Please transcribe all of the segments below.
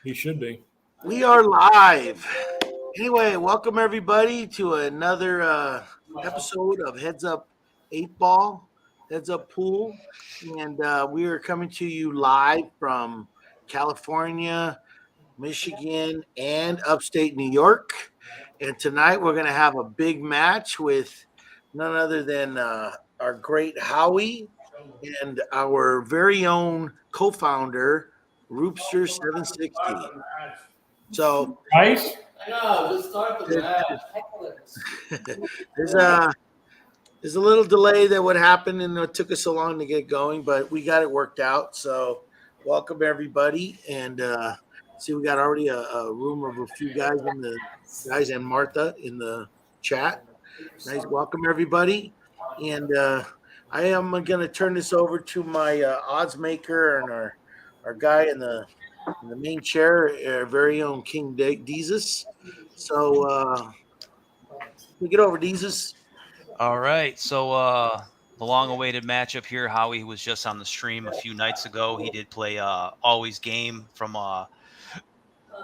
He should be. We are live. Anyway, welcome everybody to another episode of Heads Up 8 Ball, Heads Up Pool. And we are coming to you live from California, Michigan, and upstate New York. And tonight we're going to have a big match with none other than our great Howie and our very own co-founder, Rubster 760. So Nice. I know, just start the match. there's a little delay that would happen, and it took us so long to get going, but we got it worked out. So welcome everybody, and see, we got already a room of a few guys and Martha in the chat. Nice, welcome everybody, and I am going to turn this over to my odds maker and our guy in the main chair, our very own King Deezus. So take it over, Deezus. All right. So the long-awaited matchup here. Howie was just on the stream a few nights ago. He did play Always Game from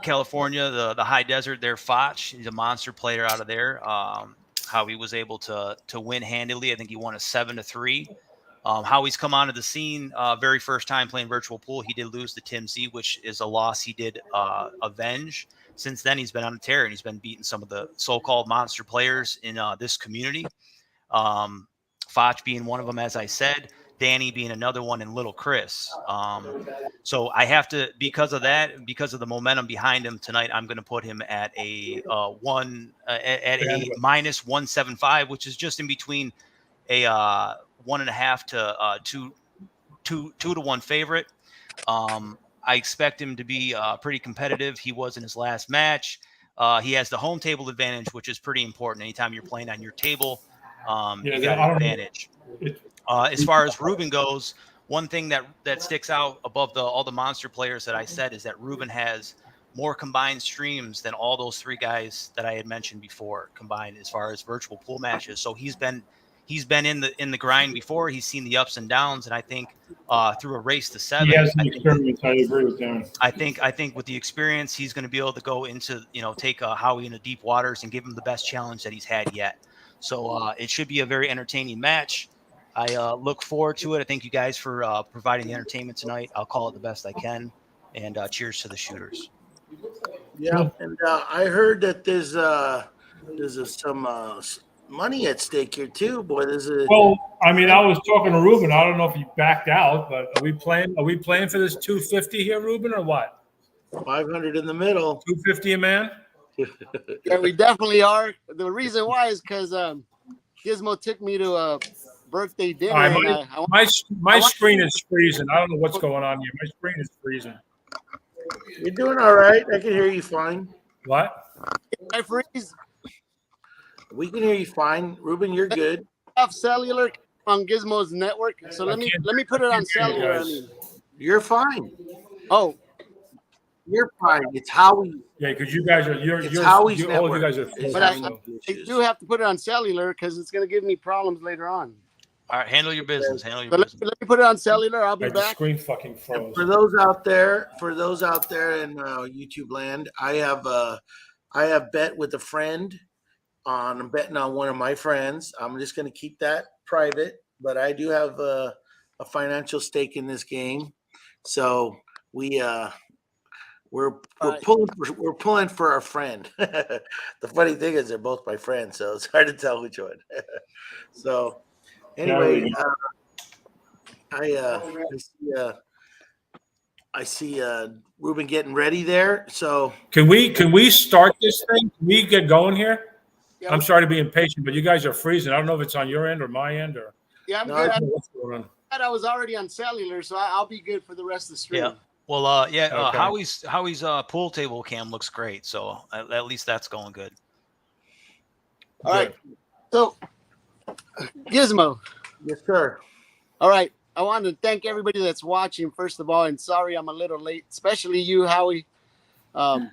California, the high desert there, Foch. He's a monster player out of there. Howie was able to win handily. I think he won a 7-3. Howie's come onto the scene very first time playing virtual pool. He did lose to Tim Z, which is a loss he did avenge. Since then, he's been on a tear, and he's been beating some of the so-called monster players in this community. Foch being one of them, as I said, Danny being another one, and Little Chris. So I have to, because of that, because of the momentum behind him tonight, I'm going to put him at a minus 175, which is just in between a 1.5 to 2 to 1 favorite. I expect him to be pretty competitive. He was in his last match. He has the home table advantage, which is pretty important. Anytime you're playing on your table, you got an advantage. As far as Ruben goes, one thing that sticks out above all the monster players that I said is that Ruben has more combined streams than all those three guys that I had mentioned before combined as far as virtual pool matches. So he's been in the grind before. He's seen the ups and downs, and I think through a race to 7, He has some experience. I agree with that. I think with the experience, he's going to be able to go into take Howie into deep waters and give him the best challenge that he's had yet. So it should be a very entertaining match. I look forward to it. I thank you guys for providing the entertainment tonight. I'll call it the best I can, and cheers to the shooters. Yeah, and I heard that there's some money at stake here too, boy. Well, I mean, I was talking to Ruben. I don't know if he backed out, but are we playing for this 250 here, Ruben, or what? 500 in the middle. 250 a man. Yeah, we definitely are. The reason why is because Gizmo took me to a birthday dinner. All right, my screen is freezing. I don't know what's going on here. My screen is freezing. You're doing all right. I can hear you fine. What? I freeze. We can hear you fine, Ruben. You're good. Off cellular on Gizmo's network, so let me put it on cellular. You're fine. Oh, you're fine. It's Howie. Yeah, because you guys are all of you guys are. But I do have to put it on cellular because it's going to give me problems later on. All right, handle your business. Let me put it on cellular. I'll be back. The screen fucking froze. For those out there in YouTube land, I have bet with a friend. I'm betting on one of my friends. I'm just going to keep that private, but I do have a financial stake in this game. So we're pulling for our friend. The funny thing is they're both my friends, so it's hard to tell which one. So anyway, I see Ruben getting ready there. So can we start this thing? Can we get going here? Yeah, I'm sorry to be impatient, but you guys are freezing. I don't know if it's on your end or my end or. Yeah, I'm good. What's going on? I was already on cellular, so I'll be good for the rest of the stream. Yeah. Well, okay. Howie's pool table cam looks great, so at least that's going good. All right. So, Gizmo. Yes, sir. All right. I want to thank everybody that's watching, first of all, and sorry I'm a little late, especially you, Howie. I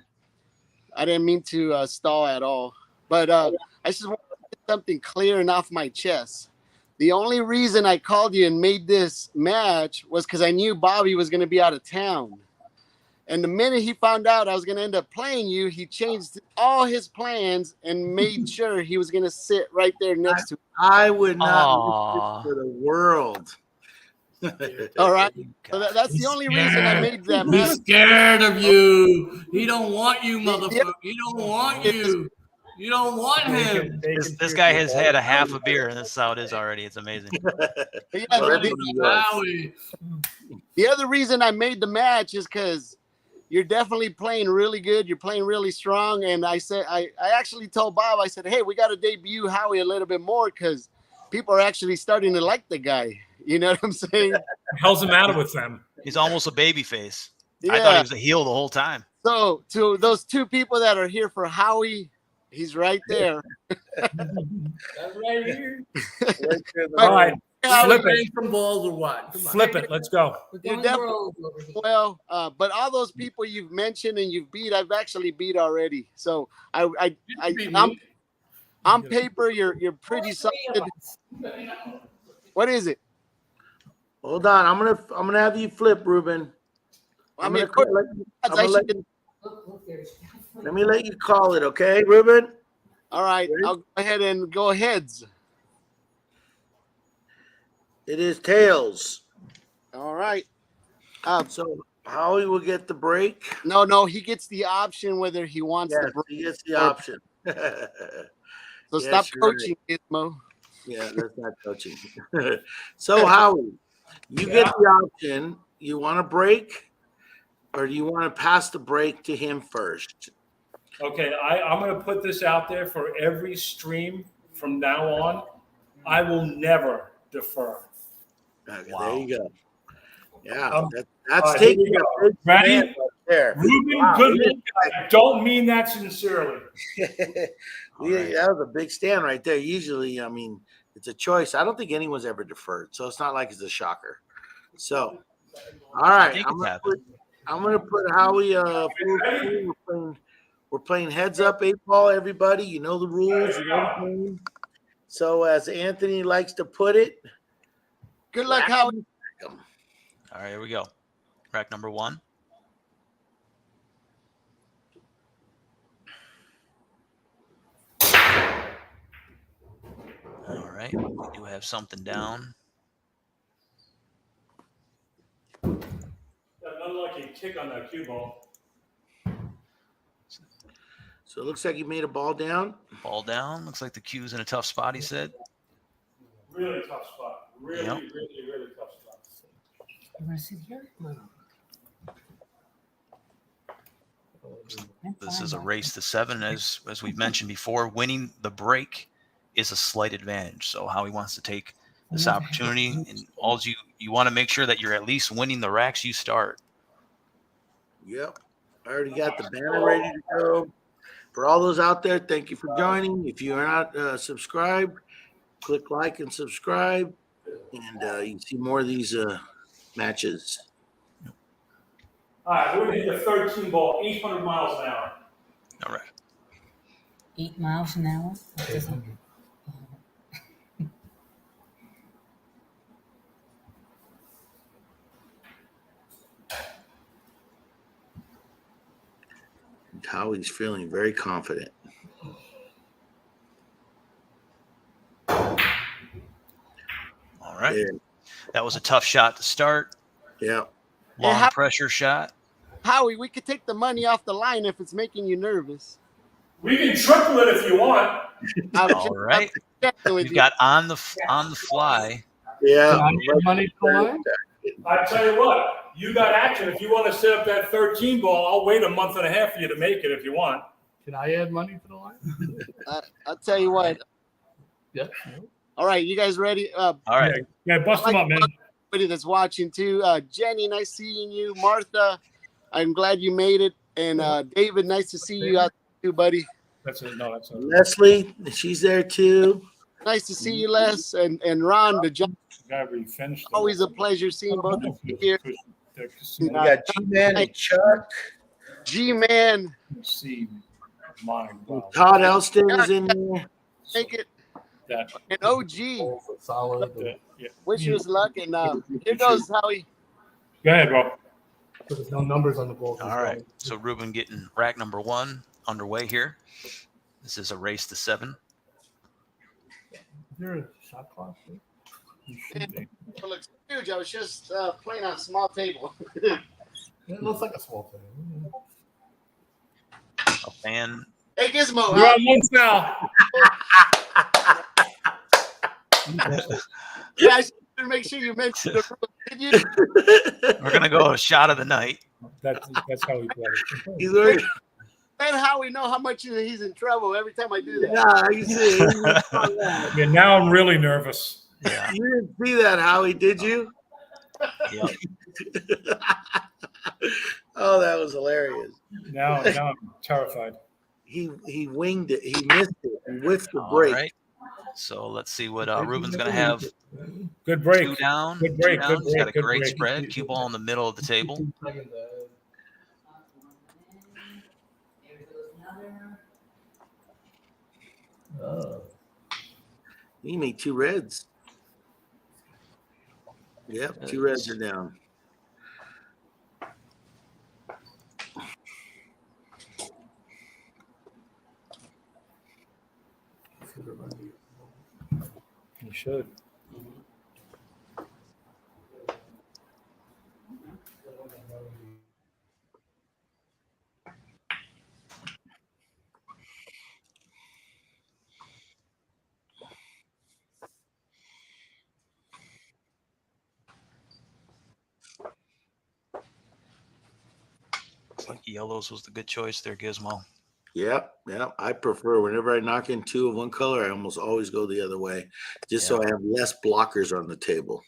didn't mean to stall at all. But I just want to get something clear and off my chest. The only reason I called you and made this match was because I knew Bobby was going to be out of town. And the minute he found out I was going to end up playing you, he changed all his plans and made sure he was going to sit right there next to I would not miss Aw. it for the world. All right. So that's the only reason I made that He's match. scared of you. He don't want you, motherfucker. He don't want you. You don't want him. This guy has had a half a beer, and this is how it is already. It's amazing. Yeah, Howie. the other reason I made the match is because you're definitely playing really good. You're playing really strong. And I said, I actually told Bob, I said, hey, we got to debut Howie a little bit more because people are actually starting to like the guy. You know what I'm saying? What the hell's the matter with them? He's almost a baby face. Yeah. I thought he was a heel the whole time. So to those two people that are here for Howie, he's right there. Right here. All right, flip it. Playing some balls or what? Come on. Flip it. Let's go. We're You're going definitely- Grove over here. Well, but all those people you've mentioned and you've beat, I've actually beat already. So You beat I'm me. on paper, you're pretty solid. What is it? Hold on, I'm gonna have you flip, Ruben. I I'm mean, gonna let me let you call it, okay, Ruben? all right, I'll go ahead and go heads. It is tails. All right. So Howie will get the break. No, he gets the option whether he wants Yes, to break. he gets the option. So yes, stop you're coaching, Gizmo. Yeah, that's not coaching. So Howie, you get the option. You want to break, or do you want to pass the break to him first? Okay, I'm going to put this out there for every stream from now on. I will never defer. Okay, Wow. there you go. Yeah, that's all right, taking here a we big Ready? stand right there. Ruben Wow, Goodman, I don't mean that sincerely. that right. was a big stand right there. Usually, I mean, it's a choice. I don't think anyone's ever deferred, so it's not like it's a shocker. So, all right, think I'm it's gonna put Howie. We're playing heads up 8-ball. Everybody, you know the rules. You know the game. So, as Anthony likes to put it, Good luck, Howie. All right, here we go. Rack number 1. All right, we do have something down. An unlucky kick on that cue ball. So it looks like you made a ball down. Ball down. Looks like the cue's in a tough spot, he said. Really tough spot. Really, Yep. really tough spot. You want to sit here? This is a race to 7, as we've mentioned before. Winning the break is a slight advantage. So Howie wants to take this opportunity, and all you want to make sure that you're at least winning the racks you start. Yep. I already got the banner ready to go. For all those out there, thank you for joining. If you are not subscribed, click like and subscribe, and you can see more of these matches. All right, we're going to hit the 13 ball, 800 miles an hour. All right. 8 miles an hour? What does that- Howie's feeling very confident. All right. Yeah. That was a tough shot to start. Yeah. Long pressure shot. Howie, we could take the money off the line if it's making you nervous. We can triple it if you want. All right. We've got on the fly. Yeah. Money for line? I tell you what, you got action. If you want to set up that 13 ball, I'll wait a month and a half for you to make it if you want. Can I add money to the line? I'll tell you what. Yeah. All right, you guys ready? All right. Yeah, bust them up, man. Everybody that's watching too. Jenny, nice seeing you. Martha, I'm glad you made it. And David, nice to see you out too, buddy. That's it. No, that's it. Leslie, she's there too. Nice to see you, Les. And Ron, the judge. Finished. Always a pleasure seeing both of you here. We got G-Man and Chuck. G-Man, See, mine. Wow. Todd Elston is in there. make it. That, And OG, Solid. yeah. wish you luck. And here goes Howie. Go ahead, bro. So there's no numbers on the board. All right. So Ruben getting rack number 1 underway here. This is a race to 7. Is there a shot clock? You should be. It looks huge. I was just playing on a small table. It looks like a small thing. A fan. Hey, Gizmo. You're on one foul. Yeah, I should make sure you mention the rule. Did you? We're gonna go a shot of the night. That's how he plays. He's already, And how we know how much he's in trouble every time I do that. yeah, you see. Yeah, now I'm really nervous. Yeah. You didn't see that, Howie, did you? Yep. Oh, that was hilarious. Now I'm terrified. He winged it. He missed it. He whiffed the All break. right. So let's see what Ruben's gonna have. Good break. 2 down. Good break, 2 good down. He's got a break, good great break. spread. Cue ball in the middle of the table. He made 2 reds. Yep, 2 reds are down. You should. I think yellows was the good choice there, Gizmo. Yep. I prefer whenever I knock in 2 of one color, I almost always go the other way, just so I have less blockers on the table.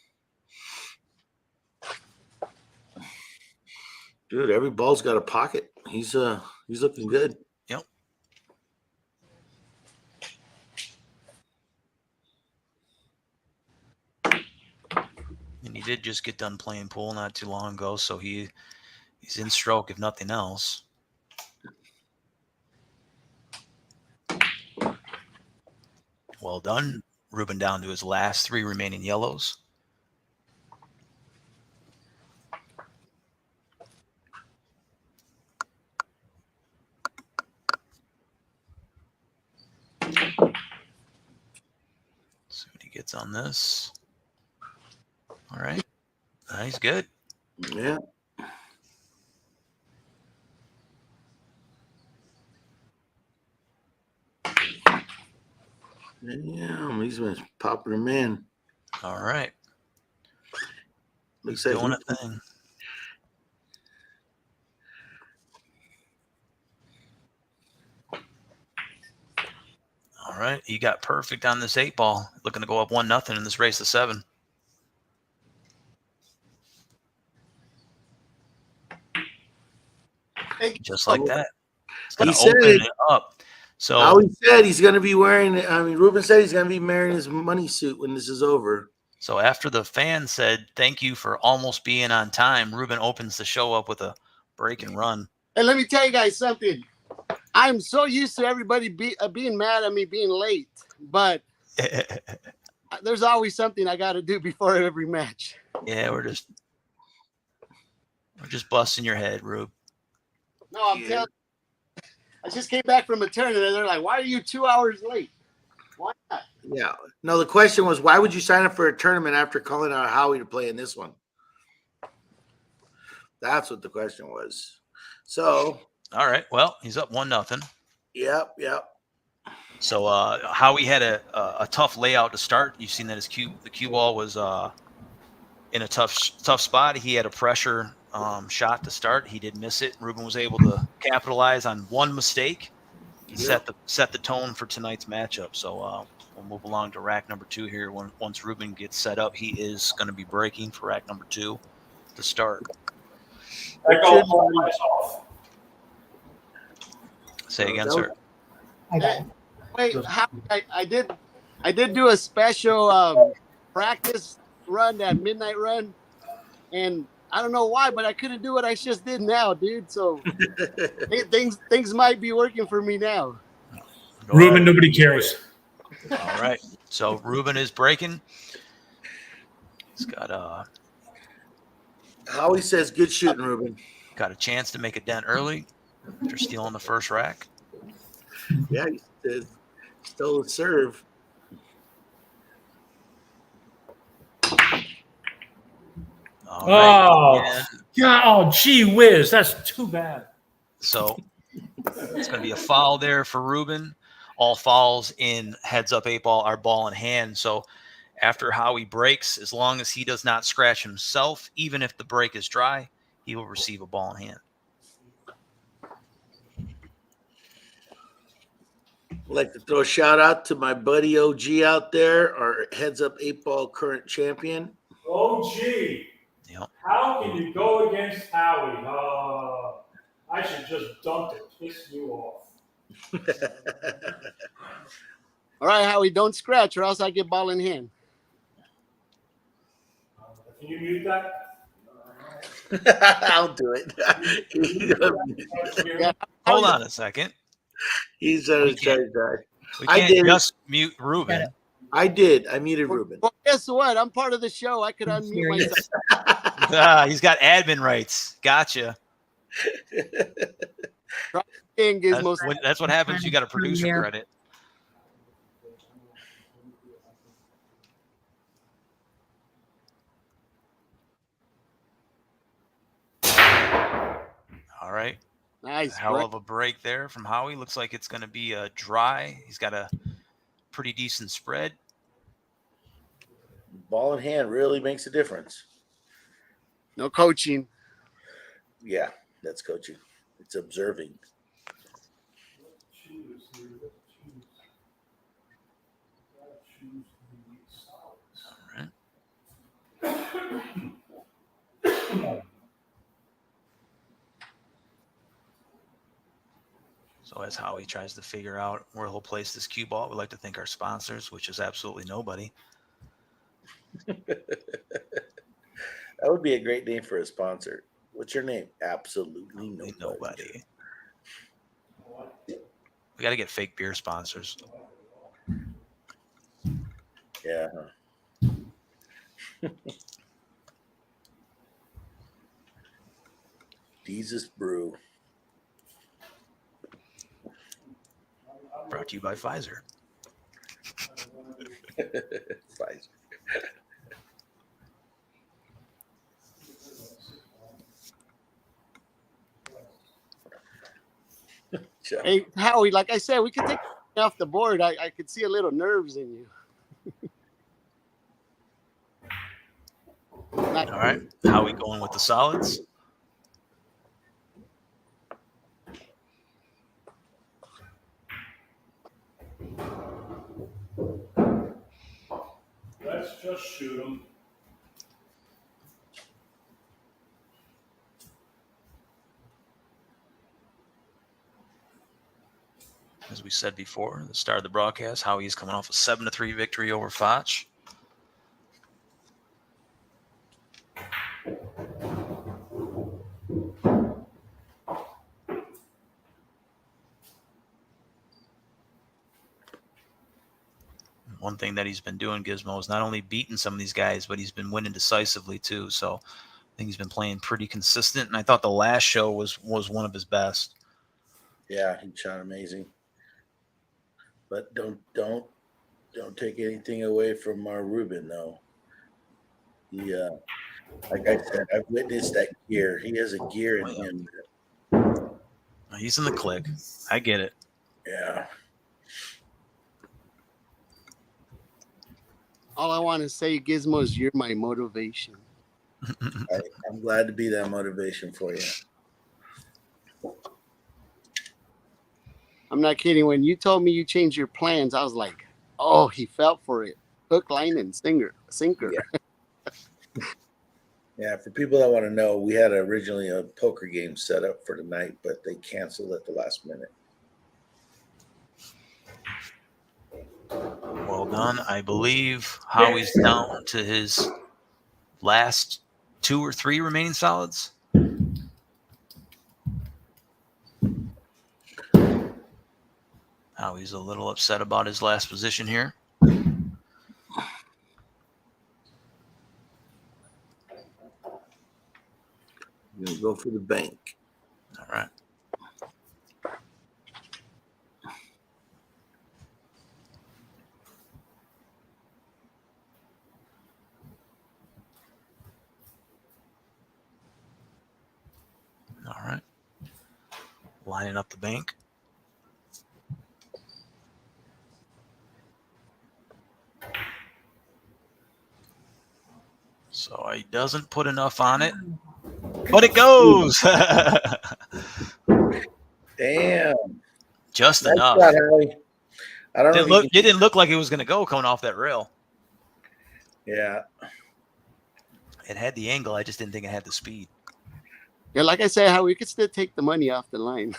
Dude, every ball's got a pocket. He's looking good. Yep. And he did just get done playing pool not too long ago, so he's in stroke if nothing else. Well done. Ruben down to his last 3 remaining yellows. See what he gets on this. All right. He's good. Yeah. Yeah, he's been a popular man. All right. Looks He's like doing a thing. All right. He got perfect on this 8 ball. Looking to go up 1-0 in this race to 7. Just like that. It's going to open it up. So Howie said he's going to be wearing. I mean, Ruben said he's going to be wearing his money suit when this is over. So after the fan said thank you for almost being on time, Ruben opens the show up with a break and run. And let me tell you guys something. I'm so used to everybody being mad at me being late, but there's always something I got to do before every match. Yeah, we're just busting your head, Rube. No, I'm telling you, I just came back from a tournament and they're like, why are you 2 hours late? Why not? Yeah. No, the question was, why would you sign up for a tournament after calling out Howie to play in this one? That's what the question was. So. All right. Well, he's up 1-0. Yep. So Howie had a tough layout to start. You've seen that the cue ball was in a tough spot. He had a pressure shot to start. He did miss it. Ruben was able to capitalize on one mistake. He set the tone for tonight's matchup. So we'll move along to rack number 2 here. Once Ruben gets set up, he is going to be breaking for rack number 2 to start. Say again, sir. I got it. Wait, I did do a special practice run, that midnight run, and I don't know why, but I couldn't do what I just did now, dude. So things might be working for me now. Ruben, nobody cares. All right. So Ruben is breaking. He's got Howie says good shooting, Ruben. Got a chance to make a dent early after stealing the first rack. Yeah, he says stole the serve. All right. Oh, And God. Oh, gee whiz. That's too bad. so it's going to be a foul there for Ruben. All fouls in heads up 8-ball are ball in hand. So after Howie breaks, as long as he does not scratch himself, even if the break is dry, he will receive a ball in hand. I'd like to throw a shout out to my buddy OG out there, our heads up 8-ball current champion. Oh, gee. Yep. How can you go against Howie? I should just dump it. Piss you off. All right, Howie, don't scratch or else I get ball in hand. Can you mute that? I'll do it. Yeah. Hold on a second. He's on We his charge. We I can't did. just mute Ruben. I did. I muted Ruben. Well, guess what? I'm part of the show. I could unmute myself. He's got admin rights. Gotcha. King is most. That's what happens. You got a producer credit. All right. Nice. Hell break. of a break there from Howie. Looks like it's going to be a dry. He's got a pretty decent spread. Ball in hand really makes a difference. No coaching. Yeah, that's coaching. It's observing. So as Howie tries to figure out where he'll place this cue ball, we'd like to thank our sponsors, which is absolutely nobody. That would be a great name for a sponsor. What's your name? Absolutely nobody. We got to get fake beer sponsors. Yeah. Jesus Brew. Brought to you by Pfizer. Pfizer. Hey, Howie, like I said, we could take off the board. I could see a little nerves in you. All right. Howie going with the solids. Let's just shoot him. As we said before, the start of the broadcast, Howie is coming off a 7-3 victory over Foch. One thing that he's been doing, Gizmo, is not only beating some of these guys, but he's been winning decisively too. So I think he's been playing pretty consistent. And I thought the last show was one of his best. Yeah, he shot amazing. But don't take anything away from our Ruben though. He like I said, I've witnessed that gear. He has a gear in him. He's in the click. I get it. Yeah. All I want to say, Gizmo, is you're my motivation. I'm glad to be that motivation for you. I'm not kidding. When you told me you changed your plans, I was like, oh, he fell for it. Hook, line, and sinker. Yeah, for people that want to know, we had originally a poker game set up for tonight, but they canceled at the last minute. Well done. I believe Howie's down to his last 2 or 3 remaining solids. Howie's a little upset about his last position here. for the bank. All right. All right. Lining up the bank. So he doesn't put enough on it, but it goes. Damn. Just Nice enough. shot, Howie. I don't know if It didn't look like it was going to go coming off that rail. Yeah. It had the angle. I just didn't think it had the speed. Yeah, like I said, how we could still take the money off the line.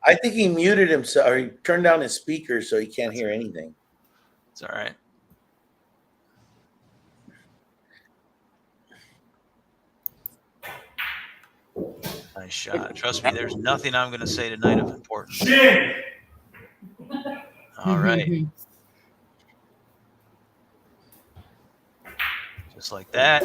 I think he muted himself, or he turned down his speaker so he can't hear anything. It's all right. Nice shot. Trust me, there's nothing I'm going to say tonight of importance. All right. Just like that.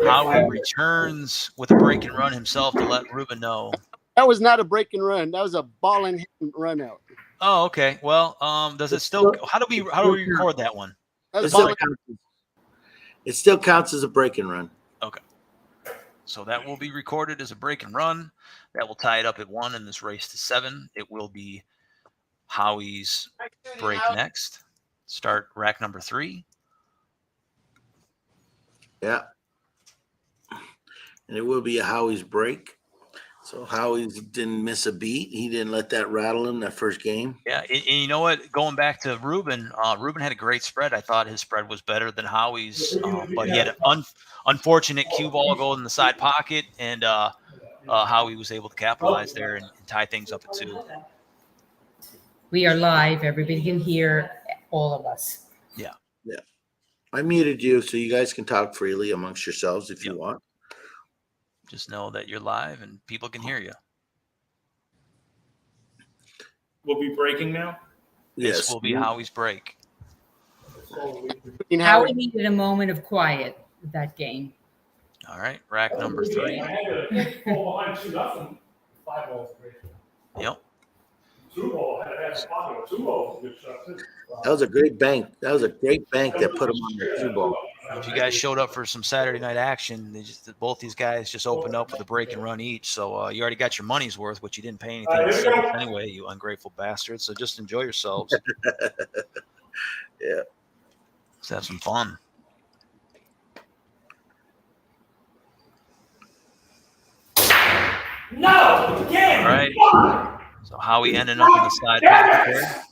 Howie returns with a break and run himself to let Ruben know. That was not a break and run. That was a ball and hand run out. Oh, okay. Well, does it still? How do we record that one? That was It still counts as a break and run. Okay. So that will be recorded as a break and run. That will tie it up at 1 in this race to 7. It will be Howie's break next. Start rack number 3. Yeah. And it will be a Howie's break. So Howie didn't miss a beat. He didn't let that rattle him that first game. Yeah, and you know what? Going back to Ruben, Ruben had a great spread. I thought his spread was better than Howie's, but he had an unfortunate cue ball go in the side pocket, and Howie was able to capitalize there and tie things up at 2. We are live. Everybody can hear all of us. Yeah. Yeah. I muted you so you guys can talk freely amongst yourselves if you want. Just know that you're live and people can hear you. We'll be breaking now. This will be Howie's break. Howie needed a moment of quiet with that game. All right, rack number 3. Yep. That was a great bank. That was a great bank that put him on the cue ball. If you guys showed up for some Saturday night action, both these guys just opened up with a break and run each. So you already got your money's worth, which you didn't pay anything to see anyway, you ungrateful bastards. So just enjoy yourselves. Yeah. Let's have some fun. No, again. All right. So Howie ending up in the side pocket there.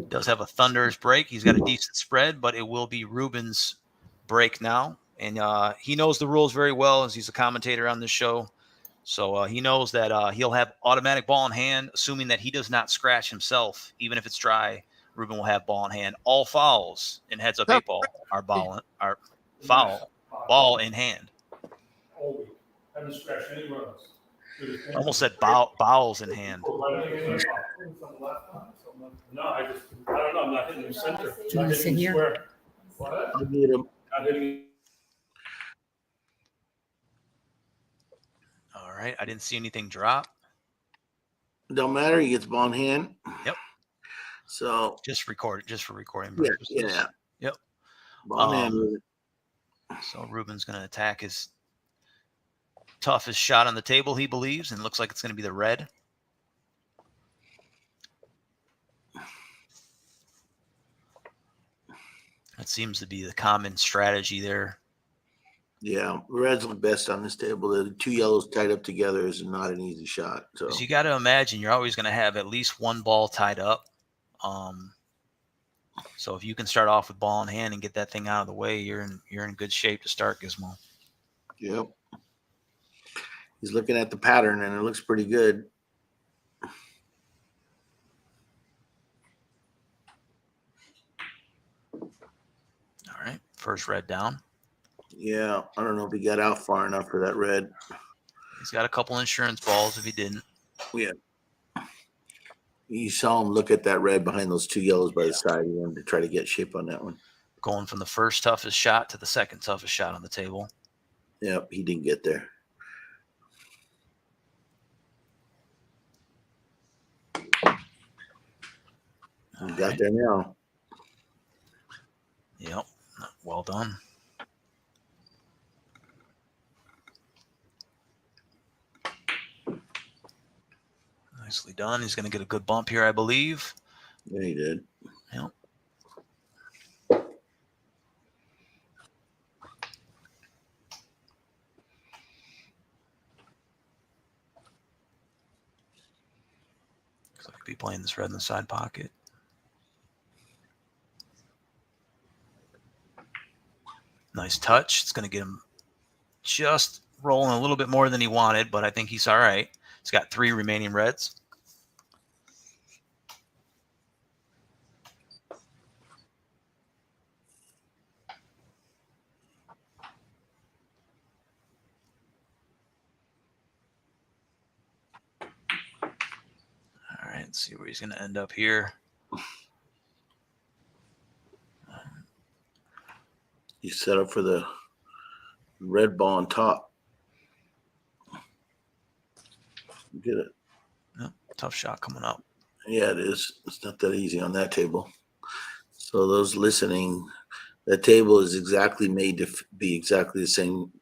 Does have a thunderous break. He's got a decent spread, but it will be Ruben's break now. And he knows the rules very well as he's a commentator on this show. So he knows that he'll have automatic ball in hand, assuming that he does not scratch himself. Even if it's dry, Ruben will have ball in hand. All fouls in heads up 8 ball are ball in hand. Haven't scratched any runs. I almost said bowels in hand. No, I don't know. I'm not hitting the center. Do you want to sit here? I need him. Not hitting. All right. I didn't see anything drop. Don't matter. He gets ball in hand. Yep. So just record it, just for recording purposes. Yeah. Yep. Ball in hand. So Ruben's going to attack his toughest shot on the table, he believes, and it looks like it's going to be the red. That seems to be the common strategy there. Yeah, reds look best on this table. The 2 yellows tied up together is not an easy shot. So you got to imagine you're always going to have at least one ball tied up. So if you can start off with ball in hand and get that thing out of the way, you're in good shape to start, Gizmo. Yep. He's looking at the pattern, and it looks pretty good. All right, first red down. Yeah, I don't know if he got out far enough for that red. He's got a couple insurance balls if he didn't. Yeah. You saw him look at that red behind those 2 yellows by the side. He wanted to try to get shape on that one. Going from the first toughest shot to the second toughest shot on the table. Yep, he didn't get there. We got there now. Yep. Well done. Nicely done. He's going to get a good bump here, I believe. Yeah, he did. Yep. Looks like he'll be playing this red in the side pocket. Nice touch. It's going to get him just rolling a little bit more than he wanted, but I think he's all right. He's got 3 remaining reds. All right, let's see where he's going to end up here. He's set up for the red ball on top. Get it. Yep, tough shot coming up. Yeah, it is. It's not that easy on that table. So those listening, that table is exactly made to be exactly the same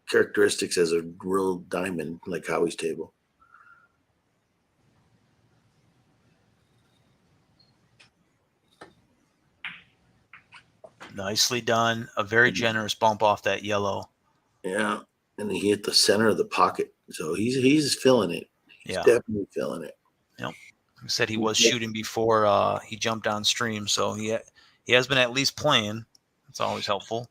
characteristics as a real diamond, like Howie's table. Nicely done. A very generous bump off that yellow. Yeah, and he hit the center of the pocket, so he's feeling it. He's definitely feeling it. Yep. He said he was shooting before he jumped on stream, so he has been at least playing. That's always helpful.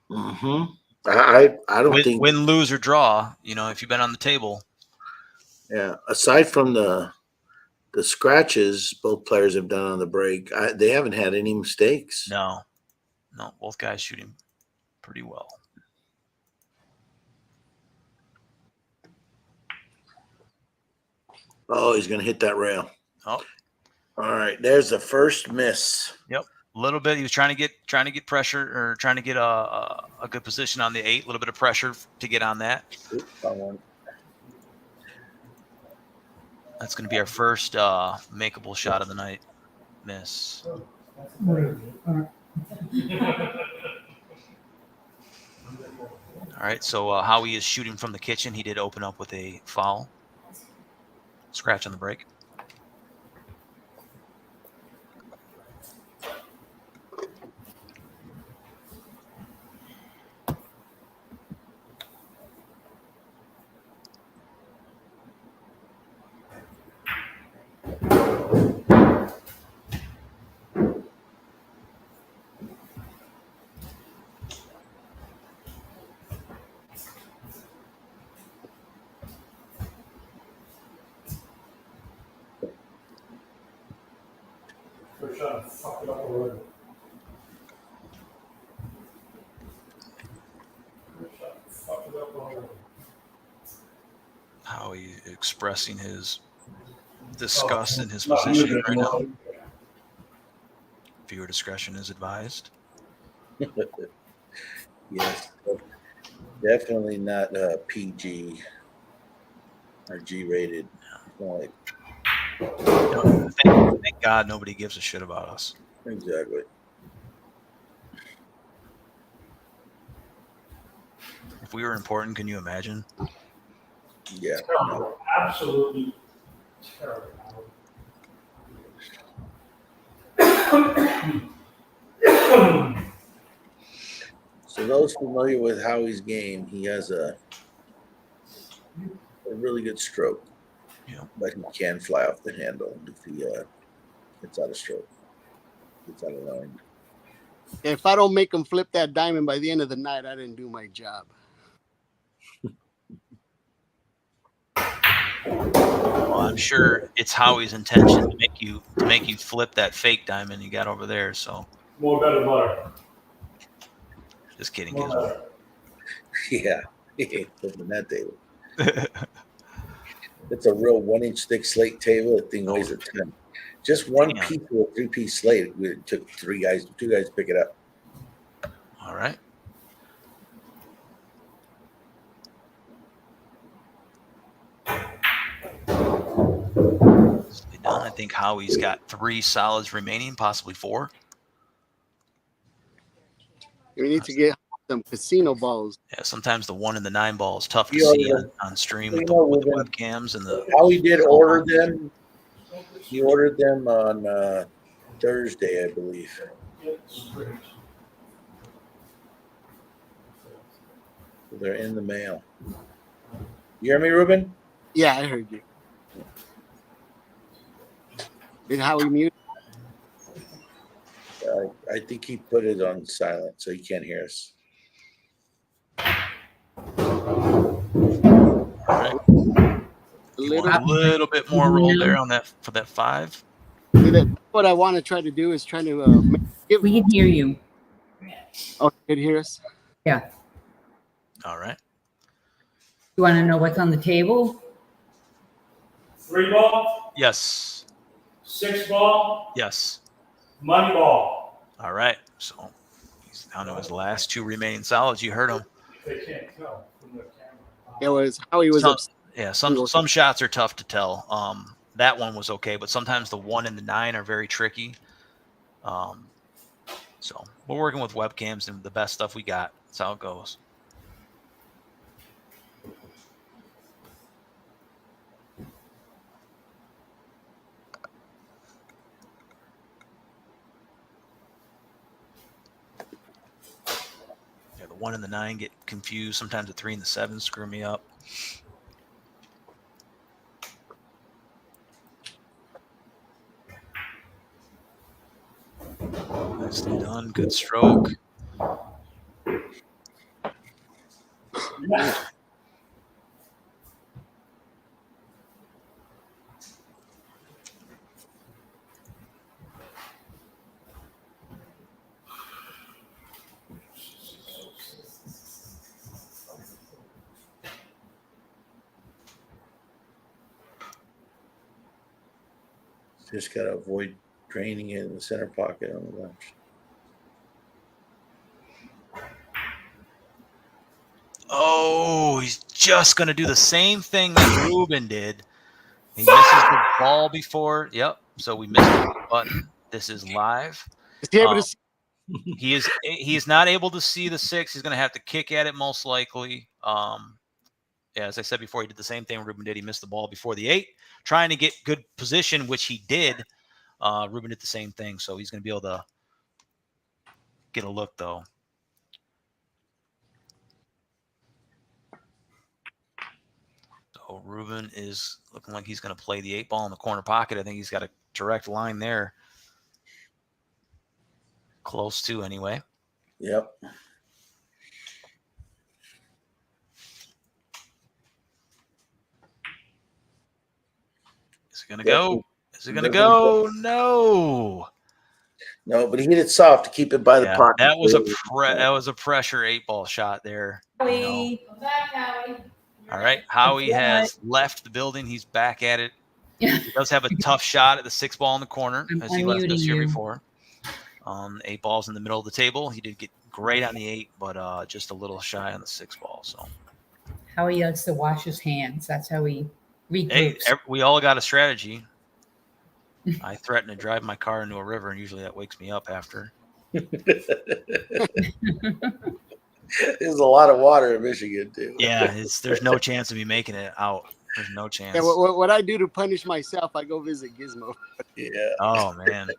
Mm-hmm. I don't think win, lose, or draw. You know, if you've been on the table. Yeah. Aside from the scratches both players have done on the break, they haven't had any mistakes. No, both guys shooting pretty well. Oh, he's going to hit that rail. Oh, all right. There's the first miss. Yep, a little bit. He was trying to get pressure, or trying to get a good position on the 8. A little bit of pressure to get on that. That's going to be our first makeable shot of the night. Miss. All right, so Howie is shooting from the kitchen. He did open up with a foul. Scratch on the break. Howie expressing his disgust in his position right now. Viewer discretion is advised. Yes, definitely not PG or G-rated. Like, thank God nobody gives a shit about us. Exactly. If we were important, can you imagine? Yeah. Terrible. Absolutely terrible. So those familiar with Howie's game, he has a really good stroke. Yeah. But he can fly off the handle if he gets out of stroke. Gets out of line. If I don't make him flip that diamond by the end of the night, I didn't do my job. Well, I'm sure it's Howie's intention to make you flip that fake diamond you got over there. So More better butter. Just kidding. Yeah, he ain't flipping that table. It's a real 1-inch thick slate table. That thing weighs a ton. Just one piece of a 3-piece slate. It took two guys to pick it up. All right. Nicely done. I think Howie's got 3 solids remaining, possibly 4. We need to get some casino balls. Yeah, sometimes the 1 and the 9 ball is tough to You see ordered on stream you with know, the Ruben, webcams and the. Howie did order them. He ordered them on Thursday, I believe. They're in the mail. You hear me, Ruben? Yeah, I heard you. Did Howie mute? I think he put it on silent, so he can't hear us. All right. A You little. want a little bit more roll there on that for that 5. What I want to try to do is try to We can hear you. Oh, you can hear us? Yeah. All right. You want to know what's on the table? 3 ball, Yes. 6 ball, Yes. money ball. All right. So he's down to his last 2 remaining solids. You heard him. They can't tell from the camera. It was Howie was Some, upset. yeah, some shots are tough to tell. That one was okay, but sometimes the 1 and the 9 are very tricky. So we're working with webcams and the best stuff we got. That's how it goes. Yeah, the 1 and the 9 get confused. Sometimes the 3 and the 7 screw me up. Nicely done. Good stroke. Just got to avoid draining it in the center pocket on the left. Oh, he's just going to do the same thing that Ruben did. He misses the ball before. Yep. So we missed the button. This is live. Is he able to see? He is not able to see the 6. He's going to have to kick at it most likely. Yeah, as I said before, he did the same thing Ruben did. He missed the ball before the 8, trying to get good position, which he did. Ruben did the same thing, so he's going to be able to get a look, though. So Ruben is looking like he's going to play the 8 ball in the corner pocket. I think he's got a direct line there. Close to, anyway. Yep. Is it going to go? Is it going to go? No. No, but he hit it soft to keep it by the pocket. That was a pressure 8 ball shot there. Howie. All right. Howie has left the building. He's back at it. He does have a tough shot at the 6 ball in the corner, as he left us here before. 8 balls in the middle of the table. He did get great on the 8, but just a little shy on the 6 ball. So Howie likes to wash his hands. That's how he regroups. hey, we all got a strategy. I threaten to drive my car into a river, and usually that wakes me up after. There's a lot of water in Michigan, too. Yeah, there's no chance of me making it out. There's no chance. Yeah, what I do to punish myself, I go visit Gizmo. Yeah. Oh, man.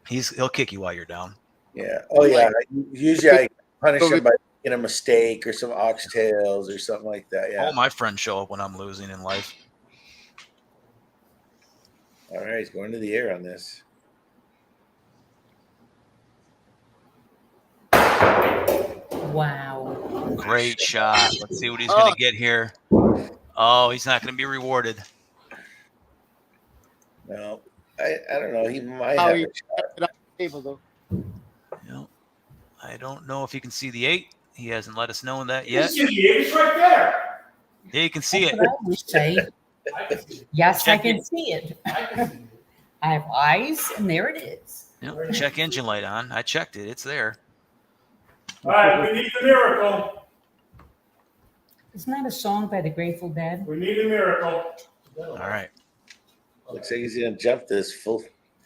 He'll kick you while you're down. Yeah. Oh, yeah. Usually I punish him by making a mistake or some oxtails or something like that. Yeah. All my friends show up when I'm losing in life. All right. He's going to the air on this. Wow. Great shot. Let's see what he's going to get here. Oh, he's not going to be rewarded. No. I don't know. He might How have you a shot. it on the table though? Yep. I don't know if he can see the 8. He hasn't let us know that yet. You see the 8 is right there. Yeah, you can see it. That's what I would say. Yes, I can see it. I have eyes, and there it is. Yep. Check engine light on. I checked it. It's there. All right, we need the miracle. Isn't that a song by the Grateful Dead? We need a miracle. All right. Looks like he's gonna jump this full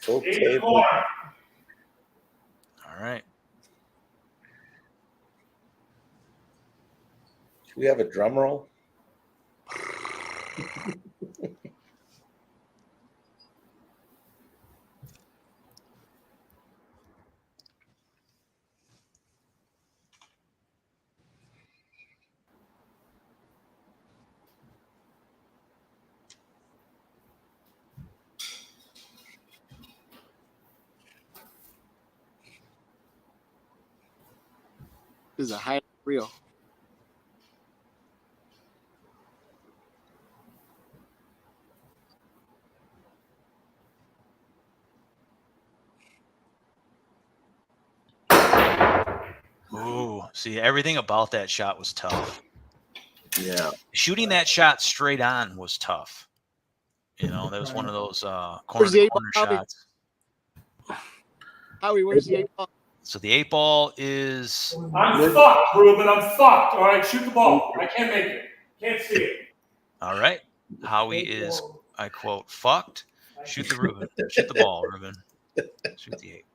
Eight table. corner. All right. Do we have a drum roll? This is a high reel. Ooh, see, everything about that shot was tough. Yeah. Shooting that shot straight on was tough. You know, that was one of those corner Where's the to eight corner ball, Howie? shots. Howie, where's the 8 ball? So the 8 ball is I'm fucked, Ruben. I'm fucked. All right, shoot the ball. I can't make it. Can't see it. all right. Howie is, I quote, fucked. Shoot the Ruben. Shoot the ball, Ruben. Shoot the 8.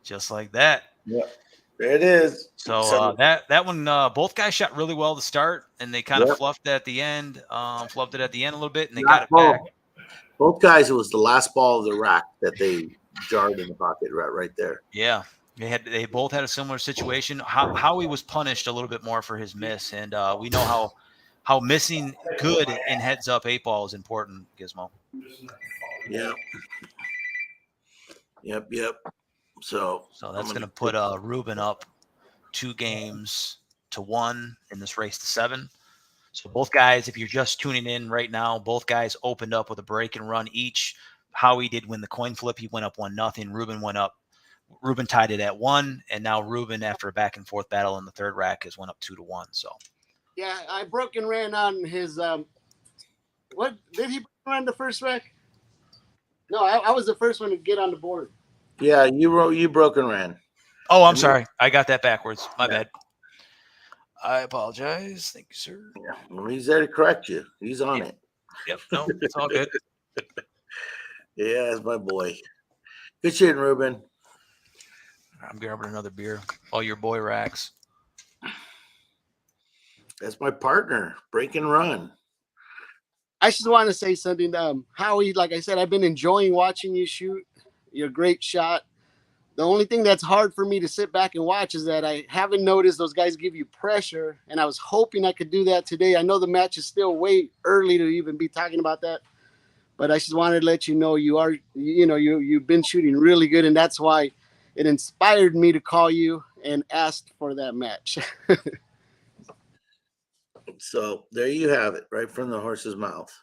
Just like that. Yeah. There it is. So that one, both guys shot really well to start, and they kind of fluffed it at the end. Fluffed it at the end a little bit, and they got it back. Both guys, it was the last ball of the rack that they jarred in the pocket right there. Yeah, they both had a similar situation. Howie was punished a little bit more for his miss, and we know how missing good in heads up 8 ball is important, Gizmo. Yeah. Yep. So that's going to put Ruben up 2-1 in this race to 7. So both guys, if you're just tuning in right now, both guys opened up with a break and run each. Howie did win the coin flip. He went up 1-0. Ruben tied it at 1, and now Ruben, after a back and forth battle in the third rack, has went up 2-1. So Yeah, I broke and ran on his what did he run the first rack? No, I was the first one to get on the board. yeah, you broke and ran. Oh, I'm sorry. I got that backwards. My bad. I apologize. Thank you, sir. Yeah. Well, he's there to correct you. He's on it. Yep. No, it's all good. Yeah, that's my boy. Good shit, Ruben. I'm grabbing another beer. All your boy racks. That's my partner. Break and run. I just want to say something. Howie, like I said, I've been enjoying watching you shoot. You're a great shot. The only thing that's hard for me to sit back and watch is that I haven't noticed those guys give you pressure, and I was hoping I could do that today. I know the match is still way early to even be talking about that, but I just wanted to let you know you've been shooting really good, and that's why it inspired me to call you and ask for that match. So there you have it, right from the horse's mouth,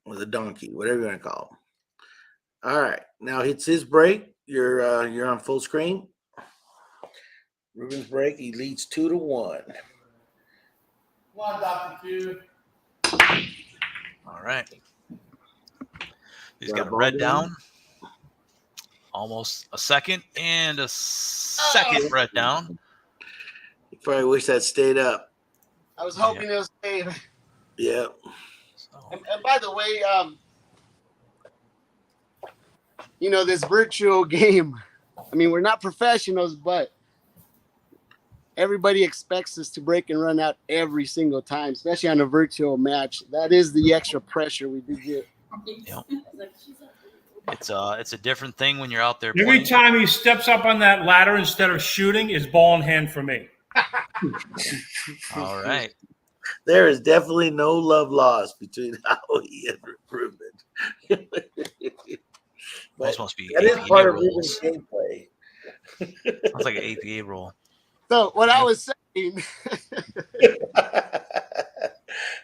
or the donkey, whatever you want to call him. All right, now it's his break. You're on full screen. Ruben's break. He leads 2-1. Come on, Dr. Q. All right. He's got a red down. Almost a second and a second red down. You probably wish that stayed up. I was hoping it was stay. Yeah. And by the way, this virtual game, I mean, we're not professionals, but everybody expects us to break and run out every single time, especially on a virtual match. That is the extra pressure we do get. Yep. It's a different thing when you're out there Every playing. time he steps up on that ladder instead of shooting, is ball in hand for me. All right. There is definitely no love lost between Howie and Ruben. Those must be that is APA part of rules. Ruben's gameplay. Sounds like an APA rule. So what I was saying,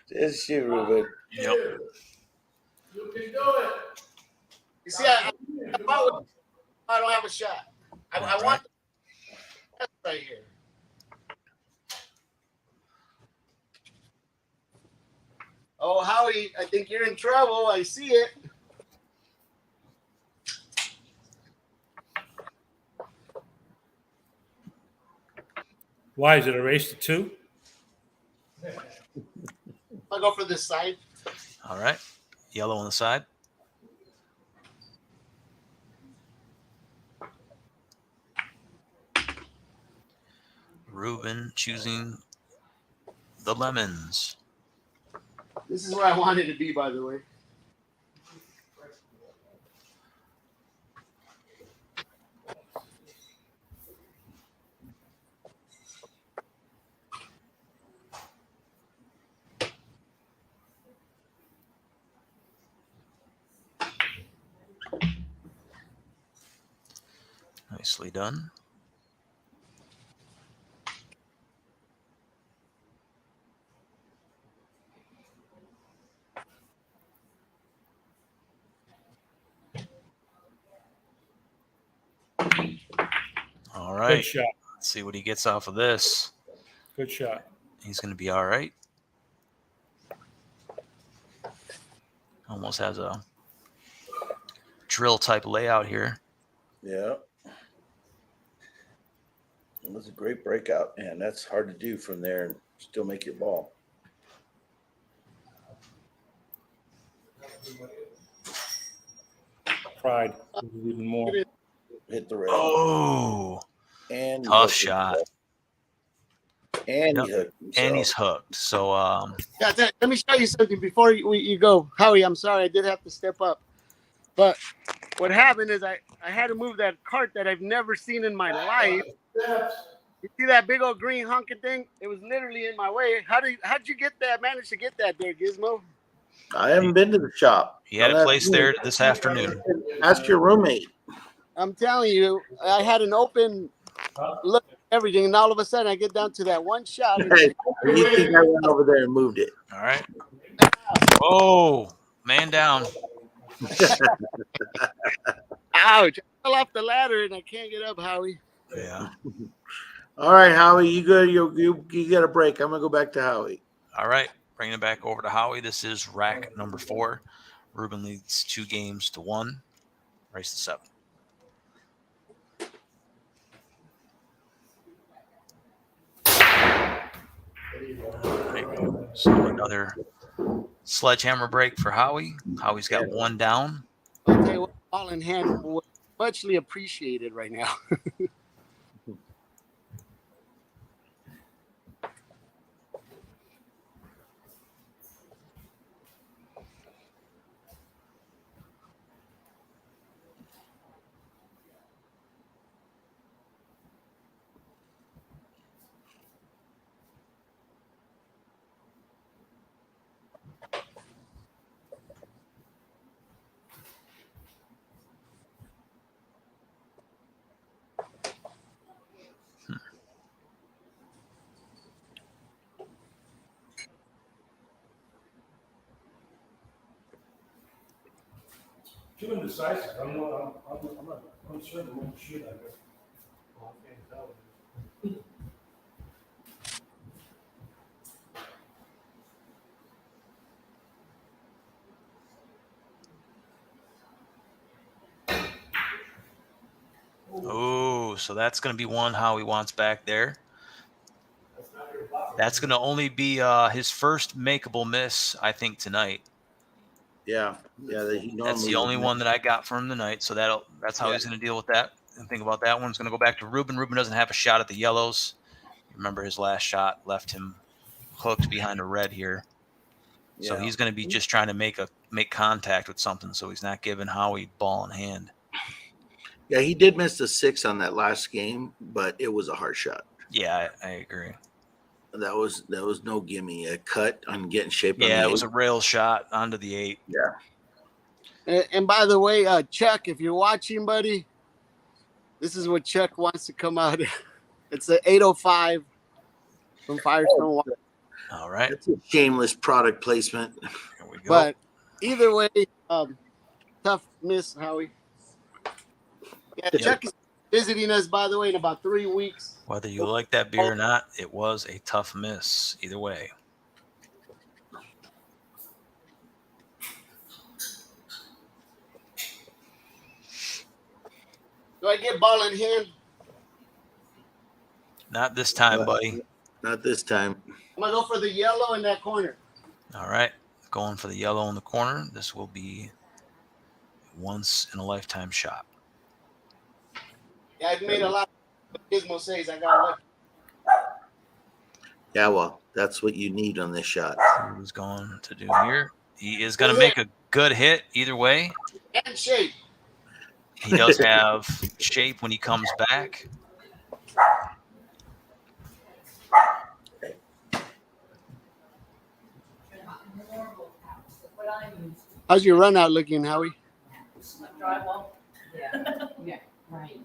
Just shoot, Ruben. Yep. You can do it. you see, I don't have a shot. I want the right here. Oh, Howie, I think you're in trouble. I see it. Why is it a race to 2? I'll go for this side. All right. Yellow on the side. Ruben choosing the lemons. This is where I wanted to be, by the way. Nicely done. All Good right. shot. Let's see what he gets off of this. Good shot. He's going to be all right. Almost has a drill type layout here. Yeah. It was a great breakout, and that's hard to do from there and still make your ball. Pride. Even more. Hit the rail. Oh, And he tough hooked shot. himself. And Yep. he hooked himself. And he's hooked. So, Yeah, let me show you something before you go. Howie, I'm sorry. I did have to step up. But what happened is I had to move that cart that I've never seen in my life. You see that big old green honking thing? It was literally in my way. How'd you get that? Manage to get that there, Gizmo? I haven't been to the shop. he had Don't a ask place me. there this afternoon. Ask your roommate. I'm telling you, I had an open look at everything, and all of a sudden I get down to that one shot. And Hey, you think I went over there and moved it? All right. Oh, man down. ouch! I fell off the ladder and I can't get up, Howie. Yeah. All right, Howie, you go. You get a break. I'm gonna go back to Howie. All right. Bringing it back over to Howie. This is rack number 4. Ruben leads 2 games to 1. Race to 7. All right. So another sledgehammer break for Howie. Howie's got 1 down. I'll tell you what, ball in hand, muchly appreciated right now. Too indecisive. I'm not uncertain what to shoot at. Oh, so that's going to be one Howie wants back there. That's going to only be his first makeable miss, I think, tonight. Yeah. That's the only one that I got from him tonight. So that's how he's going to deal with that. And think about that one. It's going to go back to Ruben. Ruben doesn't have a shot at the yellows. Remember his last shot left him hooked behind a red here. So he's going to be just trying to make contact with something. So he's not giving Howie ball in hand. Yeah, he did miss the 6 on that last game, but it was a hard shot. Yeah, I agree. That was no gimme. A cut on getting shape. Yeah, it was a rail shot onto the 8. Yeah. And by the way, Chuck, if you're watching, buddy, this is what Chuck wants to come out. It's the 805 from Firestone Water. All right. That's a shameless product placement. Here we go. But either way, tough miss, Howie. Yeah, Chuck is visiting us, by the way, in about 3 weeks. Whether you like that beer or not, it was a tough miss either way. Do I get ball in hand? Not this time, buddy. Not this time. I'm gonna go for the yellow in that corner. All right. Going for the yellow in the corner. This will be a once-in-a-lifetime shot. Yeah, I've made a lot of Gizmo says I got lucky. Yeah, well, that's what you need on this shot. What he's going to do here. He is going to make a good hit either way. And shape. He does have shape when he comes back. How's your run out looking, Howie? Yeah, right.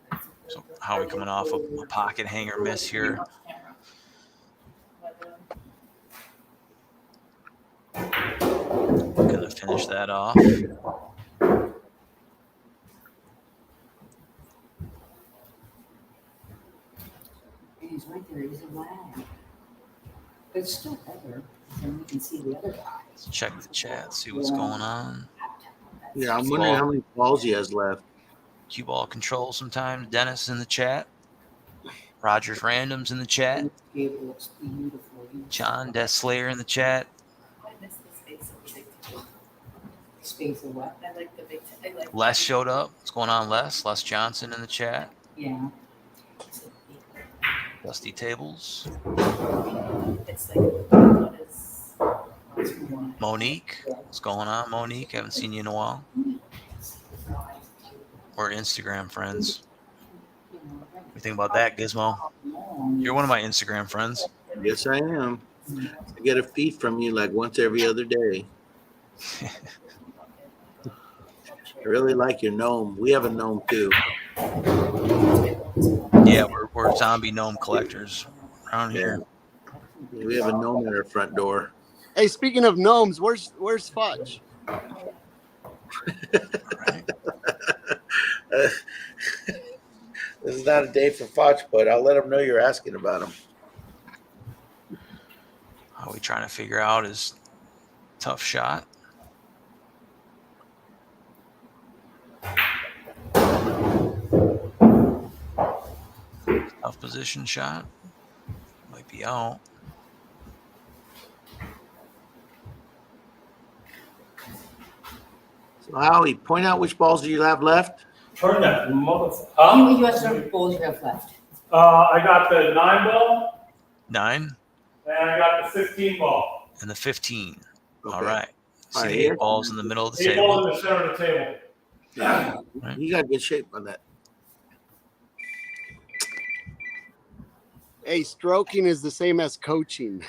So Howie coming off of a pocket hanger miss here. Gonna finish that off. He's right there. He's a lag. But it's still better than we can see the other guy. Let's check the chat, see what's going on. Yeah, I'm wondering how many balls he has left. Cue ball control sometimes. Dennis in the chat. Rogers Randoms in the chat. It looks beautiful. John Death Slayer in the chat. I miss the space of the big table. Space of what? I like the big table. Like Les showed up. What's going on, Les? Les Johnson in the chat. yeah. Dusty Tables. It's like what is Monique. What's going on, Monique? Haven't seen you in a while. We're Instagram friends. What do you think about that, Gizmo? You're one of my Instagram friends. Yes, I am. I get a feed from you like once every other day. I really like your gnome. We have a gnome too. Yeah, we're zombie gnome collectors around here. Yeah, we have a gnome at our front door. Hey, speaking of gnomes, where's Fudge? Right. This is not a day for Foch, but I'll let him know you're asking about him. How are we trying to figure out his tough shot? Tough position shot. Might be out. So Howie, point out which balls do you have left? Turn that motherfucker. You have some balls you have left. I got the 9 ball 9 and I got the 15 ball. and the 15. Okay. All right. See All right, the here. 8 balls in the middle of the 8 table. balls in the center of the table. Yeah. Right. You got good shape on that. Hey, stroking is the same as coaching.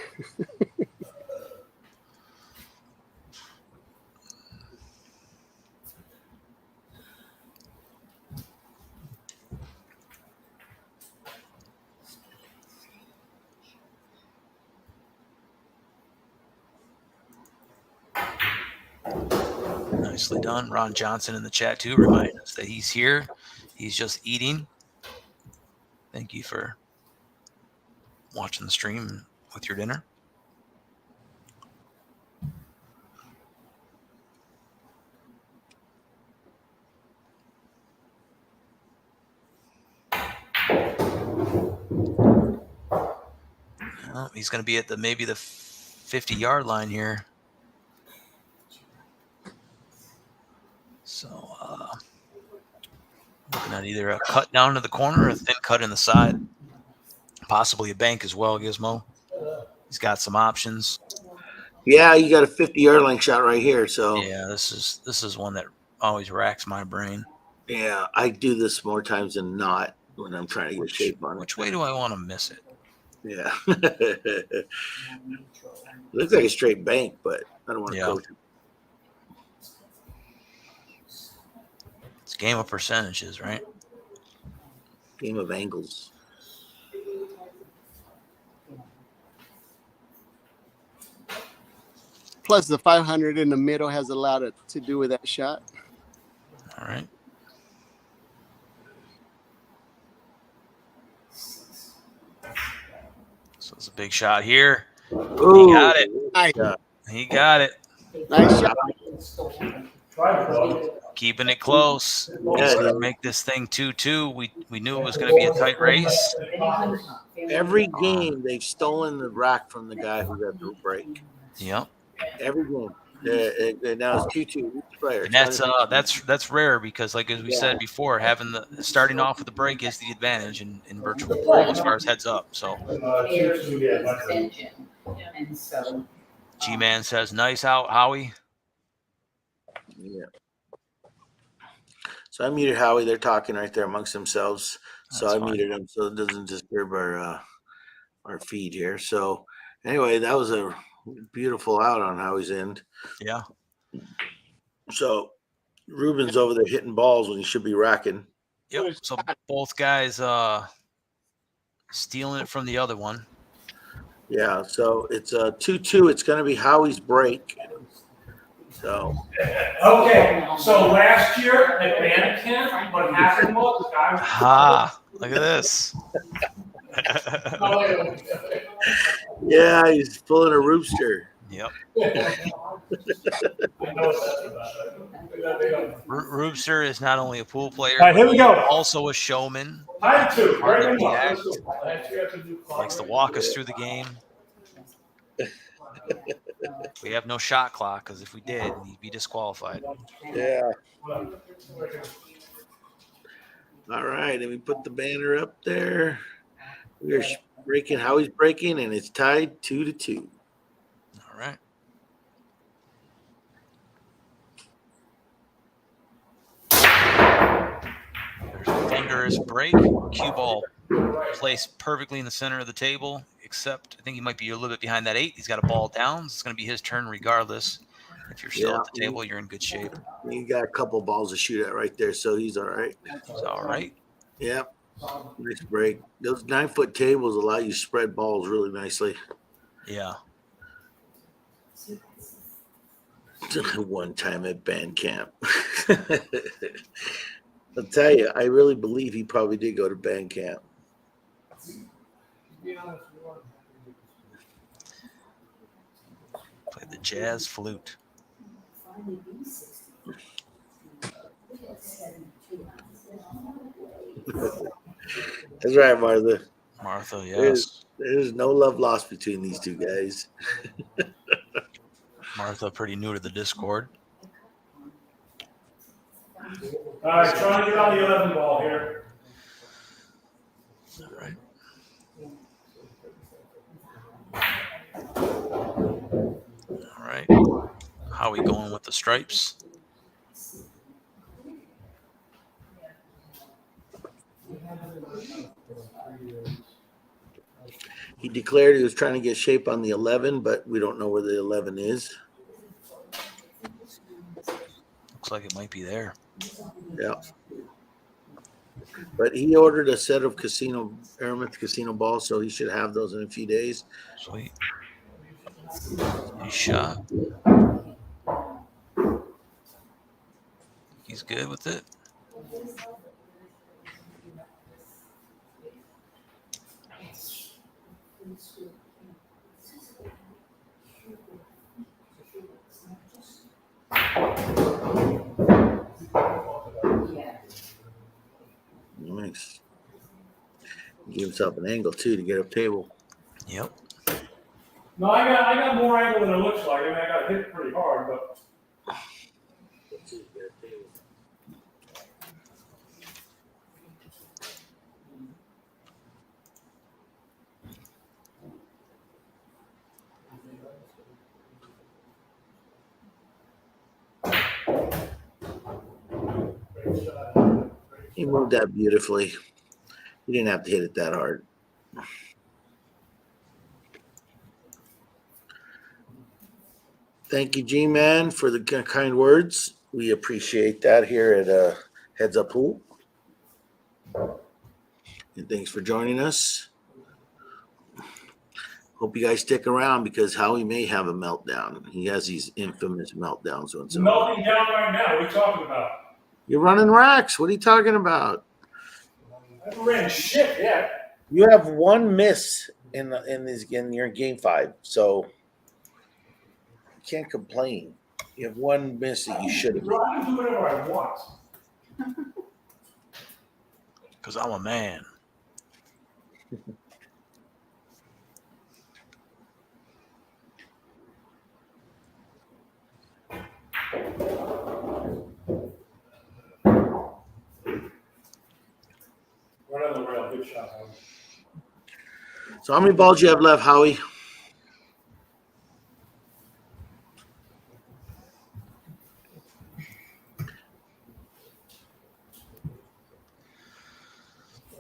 Nicely done. Ron Johnson in the chat too, reminding us that he's here. He's just eating. Thank you for watching the stream with your dinner. Well, he's going to be at maybe the 50-yard line here. So, looking at either a cut down to the corner or a thin cut in the side. Possibly a bank as well, Gizmo. He's got some options. Yeah, you got a 50-yard line shot right here. So Yeah, this is one that always racks my brain. yeah, I do this more times than not when I'm trying to get shape on it. Which way do I want to miss it? Yeah. Looks like a straight bank, but I don't want to Yeah. coach it. It's a game of percentages, right? Game of angles. Plus, the 500 in the middle has a lot to do with that shot. All right. So it's a big shot here. Ooh. He got it. Nice, He got it. nice shot. Keeping it close. He's going to make this thing 2-2. We knew it was going to be a tight race. Every game they've stolen the rack from the guy who got the break. Yep. Every game. Now it's 2-2 each player. And that's rare because, like as we said before, having the starting off with the break is the advantage in virtual pool as far as heads up. So And so G-Man says, "Nice out, Howie." Yeah. So I muted Howie. They're talking right there amongst themselves. So That's I fine. muted them so it doesn't disturb our feed here. So anyway, that was a beautiful out on Howie's end. Yeah. So Ruben's over there hitting balls when he should be racking. Yep. So both guys stealing it from the other one. Yeah. So it's 2-2. It's going to be Howie's break. So Okay, so last year at Bandcamp, what happened was Look at this. yeah, he's pulling a Rubster. Yep. Rubster is not only a pool player, All right, here we go. also a showman. Time two. Part of the act. Likes to walk us through the game. We have no shot clock because if we did, he'd be disqualified. Yeah. All right, and we put the banner up there. We are breaking. Howie's breaking, and it's tied 2-2. All right. There's a thunderous break. Cue ball placed perfectly in the center of the table, except I think he might be a little bit behind that 8. He's got a ball down. It's going to be his turn regardless. If you're still at the table, you're in good shape. He got a couple balls to shoot at right there, so he's all right. He's all right. Yep. Nice break. Those 9-foot tables allow you to spread balls really nicely. Yeah. One time at band camp. I'll tell you, I really believe he probably did go to band camp. Play the jazz flute. That's right, Martha. Martha, yes. There's no love lost between these two guys. Martha, pretty new to the Discord. All right, trying to get on the 11 ball here. All right. All right. How are we going with the stripes? He declared he was trying to get shape on the 11, but we don't know where the 11 is. Looks like it might be there. Yeah. But he ordered a set of Aramith casino balls, so he should have those in a few days. Sweet. He's shot. He's good with it. Nice. Give himself an angle too to get up table. Yep. No, I got more angle than it looks like. I mean, I got hit pretty hard, but he moved that beautifully. He didn't have to hit it that hard. Thank you, G-Man, for the kind words. We appreciate that here at Heads Up Pool. And thanks for joining us. Hope you guys stick around because Howie may have a meltdown. He has these infamous meltdowns once it's in a while. melting down right now. What are you talking about? You're running racks. What are you talking about? I haven't ran shit yet. You have one miss in your game 5, so you can't complain. You have one miss that you should have made. I can do whatever I want. Because I'm a man. Right on the rail. Good shot, Howie. So how many balls you have left, Howie?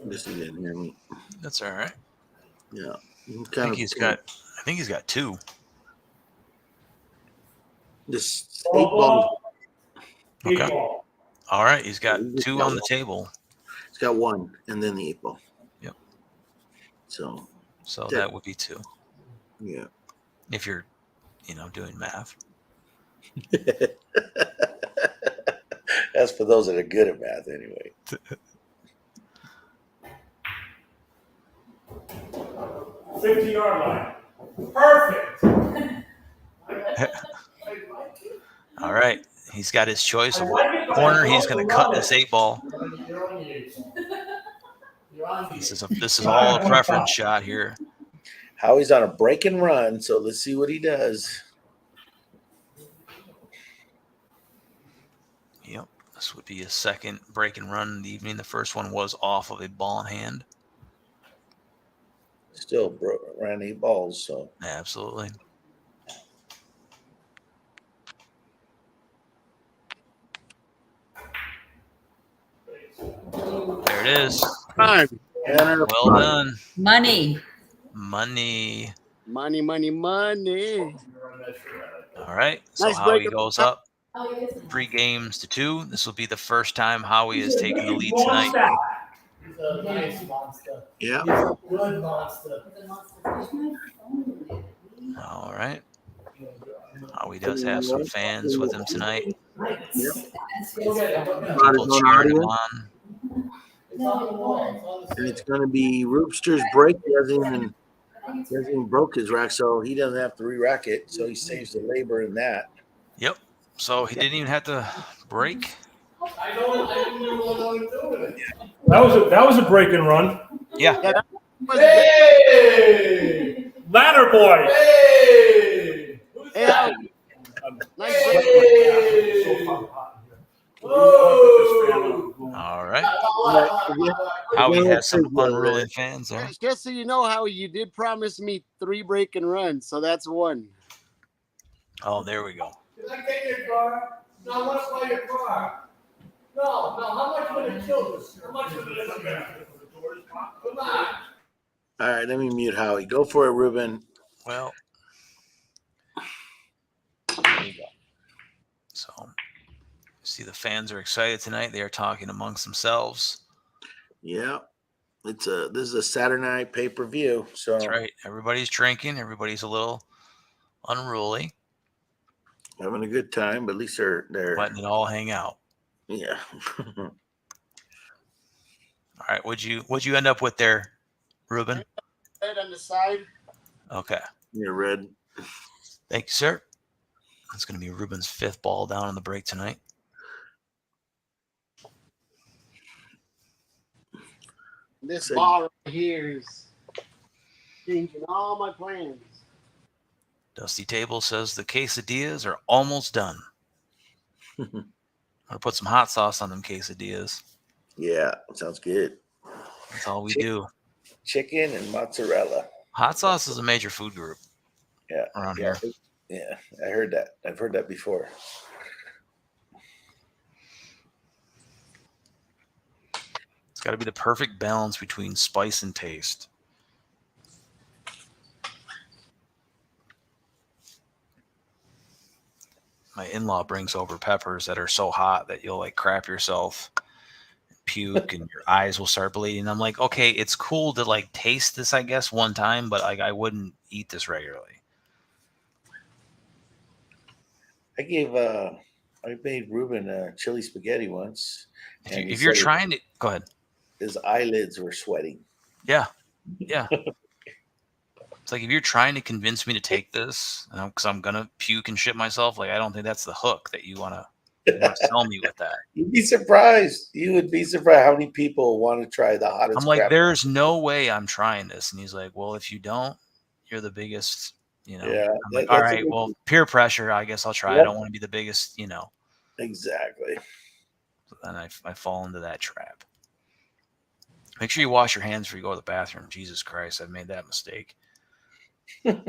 Guess he didn't hear me. That's all right. Yeah. I think he's got 2. this 8 balls. Okay. 8 ball. All right. He's got 2 on the table. He's got 1 and then the 8 ball. Yep. So that would be 2. Yeah. If you're, doing math. That's for those that are good at math anyway. 50-yard line. Perfect. All right. He's got his choice of what corner he's going to cut this 8 ball. This is all a preference shot here. Howie's on a break and run, so let's see what he does. Yep. This would be his second break and run in the evening. The first one was off of a ball in hand. Still ran 8 balls, so Absolutely. There it is. Time. Well done. Money. Money, money, money. All right. So Nice Howie break. goes up 3 games to 2. This will be the first time Howie has taken the lead tonight. He's a nice monster. yeah. He's a good monster. All right. Howie does have some fans with him tonight. People cheering him on. And it's going to be Rubster's break. He hasn't even broke his rack, so he doesn't have to re-rack it. So he saves the labor in that. Yep. So he didn't even have to break. I don't know what I'm doing. That was a break and run. Yeah. Hey! Ladder boy. Hey! Who's Hey, that? Nice break. Hey! Whoa! All right. Howie has some unruly fans there. Just so you know, Howie, you did promise me 3 break and runs, so that's 1. Oh, there we go. Did I get your car? No, I want to buy your car. No, how much would it kill this? How much would it come on. All right, let me mute Howie. Go for it, Ruben. Well, there you go. So, see, the fans are excited tonight. They are talking amongst themselves. Yeah. This is a Saturday night pay-per-view. So That's right. Everybody's drinking. Everybody's a little unruly. having a good time, but at least they're Letting it all hang out. yeah. All right. What'd you end up with there, Ruben? Red on the side. Okay. You're red. Thank you, sir. That's going to be Ruben's 5th ball down on the break tonight. This ball right here is changing all my plans. Dusty Table says the quesadillas are almost done. I'm going to put some hot sauce on them quesadillas. Yeah, sounds good. That's all we do. Chicken and mozzarella. Hot sauce is a major food group. Yeah, around yeah, here. Yeah, I heard that. I've heard that before. It's got to be the perfect balance between spice and taste. My in-law brings over peppers that are so hot that you'll like crap yourself, puke, and your eyes will start bleeding. I'm like, okay, it's cool to like taste this, I guess, one time, but like I wouldn't eat this regularly. I made Ruben chili spaghetti once. If you're trying to, go ahead. His eyelids were sweating. Yeah. Yeah. It's like if you're trying to convince me to take this, because I'm going to puke and shit myself, like I don't think that's the hook that you want to sell me with that. You'd be surprised. You would be surprised how many people want to try the hottest. I'm like, crap. there's no way I'm trying this. And he's like, well, if you don't, you're the biggest, Yeah. I'm like, all right, well, peer pressure, I guess I'll try. Yep. I don't want to be the biggest, Exactly. So then I fall into that trap. Make sure you wash your hands before you go to the bathroom. Jesus Christ, I've made that mistake. It's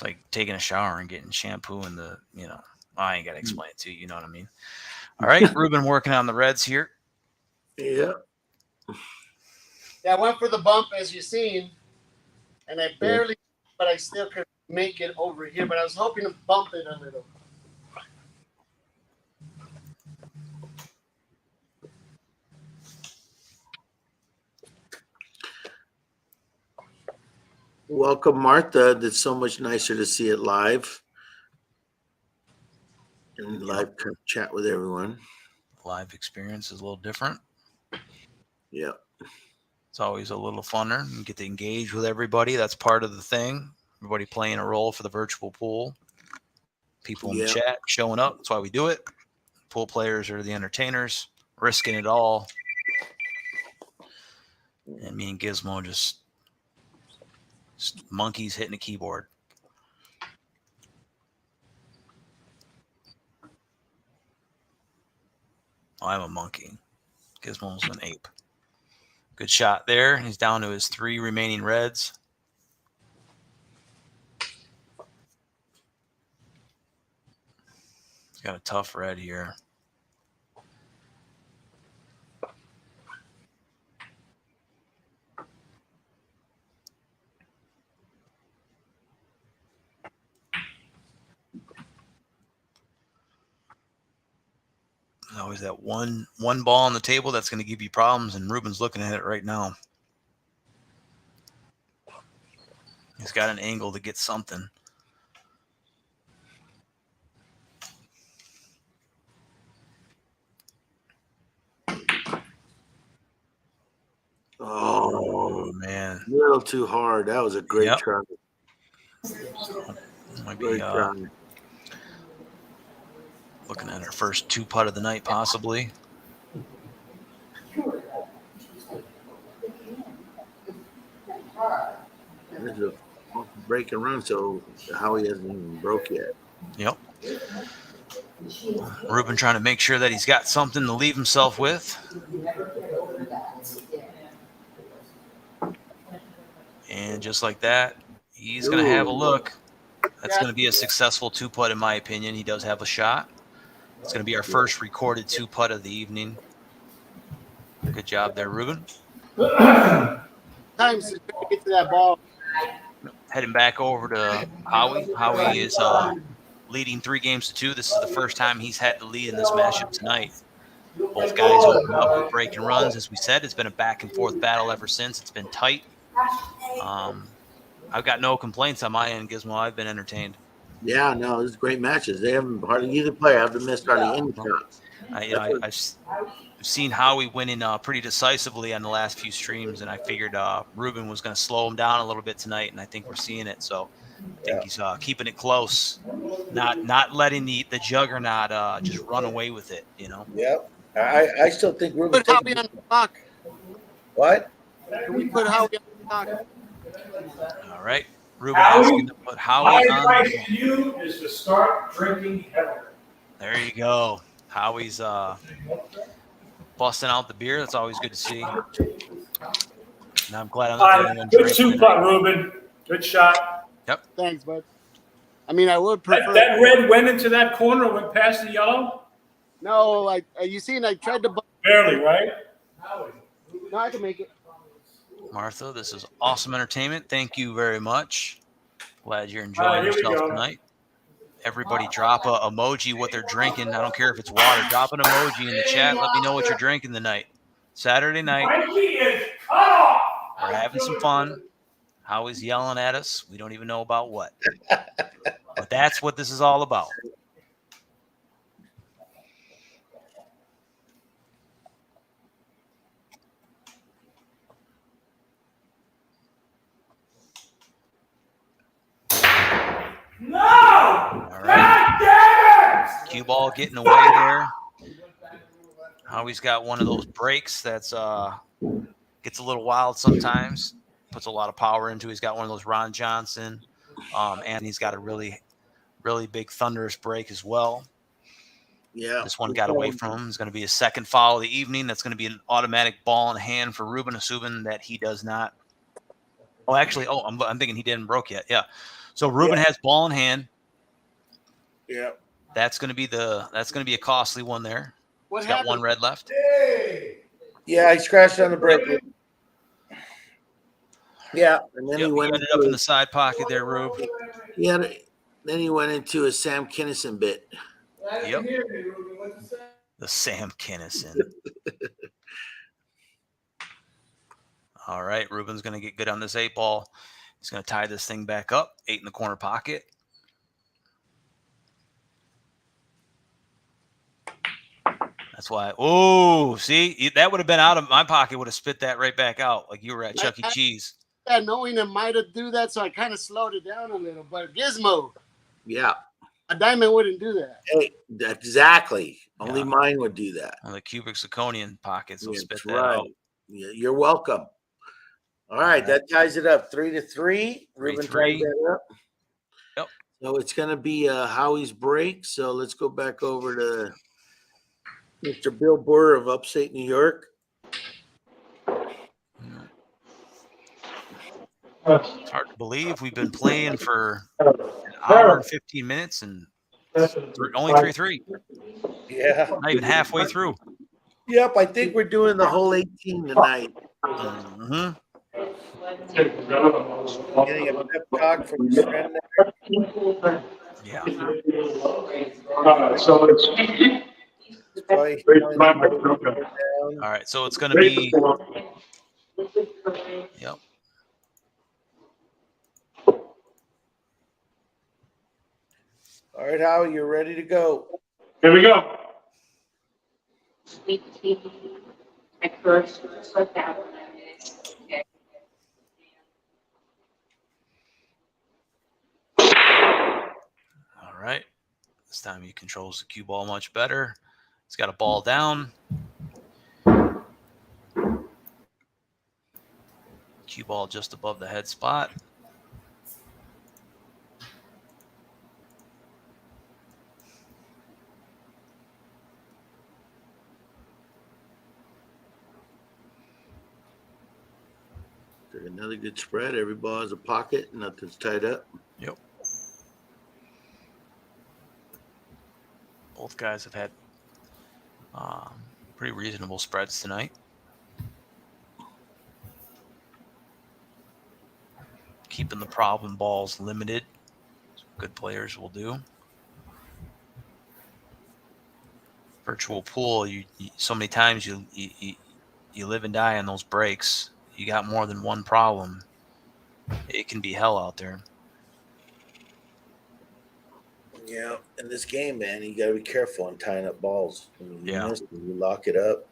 like taking a shower and getting shampoo in the, I ain't got to explain it to you. You know what I mean? All right, Ruben working on the reds here. Yeah. Yeah, I went for the bump, as you've seen, and I barely, but I still could make it over here. But I was hoping to bump it a little. Welcome, Martha. It's so much nicer to see it live and live chat with everyone. Live experience is a little different. Yeah. It's always a little funner. You get to engage with everybody. That's part of the thing. Everybody playing a role for the virtual pool. People in the chat showing up. That's why we do it. Pool players are the entertainers, risking it all. And me and Gizmo just monkeys hitting a keyboard. I'm a monkey. Gizmo's an ape. Good shot there. He's down to his 3 remaining reds. He's got a tough red here. There's always that one ball on the table that's going to give you problems, and Ruben's looking at it right now. He's got an angle to get something. Oh, man. A little too hard. That was a great try. Might be looking at our first 2-putt of the night, possibly. There's a break and run, so Howie hasn't even broke yet. Yep. Ruben trying to make sure that he's got something to leave himself with. And just like that, he's going to have a look. That's going to be a successful 2-putt, in my opinion. He does have a shot. It's going to be our first recorded 2-putt of the evening. Good job there, Ruben. Times to get to that ball. Heading back over to Howie. Howie is leading 3-2. This is the first time he's had the lead in this matchup tonight. Both guys open up with break and runs. As we said, it's been a back-and-forth battle ever since. It's been tight. I've got no complaints on my end, Gizmo. I've been entertained. Yeah, no, this is great matches. They haven't hardly either player haven't missed hardly any shots. I've seen Howie winning pretty decisively on the last few streams, and I figured Ruben was going to slow him down a little bit tonight, and I think we're seeing it. So I think he's keeping it close, not letting the juggernaut just run away with it. Yep. I still think Ruben. Put Howie on the clock. What? Can we put Howie on the clock? All right. Ruben asking to put Howie on. My advice to you is to start drinking heavily. There you go. Howie's busting out the beer. That's always good to see. And I'm glad I'm not the only one Good drinking 2-putt, Ruben. Good shot. Yep. Thanks, bud. I mean, I would prefer. That red went into that corner, went past the yellow? No, you seen, I tried to. Barely, right? No, I can make it. Martha, this is awesome entertainment. Thank you very much. Glad you're enjoying yourself tonight. Everybody drop a emoji what they're drinking. I don't care if it's water. Drop an emoji in the chat. Let me know what you're drinking tonight. Saturday night. We're having some fun. Howie's yelling at us. We don't even know about what. But that's what this is all about. No! All right. God damn it! Cue ball getting away there. Howie's got one of those breaks that's gets a little wild sometimes. Puts a lot of power into. He's got one of those Ron Johnson, and he's got a really, really big thunderous break as well. Yeah. This one got away from him. It's going to be his second foul of the evening. That's going to be an automatic ball in hand for Ruben, assuming that he does not. Oh, actually, I'm thinking he didn't broke yet. Yeah. So Ruben has ball in hand. Yeah. That's going to be a costly one there. What He's got happened? one red left. Yeah, he scratched on the break. Yeah, and then Yep, he ended up in the side pocket there, Rube. Then he went into a Sam Kinison bit. Yep. The Sam Kinison. All right, Ruben's going to get good on this 8 ball. He's going to tie this thing back up. 8 in the corner pocket. That's why. Oh, see, that would have been out of my pocket. Would have spit that right back out like you were at Chuck E. Cheese. Yeah, knowing it might have do that, so I kind of slowed it down a little. But Gizmo, Yeah, a diamond wouldn't do that. hey, exactly. Only Yeah. mine would do that. On the cubic zirconian pockets will spit that right. out. Yeah, you're welcome. All right, that ties it up 3-3. Ruben ties 3-3. that up. Yep. So it's going to be Howie's break. So let's go back over to Mr. Bill Burr of upstate New York. It's hard to believe we've been playing for an hour and 15 minutes and only 3-3. Yeah. Not even halfway through. Yep, I think we're doing the whole 18 tonight. Mm-hmm. Getting a pep talk from his friend there. Yeah. So it's All right, so it's going to be. Yep. All right, Howie, you're ready to go. Here we go. At first, just like that. Okay. All right. This time he controls the cue ball much better. He's got a ball down. Cue ball just above the head spot. Another good spread. Every ball has a pocket. Nothing's tied up. Yep. Both guys have had pretty reasonable spreads tonight. Keeping the problem balls limited. Good players will do. Virtual pool. You so many times you live and die on those breaks. You got more than one problem. It can be hell out there. Yeah, in this game, man, you got to be careful on tying up balls. When you Yeah. miss, when you lock it up,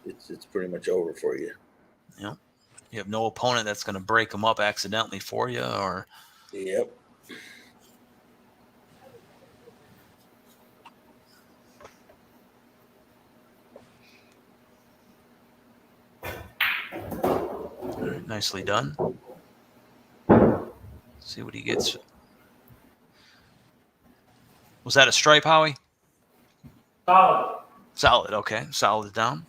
it's pretty much over for you. Yeah. You have no opponent that's going to break them up accidentally for you, or. Yep. Nicely done. See what he gets. Was that a stripe, Howie? Solid. Solid. Okay. Solid down.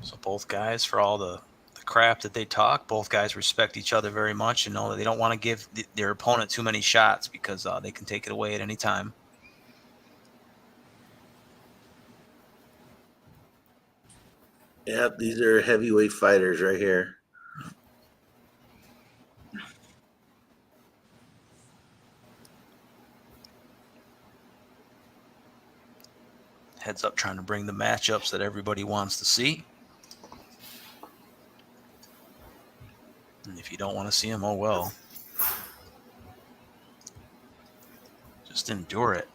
So both guys, for all the crap that they talk, both guys respect each other very much and know that they don't want to give their opponent too many shots because they can take it away at any time. Yep, these are heavyweight fighters right here. Heads up trying to bring the matchups that everybody wants to see. And if you don't want to see them, oh well. Just endure it.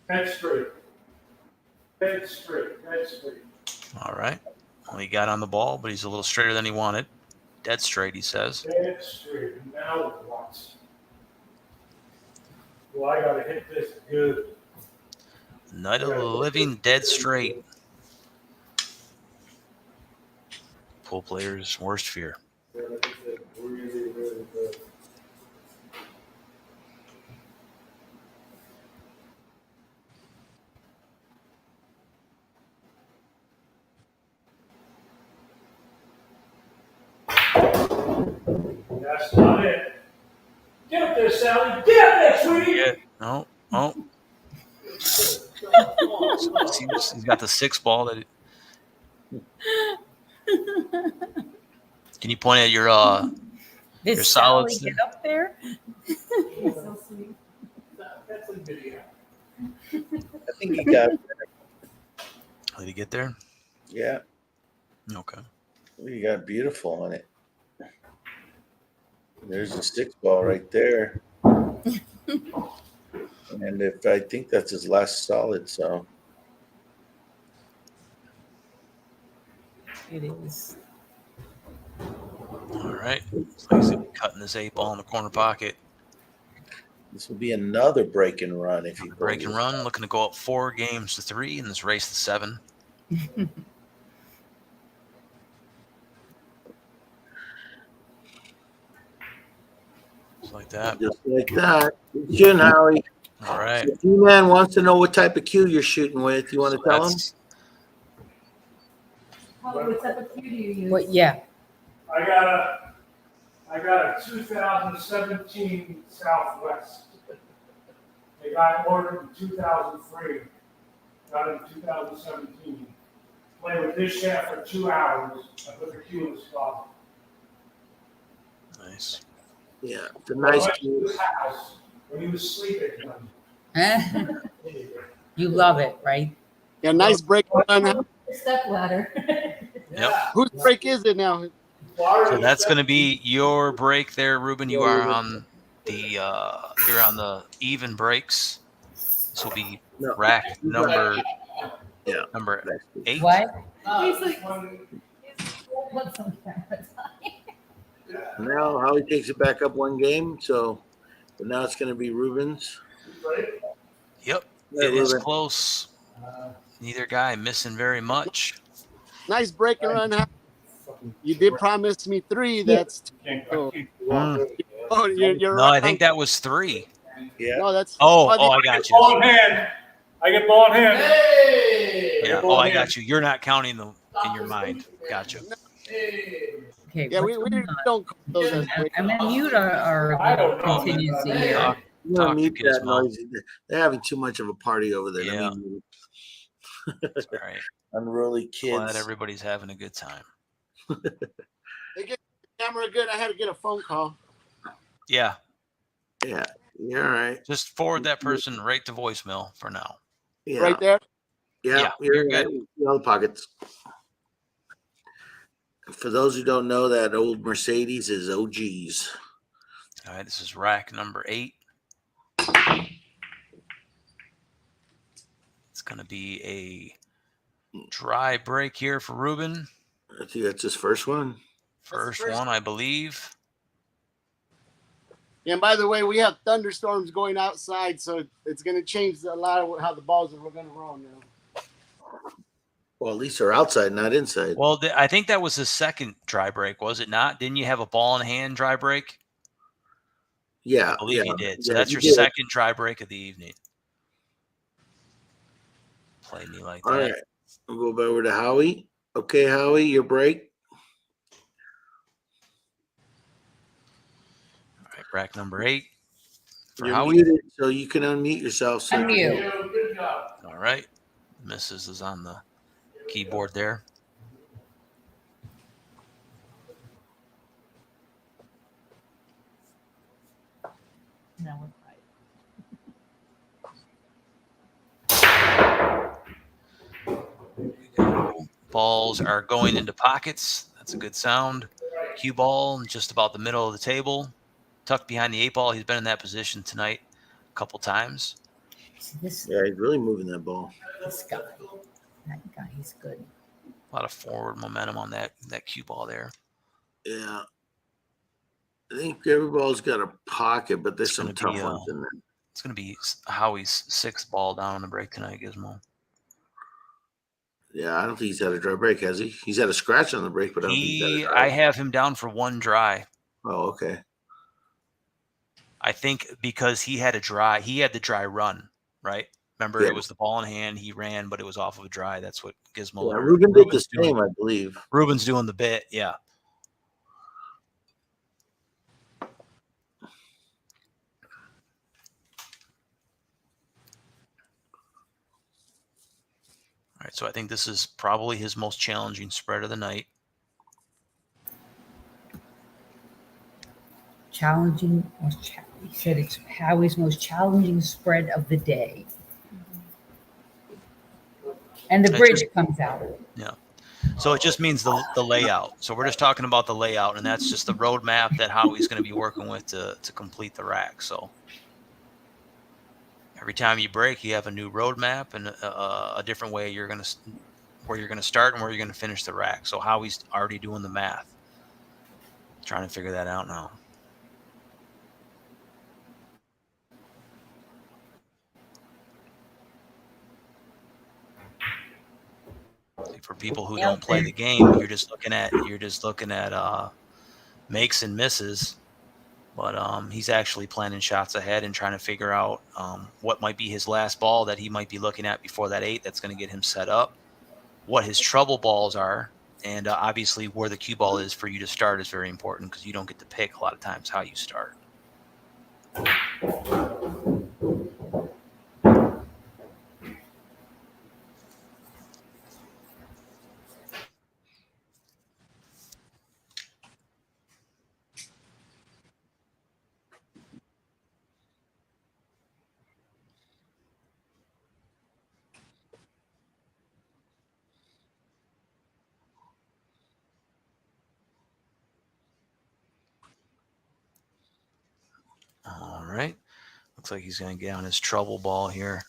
Head straight. Head straight. Head straight. All right. Well, he got on the ball, but he's a little straighter than he wanted. Dead straight, he says. Head straight. Now what? Well, I gotta hit this good. Night of the Living dead straight. Pool player's worst fear. That's not it. Get up there, Sally. Get up there, sweetie. Yeah. No. Oh. He's got the 6 ball. That. Can you point at your Did your Sally solids? get up there? So sweet. That's a video. I think he got. Did he get there? Yeah, Okay. he got beautiful on it. There's a 6 ball right there. And if I think that's his last solid, so It is. All right. Looks like he's cutting this 8 ball in the corner pocket. this will be another break and run if he Break and pulls run, looking to go up 4 games to 3 in this race to 7. Just like that. just like that. Good shooting, Howie. All right. If D-Man wants to know what type of cue you're shooting with, you want to tell him? What type of cue do you use? What? Yeah. I got a 2017 Southwest. They got ordered in 2003. Got it in 2017. Played with this shaft for 2 hours. I put the cue in the spot. Nice. Yeah, it's a nice cue. His house when he was sleeping. You love it, right? Yeah, nice break run. Step ladder. Yep. Whose break is it now? So that's going to be your break there, Ruben. You are on the even breaks. This will be No. rack number Yeah. number 8. What? He's like, what's on camera time? Now Howie takes it back up 1 game, so but now it's going to be Ruben's. Yep. Yeah, It is Ruben. close. Neither guy missing very much. Nice break and run. You did promise me 3. That's oh, you're No, right. I think that was 3. Yeah. No, that's Oh, I got you. Ball in hand. I get ball in hand. Hey! Yeah. Oh, I got you. You're not counting them in your mind. Gotcha. Okay. yeah. We what's going on? don't call those as break. I'm gonna mute our contingency here. Talk You want to to mute that Gizmo. noise. They're having too much of a party over there. Yeah. I mean, All right. unruly Glad kids. everybody's having a good time. They get the camera good. I had to get a phone call. Yeah. Yeah, you're all right. Just forward that person right to voicemail for now. Yeah, Right there. yeah, Yeah, you're you're right. good. See all the pockets. For those who don't know, that old Mercedes is OG's. All right. This is rack number 8. It's going to be a dry break here for Ruben. I think that's his first one. First one, I believe. And by the way, we have thunderstorms going outside, so it's going to change a lot of how the balls are going to roll now. Well, at least they're outside, not inside. Well, I think that was his second dry break, was it not? Didn't you have a ball in hand dry break? Yeah, I believe yeah, you did. So yeah, that's you your did. second dry break of the evening. Play me like All that. right, we'll go over to Howie. Okay, Howie, your break. All right, rack number 8. For You're Howie. muted, so you can unmute yourself. So Unmute. Good job. All right. Mrs. is on the keyboard there. No, we're right. Balls are going into pockets. That's a good sound. Cue ball just about the middle of the table, tucked behind the 8 ball. He's been in that position tonight a couple times. Yeah, he's really moving that ball. This guy, that guy, he's good. A lot of forward momentum on that cue ball there. Yeah. I think every ball's got a pocket, but there's some tough ones in there. It's going to be Howie's 6th ball down on the break tonight, Gizmo. Yeah, I don't think he's had a dry break, has he? He's had a scratch on the break, but I don't think he's had a dry. I have him down for 1 dry. Oh, okay. I think because he had the dry run, right? Remember, It was the ball in hand. He ran, but it was off of a dry. That's what Gizmo. Yeah, Ruben did the same, I believe. Ruben's doing the bit, yeah. All right, so I think this is probably his most challenging spread of the night. Challenging. He said it's Howie's most challenging spread of the day. And the bridge comes out. Yeah. So it just means the layout. So we're just talking about the layout, and that's just the roadmap that Howie's going to be working with to complete the rack. So every time you break, you have a new roadmap and a different way where you're going to start and where you're going to finish the rack. So Howie's already doing the math, trying to figure that out now. For people who don't play the game, you're just looking at makes and misses. But he's actually planning shots ahead and trying to figure out what might be his last ball that he might be looking at before that 8 that's going to get him set up, what his trouble balls are, and obviously where the cue ball is for you to start is very important because you don't get to pick a lot of times how you start. All right. Looks like he's going to get on his trouble ball here.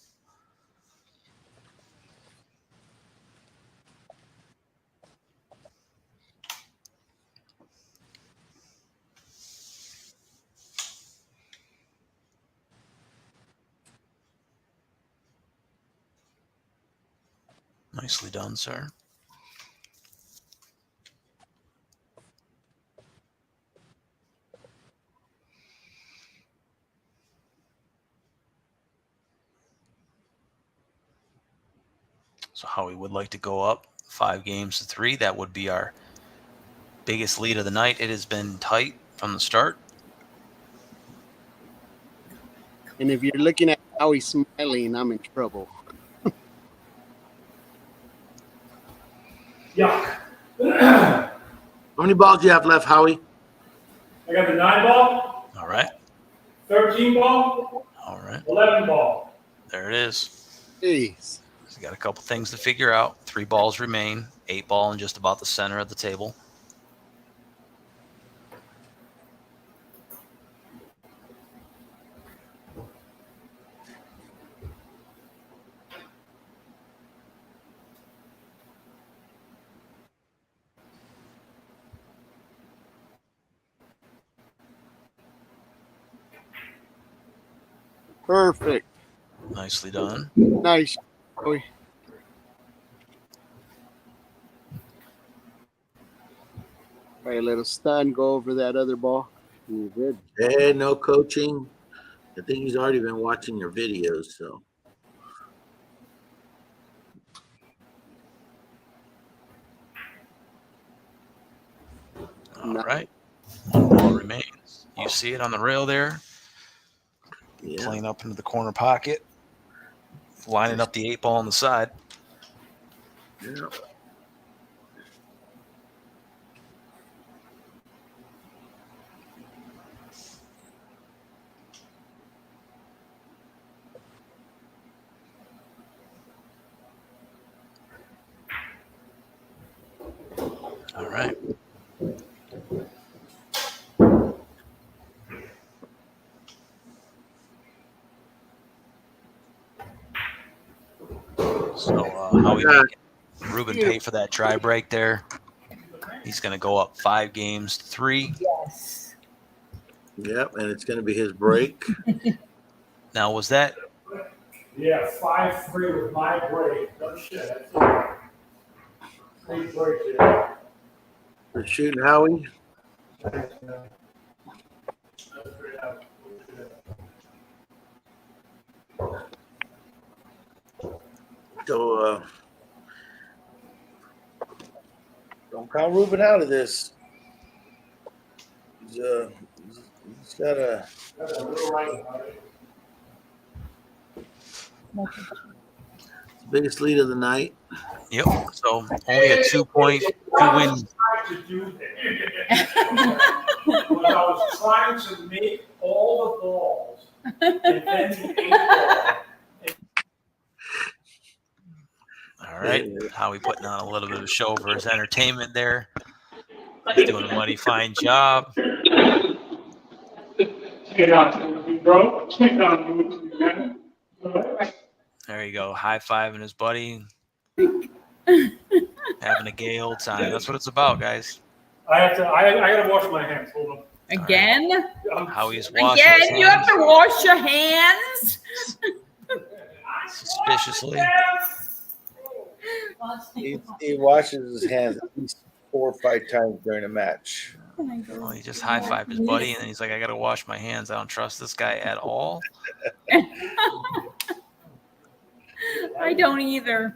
Nicely done, sir. So Howie would like to go up 5-3. That would be our biggest lead of the night. It has been tight from the start. And if you're looking at Howie smiling, I'm in trouble. Yuck. How many balls do you have left, Howie? I got the 9 ball. All right. 13 ball. All right. 11 ball. There it is. Jeez. So got a couple things to figure out. 3 balls remain. 8 ball in just about the center of the table. Perfect. Nicely done. Nice. Howie. All right, let us stun go over that other ball. You're good. Hey, no coaching. I think he's already been watching your videos, so. All right. 1 ball remains. You see it on the rail there. Yeah. Playing up into the corner pocket. Lining up the 8 ball on the side. Yeah. All right. So how we making Ruben pay for that try break there? He's going to go up 5 games to 3. Yes. Yep, and it's going to be his break. Now, was that? Yeah, 5-3 with my break. No shit. That's 3 breaks here. We're shooting Howie. So don't count Ruben out of this. He's got a. Biggest lead of the night. Yep. So only a 2-point, 2 win. I was trying to make all the balls and then the 8 ball. All right. Howie putting on a little bit of a show for his entertainment there. He's doing a mighty fine job. There you go. High-fiving his buddy. Having a gay old time. That's what it's about, guys. I gotta wash my hands. Hold on. Again? Howie's washing his hands. You have to wash your hands? Suspiciously. He washes his hands at least 4 or 5 times during a match. Well, he just high-fived his buddy, and then he's like, I got to wash my hands. I don't trust this guy at all. I don't either.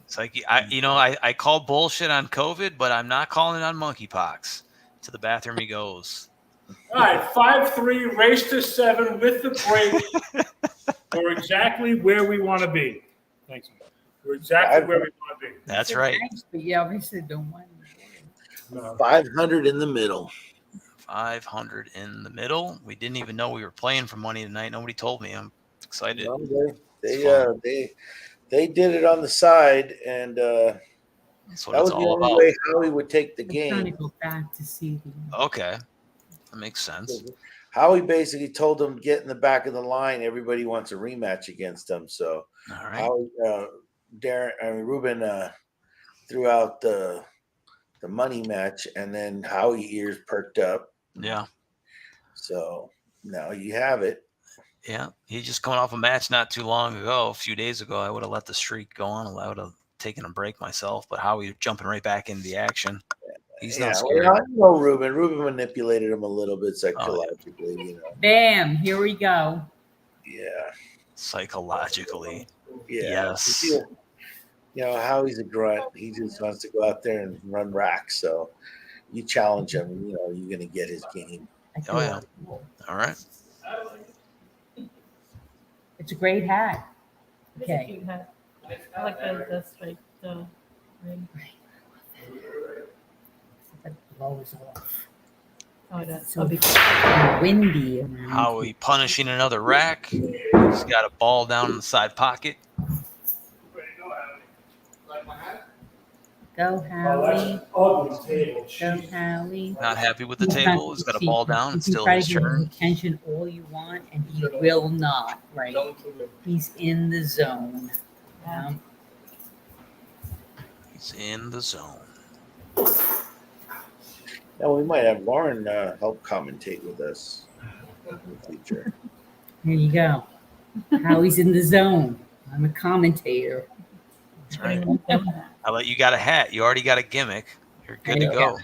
It's like, I call bullshit on COVID, but I'm not calling it on monkeypox. To the bathroom he goes. All right, 5-3, race to 7 with the break. We're exactly where we want to be. Thanks. We're exactly where we want to be. That's right. But yeah, obviously don't want 500 in the middle. 500 in the middle. We didn't even know we were playing for money tonight. Nobody told me. I'm excited. No, they did it on the side, and that's what that was it's the all only about. way Howie would take the I'm trying to game. go back to see the Okay. That makes sense. Howie basically told him, get in the back of the line. Everybody wants a rematch against him. So All right. Howie, Ruben threw out the money match, and then Howie ears perked up. Yeah. So now you have it. Yeah. He's just coming off a match not too long ago. A few days ago, I would have let the streak go on. I would have taken a break myself, but Howie jumping right back into the action. He's not scared. Well, Ruben manipulated him a little bit psychologically, Bam, here we go. Yeah. Psychologically. Yeah. Yes. Howie's a grunt. He just wants to go out there and run racks. So you challenge him, you're going to get his game. Oh, yeah. All right. It's a great hat. It's a cute hat. I like the striped ring. That blows off. Oh, it does. So windy. Howie punishing another rack. He's got a ball down in the side pocket. Go, Howie. Ugly table. Go, Howie. Not happy with the table. He's got a ball down. It's still his turn. Attention all you want, and he will not. Right? He's in the zone. He's in the zone. Now we might have Lauren help commentate with us in the future. Here you go. Howie's in the zone. I'm a commentator. That's right. I let you got a hat. You already got a gimmick. You're good to go.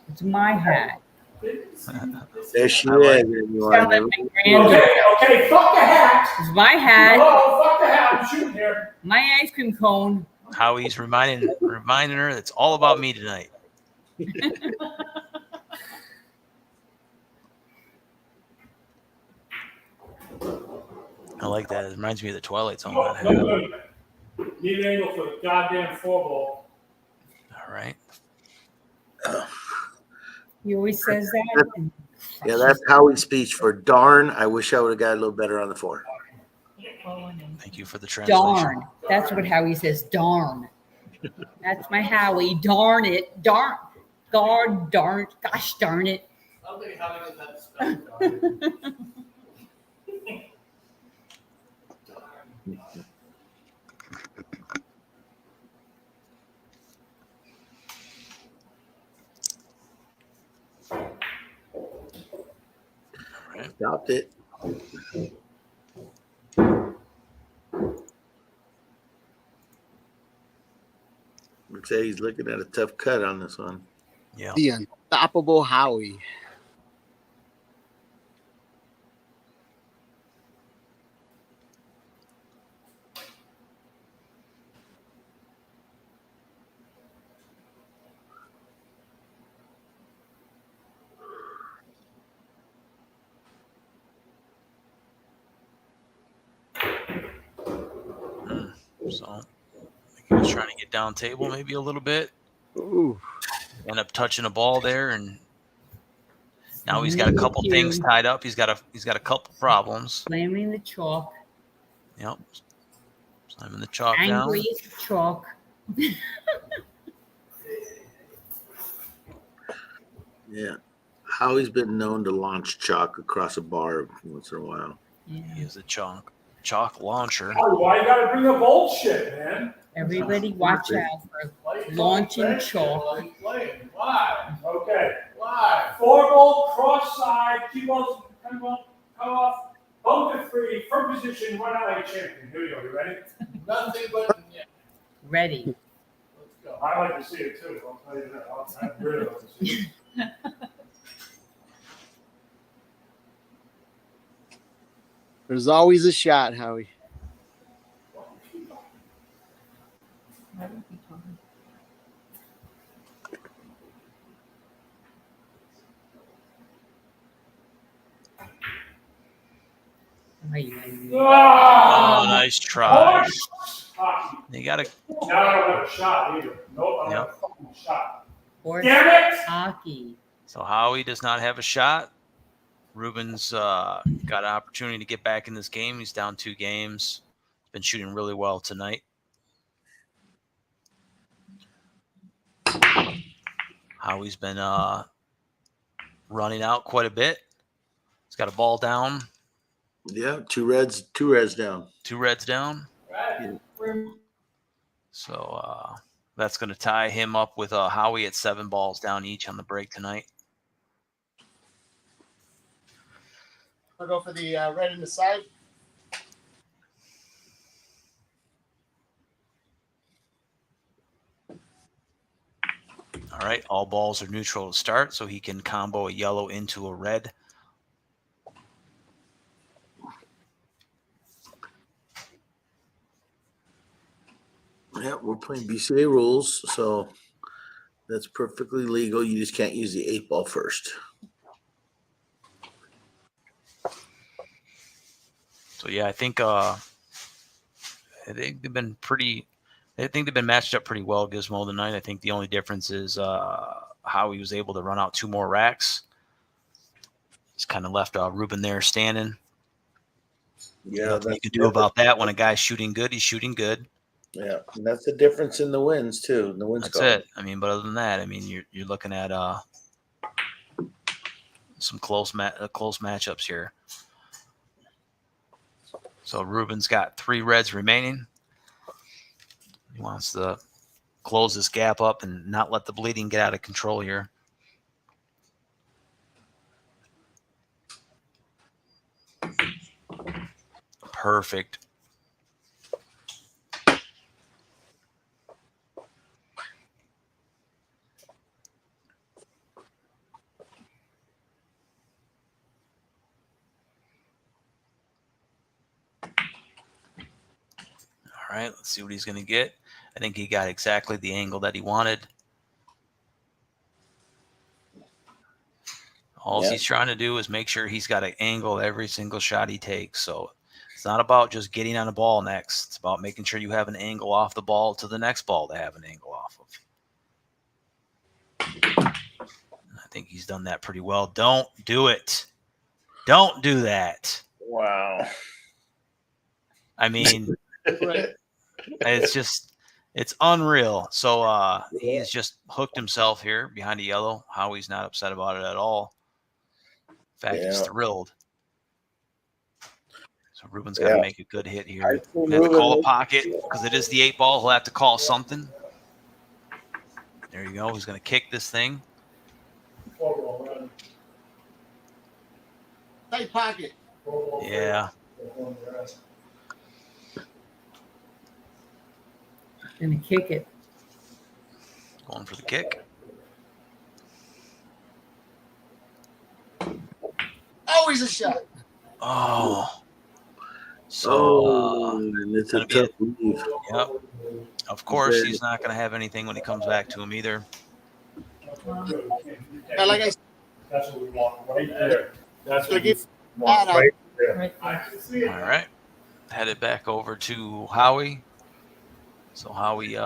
It's my hat. There she I is. Sound like my granddaughter. Okay, fuck the hat. It's my hat. Hello, fuck the hat. I'm shooting here. My ice cream cone. Howie's reminding her it's all about me tonight. I like that. It reminds me of the Twilight Zone. Need an angle for the goddamn 4-ball. All right. He always says that. Yeah, that's Howie's speech for darn. I wish I would have got a little better on the 4. Thank you for the translation. Darn. That's what Howie says. Darn. That's my Howie. Darn it. Darn. God darn. Gosh darn it. I don't think Howie does that stuff. Stopped it. I'd say he's looking at a tough cut on this one. Yeah. The unstoppable Howie. So I think he was trying to get down table maybe a little bit. Ooh. End up touching a ball there, and now he's got a couple things tied up. He's got a couple problems. Slamming the chalk. Yep. Slamming the chalk Angry down. as chalk. Yeah. Howie's been known to launch chalk across a bar once in a while. Yeah. He is a chalk launcher. Oh, why you gotta bring up old shit, man? Everybody watch out for launching chalk. Why? Okay. Why? 4-ball, cross side, 2 balls, come off, bunker free, first position, run out like a champion. Here we go. You ready? Nothing but. Yeah. Ready. Let's go. I like to see it too. I'll tell you that. I really like to see it. There's always a shot, Howie. Oh, nice try. Hockey. You got to. Now I don't have a shot either. Nope, I don't have a fucking shot. Horse Damn it! hockey. So Howie does not have a shot. Ruben's got an opportunity to get back in this game. He's down 2 games. He's been shooting really well tonight. Howie's been running out quite a bit. He's got a ball down. Yeah, two reds down. 2 reds down. Right. So that's going to tie him up with Howie at 7 balls down each on the break tonight. I'll go for the red in the side. All right, all balls are neutral to start, so he can combo a yellow into a red. Yeah, we're playing BCA rules, so that's perfectly legal. You just can't use the 8 ball first. So yeah, I think they've been pretty. I think they've been matched up pretty well, Gizmo, tonight. I think the only difference is how he was able to run out 2 more racks. He's kind of left Ruben there standing. Yeah, nothing you can do about that. When a guy's shooting good, he's shooting good. Yeah, and that's the difference in the wins too. The wins. That's it. I mean, but other than that, I mean, you're looking at some close matchups here. So Ruben's got 3 reds remaining. He wants to close this gap up and not let the bleeding get out of control here. Perfect. All right, let's see what he's going to get. I think he got exactly the angle that he wanted. All he's trying to do is make sure he's got an angle every single shot he takes. So It's not about just getting on a ball next. It's about making sure you have an angle off the ball to the next ball to have an angle off of. I think he's done that pretty well. Don't do it. Don't do that. Wow. I mean, it's unreal. So he's just hooked himself here behind a yellow. Howie's not upset about it at all. In fact, he's thrilled. So Ruben's got to make a good hit here. He'll have to call a pocket because it is the 8 ball. He'll have to call something. There you go. He's going to kick this thing. Tight pocket. Yeah. Gonna kick it. Going for the kick. Always a shot. Oh. So and it's a tough leave. Yep. Of course, he's not going to have anything when he comes back to him either. Yeah, like I said, That's what we want right there. That's what Like we if- want right there. Right. I can see it. All right. Headed back over to Howie. So Howie,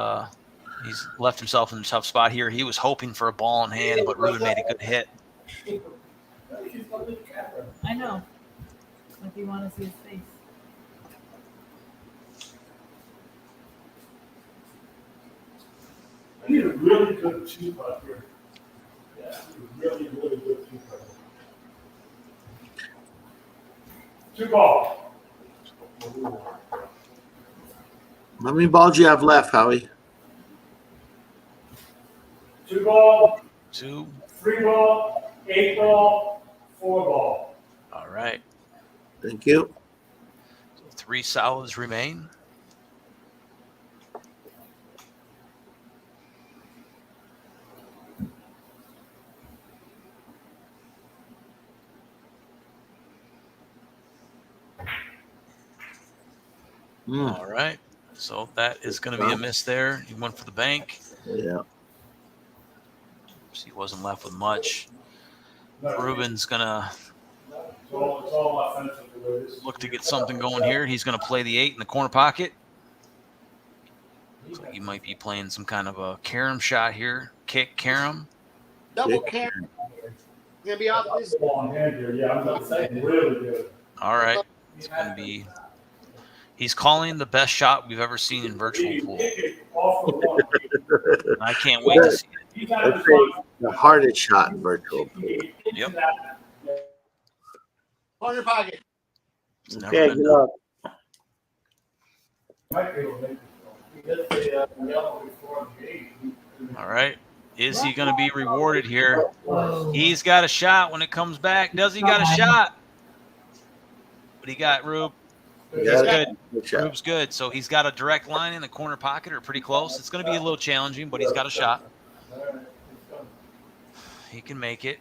he's left himself in a tough spot here. He was hoping for a ball in hand, but Ruben made a good hit. I know. Like you want to see his face. I need a really good two-putt here. Yeah, really, really good two-putt. 2 balls. How many balls do you have left, Howie? 2 ball, 2. 3 ball, 8 ball, 4 ball. All right. Thank you. So 3 solids remain. All right. So that is going to be a miss there. He went for the bank. Yeah. So he wasn't left with much. Ruben's going to It's all offensive. look to get something going here. He's going to play the 8 in the corner pocket. Looks like he might be playing some kind of a carom shot here. Kick carom. double carry. Gonna be off this. Ball in hand here. Yeah, I'm not saying really good. All right. It's going to be. He's calling the best shot we've ever seen in virtual pool. I can't wait to see it. That's the hardest shot in virtual pool. Yep. Corner pocket. It's never Okay, been good done. luck. All right. Is he going to be rewarded here? Whoa. He's got a shot when it comes back. Does he got a shot? What he got, Rube? He's good. Good shot. Rube's good. So he's got a direct line in the corner pocket or pretty close. It's going to be a little challenging, but he's got a shot. He can make it.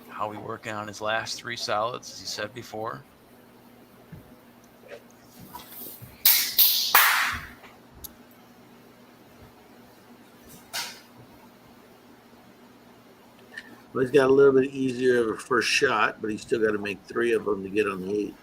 Howie working on his last 3 solids, as he said before. Well, he's got a little bit easier of a first shot, but he's still got to make 3 of them to get on the 8.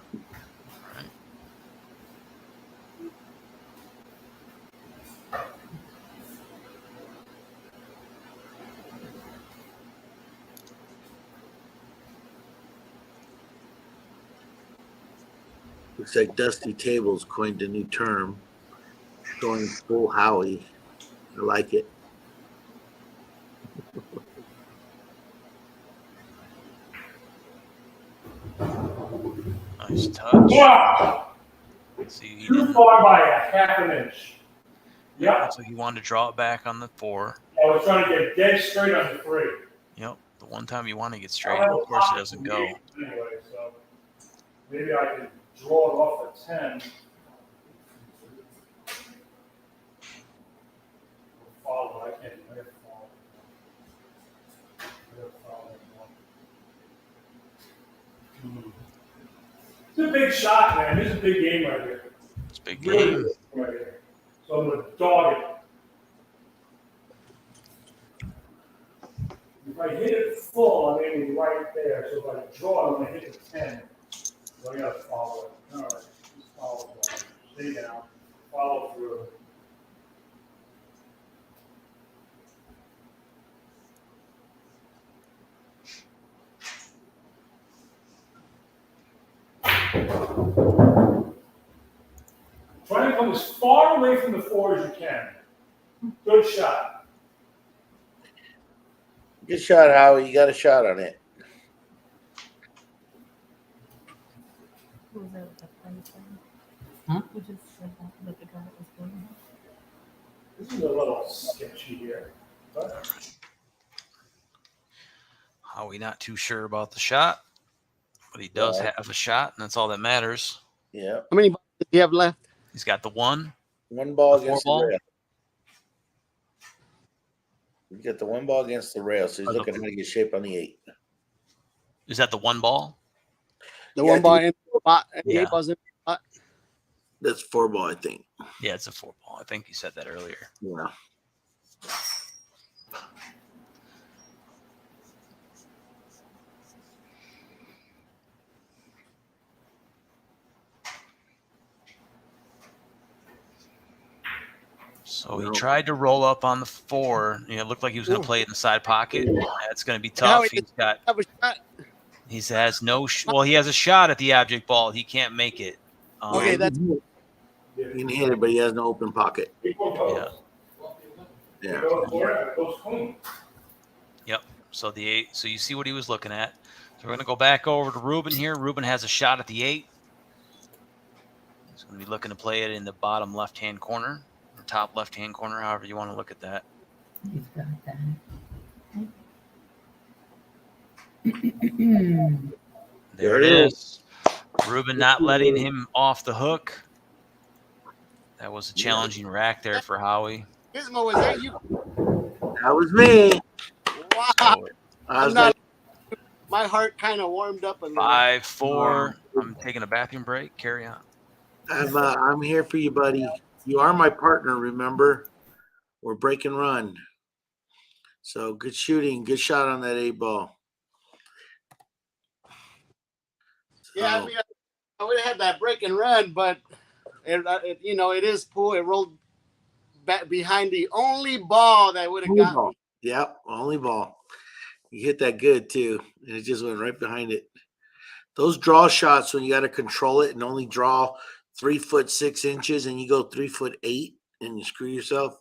Looks like Dusty Tables coined a new term, going full Howie. I like it. Nice touch. Wow! See, he Too didn't. far by a half an inch. Yep. So he wanted to draw it back on the 4. I was trying to get dead straight on the 3. Yep. The one time you want to get straight, of course it doesn't go. Anyway, so maybe I can draw it off the 10. Follow, I can't follow. It's a big shot, man. This is a big game right here. It's a big Really game. big right here. So I'm going to dog it. If I hit it full, I mean right there. there, so if I draw, I'm gonna hit the 10. So I gotta follow it. All right, just follow it. Stay down, follow through. Try to come as far away from the 4 as you can. Good shot. Good shot, Howie. You got a shot on it. Who was that? That friend saying? Huh? Who just said that the guy that was doing This is a little sketchy here. But Howie not too sure about the shot, but he does Right. have a shot, and that's all that matters. Yeah. How many balls do you have left? He's got the 1. One ball The 4 against the ball? rail. You got the one ball against the rail, so he's Oh, the- looking to get shape on the 8. Is that the 1 ball? The Yeah, I one ball think- in the spot, and the Yeah. 8 balls in the spot. That's 4 ball, I think. Yeah, it's a 4 ball. I think you said that earlier. Yeah. So he No. tried to roll up on the 4. It looked like he was going to play it in the side pocket. That's going to be Howie, tough. He's got. have a shot. He has no. Well, he has a shot at the object ball. He can't make it. Okay, that's You can hit it, but he has no open pocket. equal goes. Yeah. It goes forever, it goes clean. Yep. So the 8. So you see what he was looking at. So we're going to go back over to Ruben here. Ruben has a shot at the 8. He's going to be looking to play it in the bottom left-hand corner, or top left-hand corner, however you want to look at that. He's got that. There it is. Ruben not letting him off the hook. That was a challenging rack there for Howie. Gizmo. Was that you? That was me. Wow. So I was I'm not- like, My heart kind of warmed up a little. 5-4. I'm taking a bathroom break. Carry on. I'm here for you, buddy. You are my partner, remember? We're break and run. So good shooting. Good shot on that 8 ball. Yeah, I So, mean, I would have had that break and run, but it is pool. It rolled back behind the only ball that would have only got ball. me. Yep, only ball. You hit that good too, and it just went right behind it. Those draw shots when you got to control it and only draw 3 foot 6 inches, and you go 3 foot 8, and you screw yourself.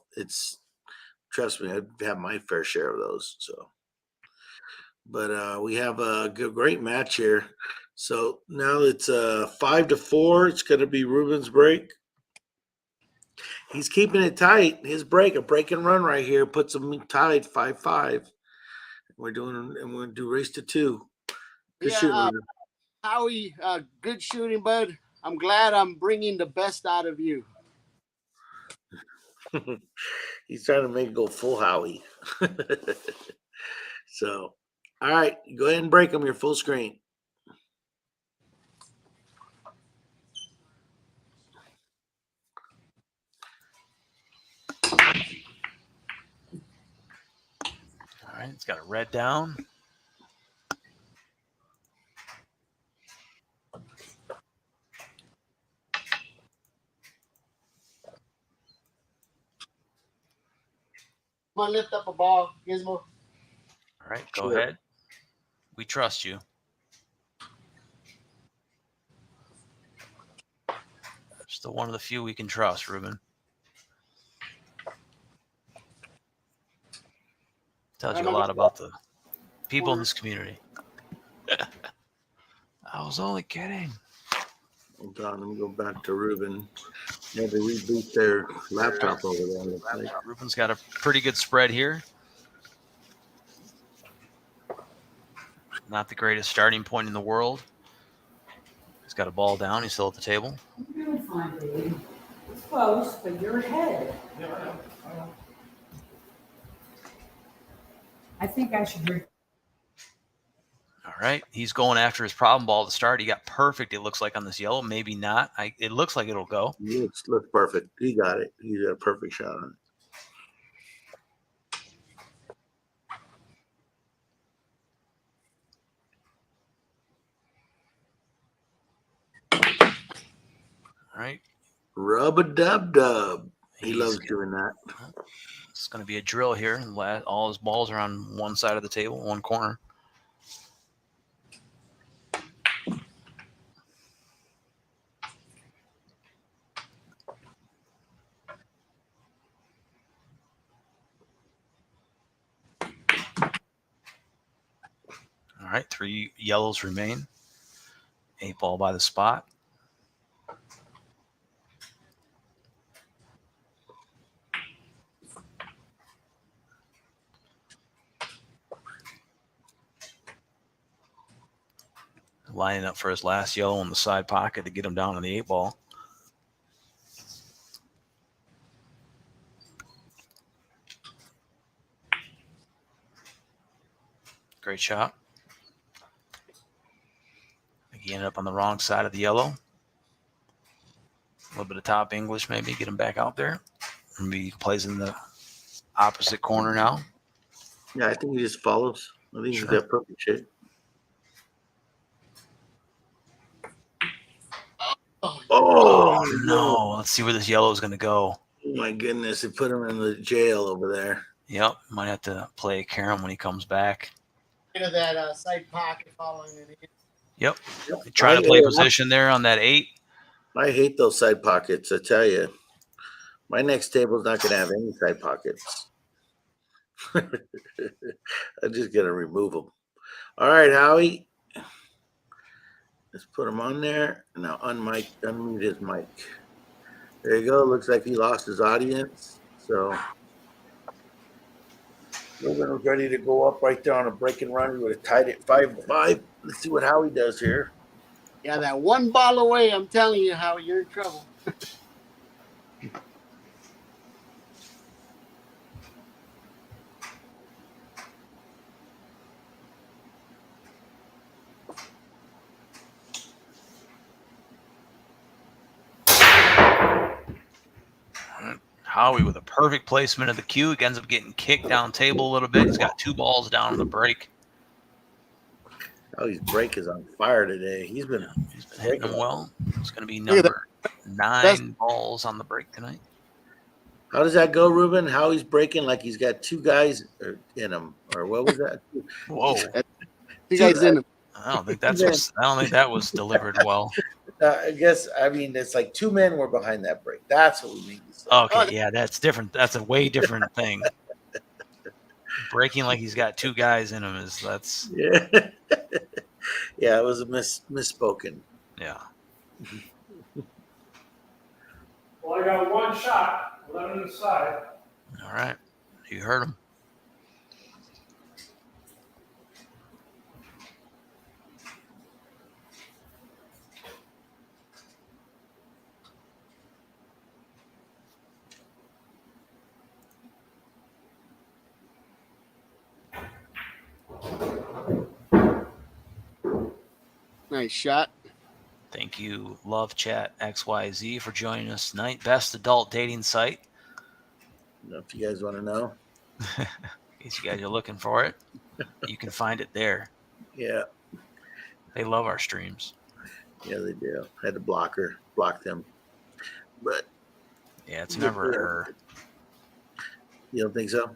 Trust me, I've had my fair share of those. So, but we have a great match here. So now it's 5-4. It's going to be Ruben's break. He's keeping it tight. His break, a break and run right here, puts him tied 5-5. We're going to do race to 2. Good shooting, Ruben. Howie, good shooting, bud. I'm glad I'm bringing the best out of you. He's trying to make it go full Howie. So, all right, go ahead and break him. You're full screen. All right. It's got a red down. Come on, lift up a ball, Gizmo. All right. Go Sure. ahead. We trust you. Still one of the few we can trust, Ruben. Tells you a lot about the people in this community. I was only kidding. Hold on, let me go back to Ruben. They had to reboot their laptop over there. Looks like. Ruben's got a pretty good spread here. Not the greatest starting point in the world. He's got a ball down. He's still at the table. You're doing fine, baby. It's close, but you're ahead. I think I should drink. All right. He's going after his problem ball to start. He got perfect, it looks like, on this yellow. Maybe not. It looks like it'll go. Looks perfect. He got it. He got a perfect shot on it. right. Rub-a-dub-dub. He He's loves got- doing that. It's going to be a drill here. All his balls are on one side of the table, one corner. All right, 3 yellows remain. 8 ball by the spot. Lining up for his last yellow in the side pocket to get him down on the 8 ball. Great shot. He ended up on the wrong side of the yellow. A little bit of top English, maybe get him back out there. Maybe he plays in the opposite corner now. Yeah, I think he just follows. I think Sure. he's got perfect shape. Oh, no. Let's see where this yellow is going to go. Oh, my goodness. They put him in the jail over there. Yep. Might have to play Karam when he comes back. Rid of that side pocket following it in. Yep. Try to play position there on that 8. I hate those side pockets, I tell you. My next table's not going to have any side pockets. I'm just going to remove them. All right, Howie. Let's put him on there. Now unmute his mic. There you go. Looks like he lost his audience. So Ruben was ready to go up right there on a break and run. He would have tied it 5-5. Let's see what Howie does here. Yeah, that one ball away, I'm telling you, Howie, you're in trouble. Howie with a perfect placement of the cue. He ends up getting kicked down table a little bit. He's got 2 balls down on the break. Howie's break is on fire today. He's been hitting them well. It's going to be number 9 balls on the break tonight. How does that go, Ruben? Howie's breaking like he's got 2 guys in him, or what was that? Whoa! 2 guys in him. I don't think that was delivered well. I mean, it's like 2 men were behind that break. That's what we mean to say. Okay, yeah, that's different. That's a way different thing. Breaking like he's got 2 guys in him yeah. Yeah, it was a misspoken. Yeah. Well, I got 1 shot, 11 inside. All right, you heard him. Nice shot. Thank you, Love Chat XYZ, for joining us tonight. Best adult dating site. If you guys want to know. In case you guys are looking for it, you can find it there. Yeah. They love our streams. Yeah, they do. I had to block them. But yeah, it's never her. You don't think so?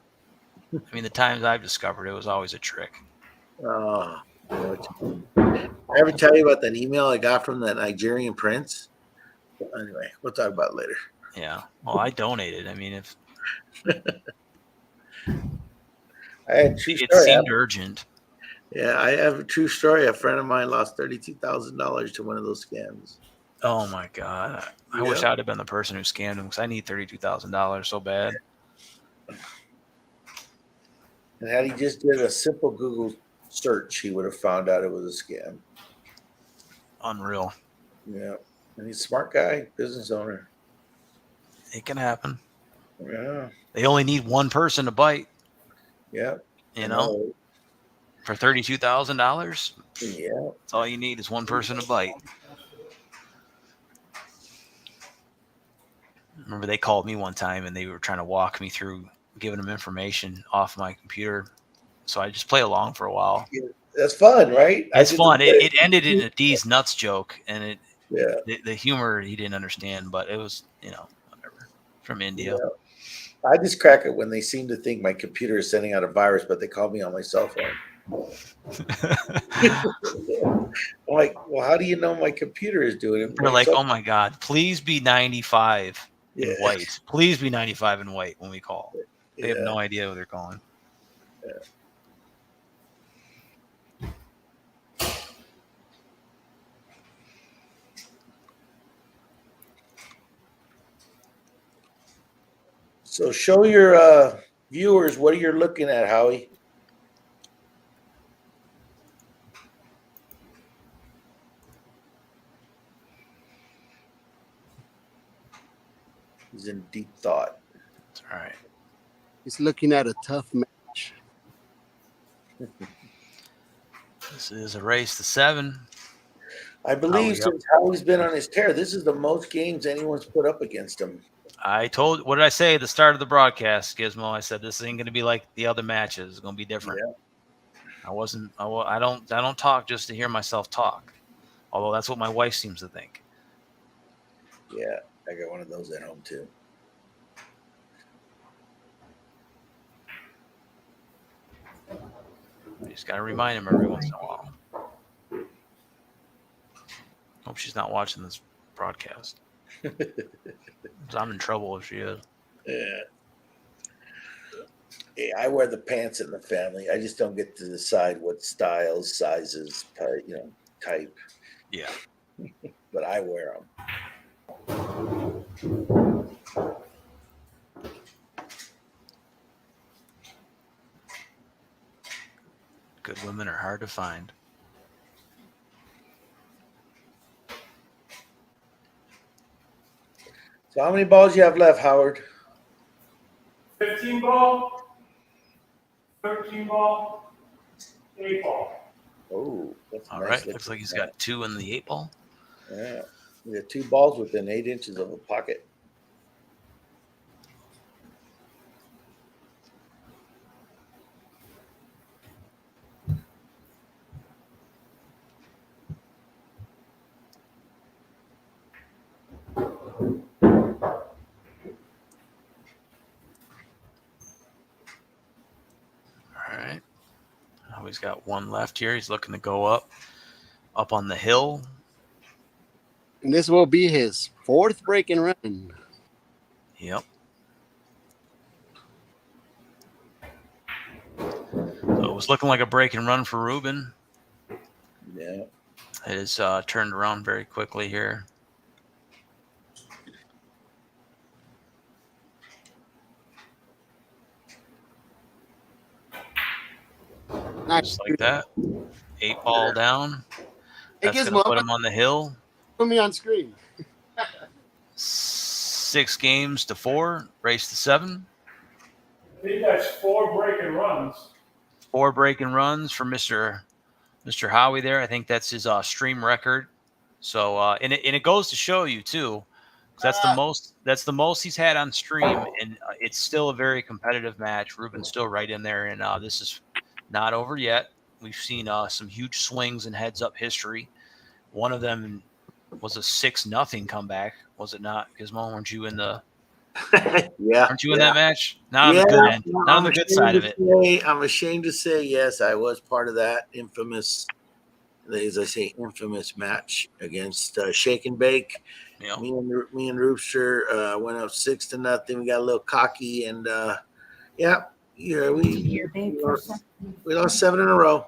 I mean, the times I've discovered it was always a trick. Oh, I ever tell you about that email I got from that Nigerian prince? Anyway, we'll talk about it later. Yeah. Well, I donated. I mean, if I had true it story. seemed urgent. Yeah, I have a true story. A friend of mine lost $32,000 to one of those scams. Oh my God! I wish I'd have been the person who scammed him because I need $32,000 so bad. And had he just did a simple Google search, he would have found out it was a scam. Unreal. Yeah, and he's a smart guy, business owner. It can happen. Yeah. They only need one person to bite. Yeah. You know, for $32,000. Yeah. That's all you need is one person to bite. Remember, they called me one time and they were trying to walk me through giving them information off my computer. So I just play along for a while. Yeah, that's fun, right? It's fun. It ended in a D's nuts joke, and Yeah. The humor he didn't understand, but it was, whatever, from India. Yeah. I just crack it when they seem to think my computer is sending out a virus, but they call me on my cell phone. I'm like, well, how do you know my computer is doing it? They're My like, cell- oh my God, please be 95 in Yeah. white. Please be 95 in white when we call. They have Yeah. no idea what they're calling. So show your viewers what you're looking at, Howie. He's in deep thought. It's all right. He's looking at a tough match. This is a race to 7. I believe Howie up. since Howie's been on his tear, this is the most games anyone's put up against him. What did I say at the start of the broadcast, Gizmo? I said this ain't going to be like the other matches. It's going to be different. Yeah. I don't talk just to hear myself talk. Although that's what my wife seems to think. Yeah, I got one of those at home too. You just got to remind him every once in a while. Hope she's not watching this broadcast. 'Cause I'm in trouble if she is. Yeah. Hey, I wear the pants in the family. I just don't get to decide what styles, sizes, type. Yeah. But I wear them. Good women are hard to find. So how many balls you have left, Howard? 15 ball, 13 ball, 8 ball. Oh, that's All nice. right. Looks like he's got 2 in the 8 ball. Yeah. We got 2 balls within 8 inches of a pocket. All right. Now he's got 1 left here. He's looking to go up on the hill. And this will be his 4th break and run. Yep. So it was looking like a break and run for Ruben. Yeah. It is turned around very quickly here. Nice. Just like that. 8 ball down. Hey, That's going to Gizmo, put him on the hill. put me on screen. 6 games to 4. Race to 7. I think that's 4 breaking runs. 4 breaking runs for Mr. Howie there. I think that's his stream record. So and it goes to show you too, 'cause that's the most he's had on stream, and it's still a very competitive match. Ruben's still right in there, and this is not over yet. We've seen some huge swings in heads up history. One of them was a 6-0 comeback, was it not? Gizmo, weren't you in the? Yeah. Aren't you in that match? Not on the good end. Not on the good side of it. I'm ashamed to say, yes, I was part of that infamous, as I say, infamous match against Shake and Bake. Yep. Me and Rubster went up 6-0. We got a little cocky, and we lost 7 in a row.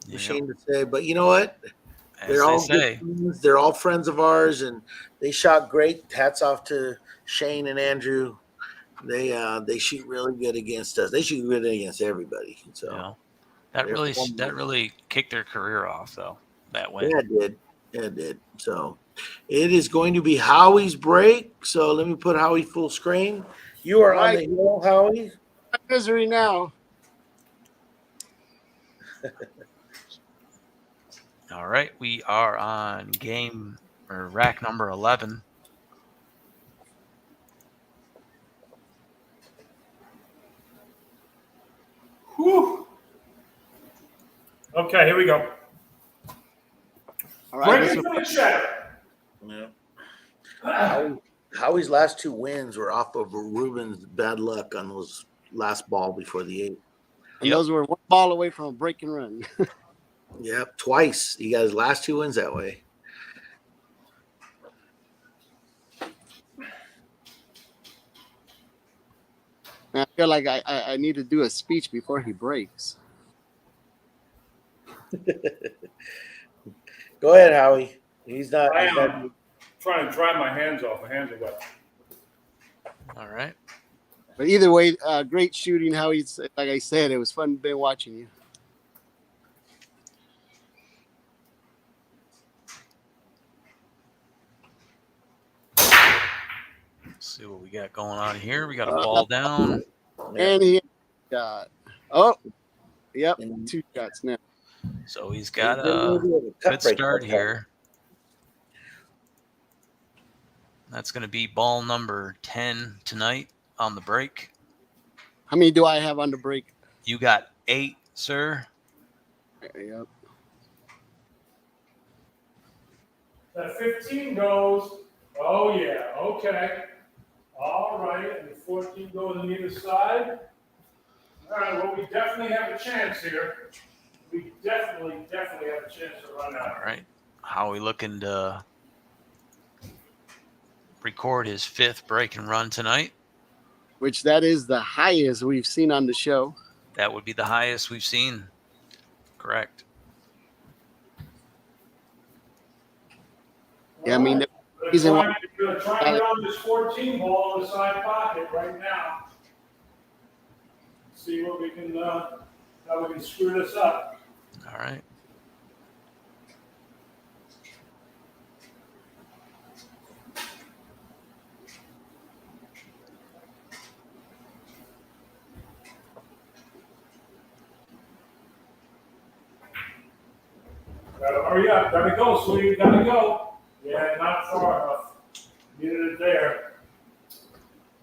Yep. Ashamed to say, but you know what? As They're they all say. good friends. They're all friends of ours, and they shot great. Hats off to Shane and Andrew. They shoot really good against us. They shoot good against everybody. So Yeah. That really kicked their career off, though. That win. yeah, it did. So it is going to be Howie's break. So let me put Howie full screen. You are on the hill, Howie. Misery now. All right, we are on rack number 11. Whew. Okay, here we go. All right. Breaking for the cheddar. Howie's last 2 wins were off of Ruben's bad luck on those last ball before the 8. And those were one ball away from a break and run. Yep, twice. He got his last 2 wins that way. And I feel like I need to do a speech before he breaks. Go ahead, Howie. He's not. I am trying to dry my hands off. My hands are wet. All right. But either way, great shooting, Howie. Like I said, it was fun been watching you. Let's see what we got going on here. We got a ball down. And he got, yep, 2 shots now. So he's got a good start here. That's going to be ball number 10 tonight on the break. How many do I have on the break? You got 8, sir. Yep. That 15 goes. Oh, yeah. Okay. All right. And the 14 goes on either side. All right. Well, we definitely have a chance here. We definitely have a chance to run out. All right. Howie looking to record his 5th break and run tonight. Which that is the highest we've seen on the show. That would be the highest we've seen. Correct. Yeah, I mean, We're trying to get on this 14 ball in the side pocket right now. See what we can, how we can screw this up. All right. Gotta hurry up. Gotta go, sweetie. Gotta go. Yeah, not far enough. Needed it there.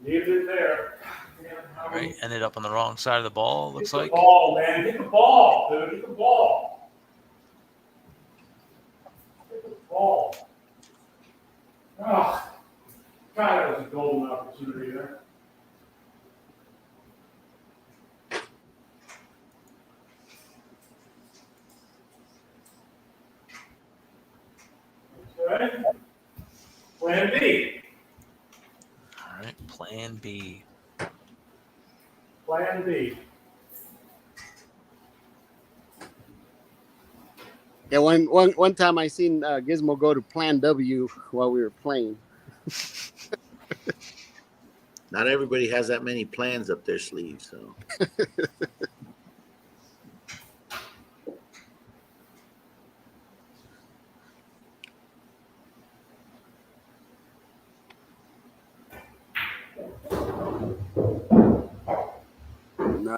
Needed it there. All right. Ended up on the wrong side of the ball, looks like. Hit the ball, man. Hit the ball, dude. Hit the ball. Hit the ball. Oh, God, that was a golden opportunity there. Okay. Plan B. All right. Plan B. Plan B. Yeah, one time I seen Gizmo go to Plan W while we were playing. Not everybody has that many plans up their sleeve, so. No.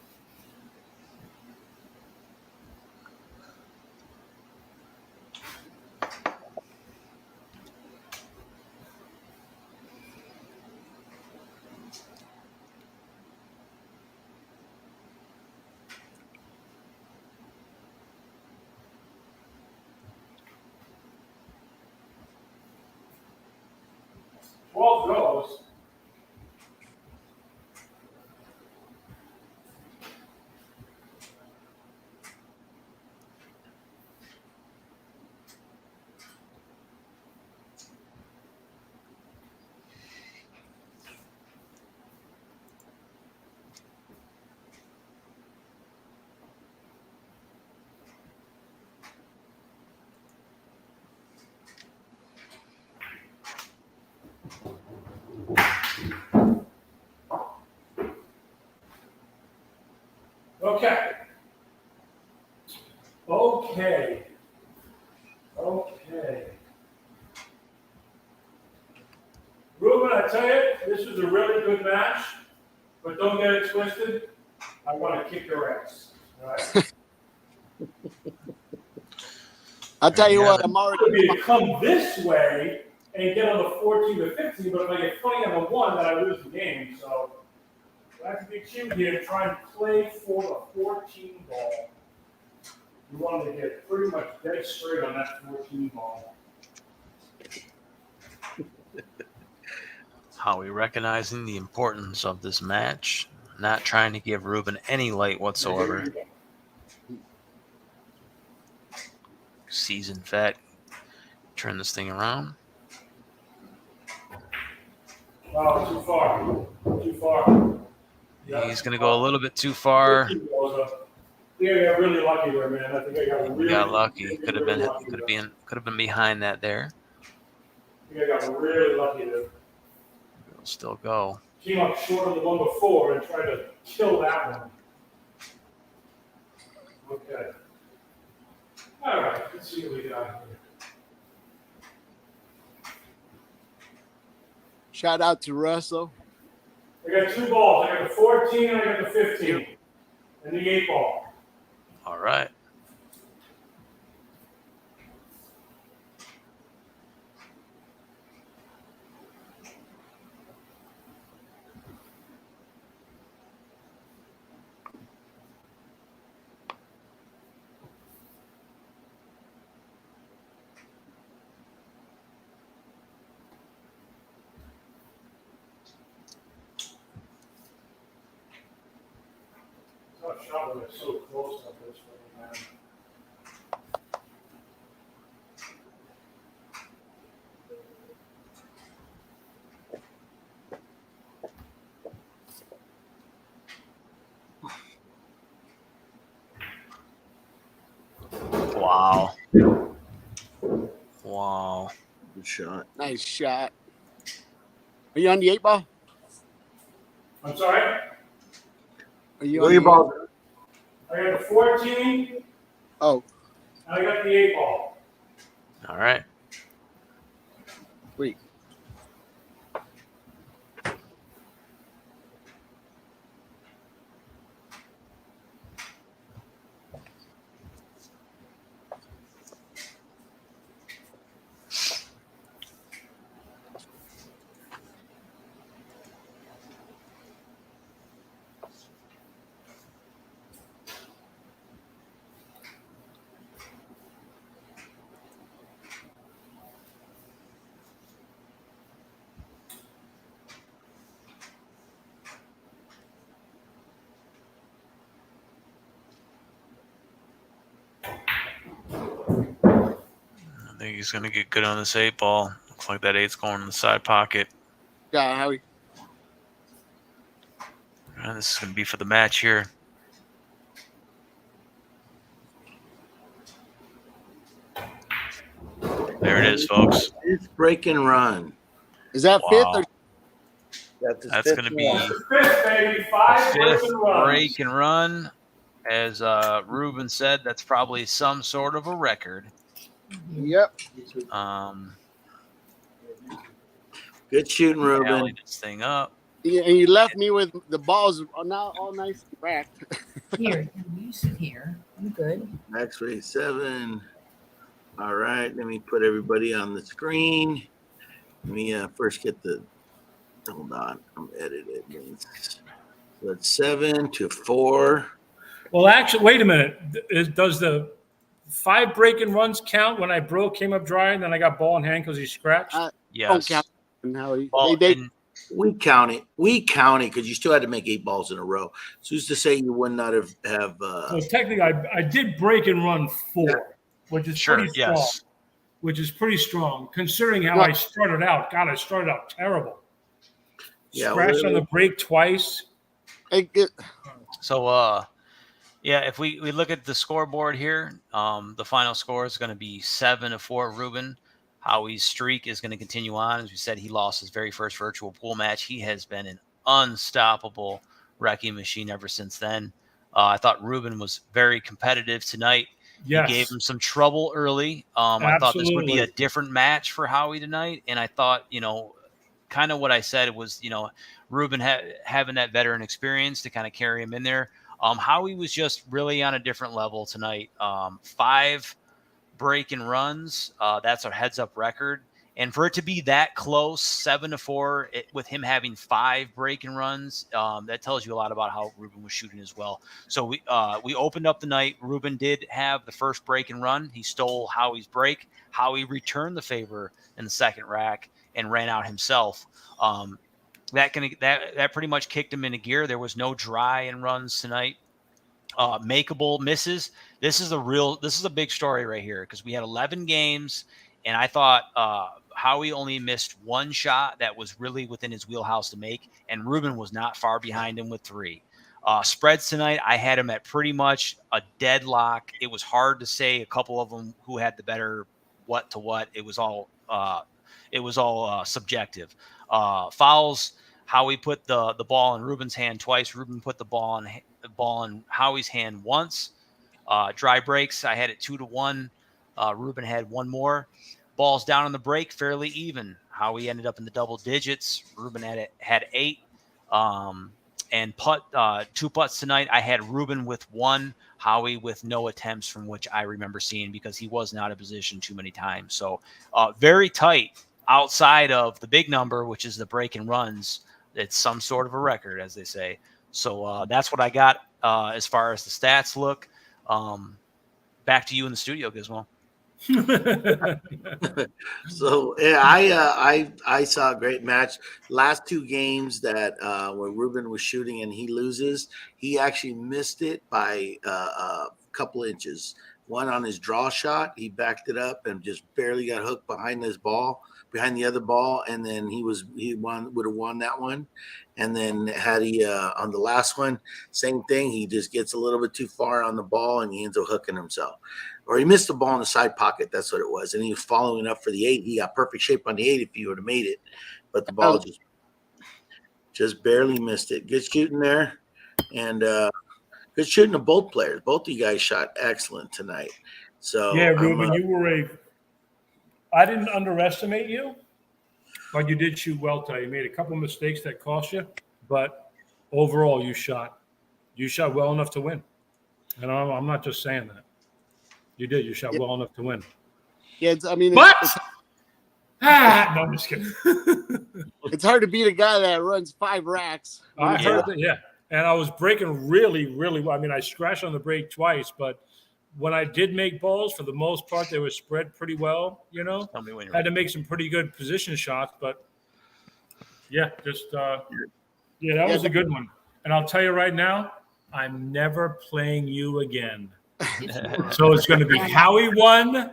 Goes. Okay. Ruben, I tell you, this was a really good match, but don't get it twisted. I want to kick your ass. All right? I'll tell you what, I'm already. Could come this way and get on the 14 to 15, but if I get 20 on the 1, then I lose the game. So I have to be cute here and try and play for the 14 ball. You want to get pretty much dead straight on that 14 ball. Howie recognizing the importance of this match, not trying to give Ruben any light whatsoever. Seasoned vet. Turn this thing around. Oh, too far. Too far. He's going to go a little bit too far. Yeah, I got really lucky there, man. I think I got really. We got lucky. Could have lucky been behind that there. I think I got really lucky there. It'll still go. Came up short of the one before and tried to kill that one. Okay. All right, let's see what we got here. Shout out to Russell. I got 2 balls. I got the 14 and I got the 15. And the 8 ball. All right. Tough shot when it's so close up this way, man. Wow. Wow. Good shot. Nice shot. Are you on the 8 ball? I'm sorry? Are you Where on your the ball? I got the 14 Oh, and I got the 8 ball. All right. wait. I think he's going to get good on this 8 ball. Looks like that 8's going in the side pocket. Yeah, Howie. And this is going to be for the match here. There it is, folks. It's break and run. Is that fifth or That's going to be Fifth, baby. 5 fifth break and runs. break and run. As Ruben said, that's probably some sort of a record. Yep. Good shooting, Ruben. Tallying this thing up. Yeah, and you left me with the balls now all nice and cracked. Here, you sit here. I'm good. X-ray 7. All right, let me put everybody on the screen. Let me first get the. Hold on, I'm editing this. So it's 7 to 4. Well, actually, wait a minute. Does the 5 break and runs count when I came up dry, and then I got ball in hand because he scratched? Yes. Don't count. Howie. Well, and We count it because you still had to make 8 balls in a row. So who's to say you would not have So technically, I did break and run 4, which is sure, pretty strong. yes. Which is pretty strong considering how I started out. God, I started out terrible. Yeah, Scratched on the break twice. So, yeah, if we look at the scoreboard here, the final score is going to be 7 to 4. Ruben. Howie's streak is going to continue on. As we said, he lost his very first virtual pool match. He has been an unstoppable wrecking machine ever since then. I thought Ruben was very competitive tonight. Yes. He gave him some trouble early. I thought this would be a Absolutely. different match for Howie tonight. And I thought, kind of what I said was, Ruben having that veteran experience to kind of carry him in there. Howie was just really on a different level tonight. 5 break and runs. That's a heads up record. And for it to be that close, 7 to 4, with him having 5 break and runs, that tells you a lot about how Ruben was shooting as well. So we opened up the night. Ruben did have the first break and run. He stole Howie's break. Howie returned the favor in the second rack and ran out himself. that pretty much kicked him into gear. There was no dry and runs tonight. Makeable misses. This is a big story right here because we had 11 games, and I thought Howie only missed one shot that was really within his wheelhouse to make, and Ruben was not far behind him with 3. Spreads tonight, I had him at pretty much a deadlock. It was hard to say a couple of them who had the better what to what. It was all subjective. Fouls. Howie put the ball in Ruben's hand twice. Ruben put the ball in Howie's hand once. Dry breaks, I had it 2-1. Ruben had one more. Balls down on the break, fairly even. Howie ended up in the double digits. Ruben had 8. And 2 putts tonight. I had Ruben with 1, Howie with no attempts from which I remember seeing because he wasn't out of position too many times. So very tight outside of the big number, which is the break and runs. It's some sort of a record, as they say. So that's what I got as far as the stats look. Back to you in the studio, Gizmo. So yeah, I saw a great match. Last 2 games that where Ruben was shooting and he loses, he actually missed it by a couple inches. One on his draw shot, he backed it up and just barely got hooked behind the other ball, and then would have won that one. And then had he on the last one, same thing. He just gets a little bit too far on the ball and he ends up hooking himself. Or he missed the ball in the side pocket. That's what it was. And he was following up for the 8. He got perfect shape on the 8 if he would have made it. But the ball just barely missed it. Good shooting there. And good shooting of both players. Both of you guys shot excellent tonight. So yeah, Ruben, I didn't underestimate you, but you did shoot well today. You made a couple mistakes that cost you, but overall you shot well enough to win. And I'm not just saying that. You did. You shot well enough to win. Yeah, No, I'm just kidding. It's hard to beat a guy that runs 5 racks. I heard that, yeah. And I was breaking really, really well. I mean, I scratched on the break twice, but when I did make balls, for the most part, they were spread pretty well, you know. Tell me when you're had ready. to make some pretty good position shots, but yeah, just that was a good one. And I'll tell you right now, I'm never playing you again. So it's going to be Howie 1,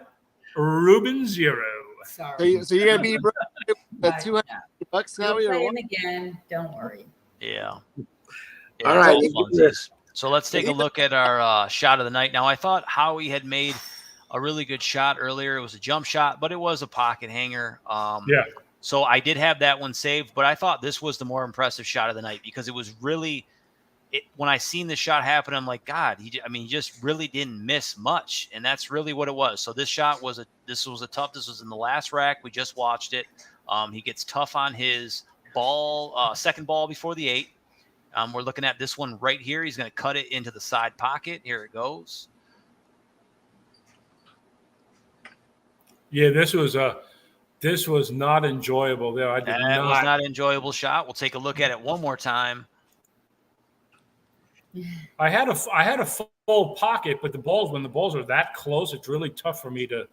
Ruben 0. Sorry. So you're gonna be $200, You'll Howie, or play what? him again. Don't worry. Yeah. All right. So let's take a look at our shot of the night. Now, I thought Howie had made a really good shot earlier. It was a jump shot, but it was a pocket hanger. So I did have that one saved, but I thought this was the more impressive shot of the night because it was really when I seen the shot happen, I'm like, God, he just really didn't miss much. And that's really what it was. So this shot was this was in the last rack. We just watched it. He gets tough on his ball, second ball before the 8. We're looking at this one right here. He's going to cut it into the side pocket. Here it goes. Yeah, this was not enjoyable there. That was not an enjoyable shot. We'll take a look at it one more time. I had a full pocket, but when the balls are that close, it's really tough for me to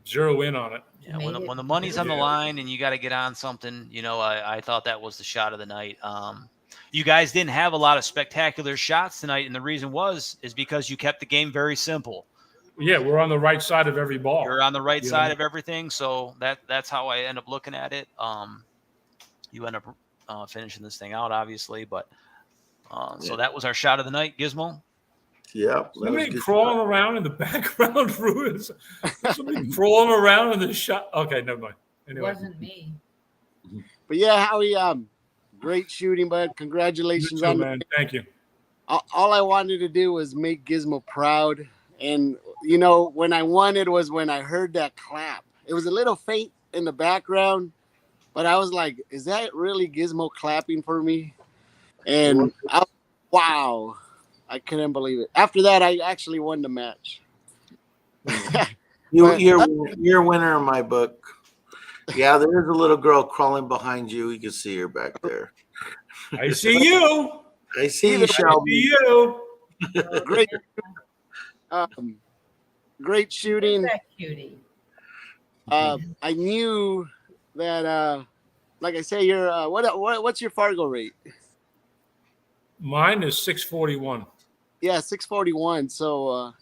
zero in on it. Yeah, when the money's on the line and you got to get on something, I thought that was the shot of the night. You guys didn't have a lot of spectacular shots tonight, and the reason is because you kept the game very simple. Yeah, we're on the right side of every ball. You're on the right side of everything, so that's how I end up looking at it. You end up finishing this thing out, obviously, but so that was our shot of the night, Gizmo. Yeah. Somebody crawling around in the background, Ruins. Somebody crawling around in the shot. Okay, never mind. Anyway. It wasn't me. But yeah, Howie, great shooting, bud. Congratulations on man. Thank you. All I wanted to do was make Gizmo proud. And, when I won it was when I heard that clap. It was a little faint in the background, but I was like, is that really Gizmo clapping for me? And wow, I couldn't believe it. After that, I actually won the match. You're a winner in my book. Yeah, there's a little girl crawling behind you. You can see her back there. I see you. I see you, Shelby. Great, great shooting. That cutie. I knew that like I say, you're what's your Fargo rate? Mine is 641. Yeah, 641. So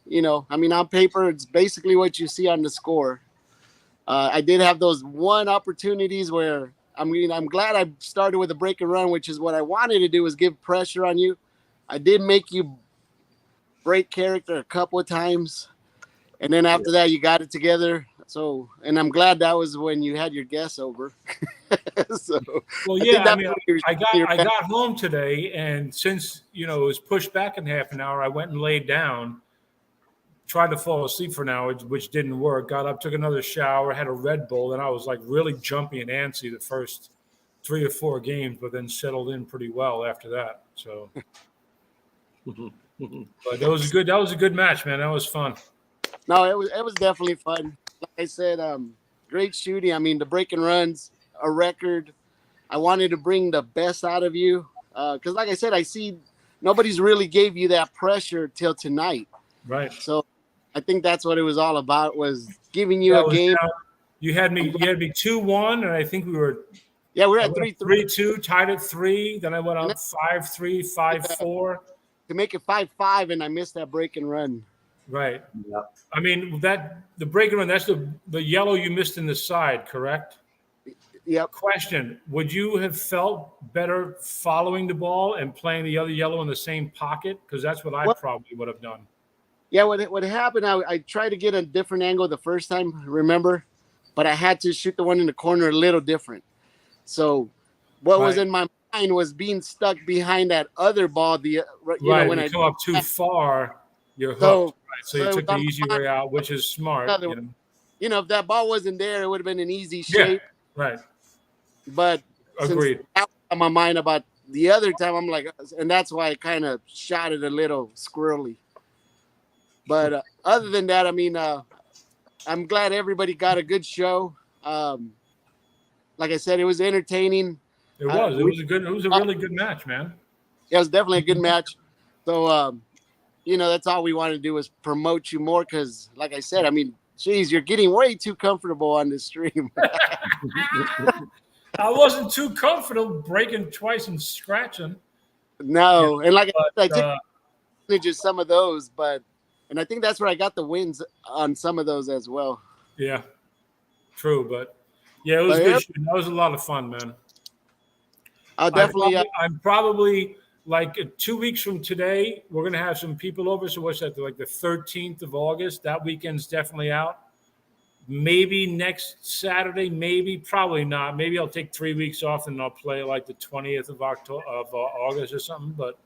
I mean, on paper, it's basically what you see on the score. I did have those one opportunities where I'm glad I started with a break and run, which is what I wanted to do, was give pressure on you. I did make you break character a couple of times, and then after that, you got it together. So, and I'm glad that was when you had your guests over. So, Well, yeah, I mean, I got home today, and since it was pushed back in half an hour, I went and laid down, tried to fall asleep for an hour, which didn't work. Got up, took another shower, had a Red Bull, and I was like really jumpy and antsy the first 3 or 4 games, but then settled in pretty well after that. So, but that was a good match, man. That was fun. No, it was definitely fun. Like I said, great shooting. I mean, the break and runs, a record. I wanted to bring the best out of you because, like I said, I see nobody's really gave you that pressure till tonight. Right. So I think that's what it was all about, was giving you a game. You had me 2-1, and I think we were. Yeah, we're at 3-3. 3-2, tied at 3. Then I went up 5-3, 5-4. To make it 5-5, and I missed that break and run. Right. Yep. I mean, the break and run, that's the yellow you missed in the side, correct? Yep. Question: would you have felt better following the ball and playing the other yellow in the same pocket? Because that's what I probably would have done. Yeah, what happened, I tried to get a different angle the first time, remember? But I had to shoot the one in the corner a little different. So what was in my mind was being stuck behind that other ball. When I come up too far, you're hooked. So you took the easy way out, which is smart. If that ball wasn't there, it would have been an easy shape. Yeah, right. But agreed. Since that was on my mind about the other time, I'm like, and that's why I kind of shot it a little squirrely. But other than that, I mean, I'm glad everybody got a good show. Like I said, it was entertaining. It was. It was a really good match, man. It was definitely a good match. So, that's all we wanted to do was promote you more because, like I said, I mean, geez, you're getting way too comfortable on this stream. I wasn't too comfortable breaking twice and scratching. No, and like I took just some of those, and I think that's where I got the wins on some of those as well. Yeah, true, but yeah, it was good. That was a lot of fun, man. I'll definitely. I'm probably like 2 weeks from today. We're gonna have some people over. So what's that? Like the 13th of August. That weekend's definitely out. Maybe next Saturday. Maybe, probably not. Maybe I'll take 3 weeks off and I'll play like the 20th of August or something. But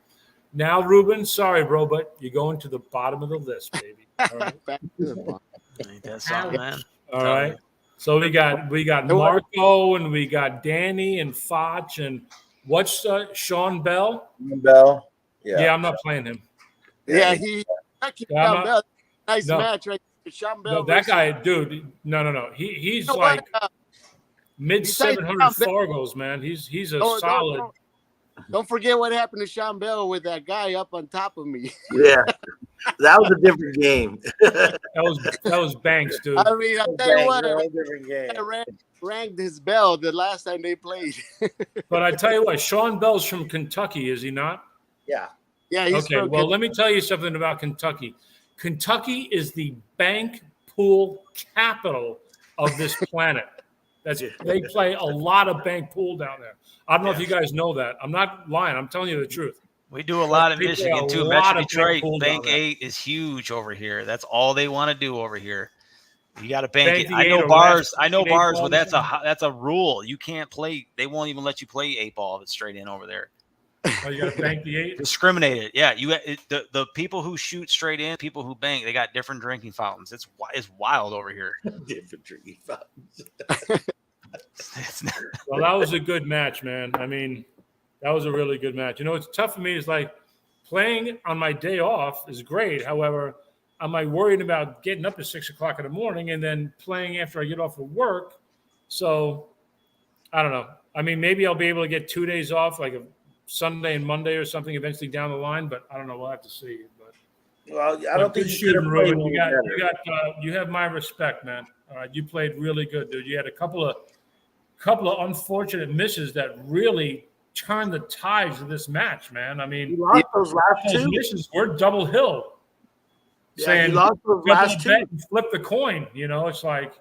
now, Ruben, sorry, bro, but you're going to the bottom of the list, baby. All right. Ain't that something, man? All right. So we got Marco and we got Danny and Foch and what's Sean Bell? Bell. Yeah, I'm not playing him. Yeah, Sean Bell. Nice match, right? Sean Bell. No, that guy, dude. No. He's like mid 700 Fargos, man. He's a solid. Don't forget what happened to Sean Bell with that guy up on top of me. Yeah, that was a different game. that was Banks, dude. I mean, I'll tell you what, I rang his bell the last time they played. But I tell you what, Sean Bell's from Kentucky, is he not? Yeah. Yeah, he's okay. Well, let me tell you something about Kentucky. Kentucky is the bank pool capital of this planet. They play a lot of bank pool down there. I don't know if you guys know that. I'm not lying. I'm telling you the truth. We do a lot in Michigan too. Metro Detroit, Bank 8 is huge over here. That's all they want to do over here. You got to bank it. I know bars. Where that's a rule. You can't play. They won't even let you play 8-ball if it's straight in over there. Oh, you got to bank the 8. Discriminated. Yeah, the people who shoot straight in, people who bank, they got different drinking fountains. It's wild over here. Different drinking fountains. Well, that was a good match, man. I mean, that was a really good match. It's tough for me. It's like playing on my day off is great. However, I'm like worried about getting up at 6 o'clock in the morning and then playing after I get off of work. So I don't know. I mean, maybe I'll be able to get 2 days off, like a Sunday and Monday or something eventually down the line, but I don't know. We'll have to see. But well, I don't think you Ruben. You have my respect, man. All right, you played really good, dude. You had a couple couple of unfortunate misses that really turned the tides of this match, man. I mean, He lost those last those two. misses were double hill. Yeah, Saying, he lost those double last the two. bet and flip the coin. You know, it's like,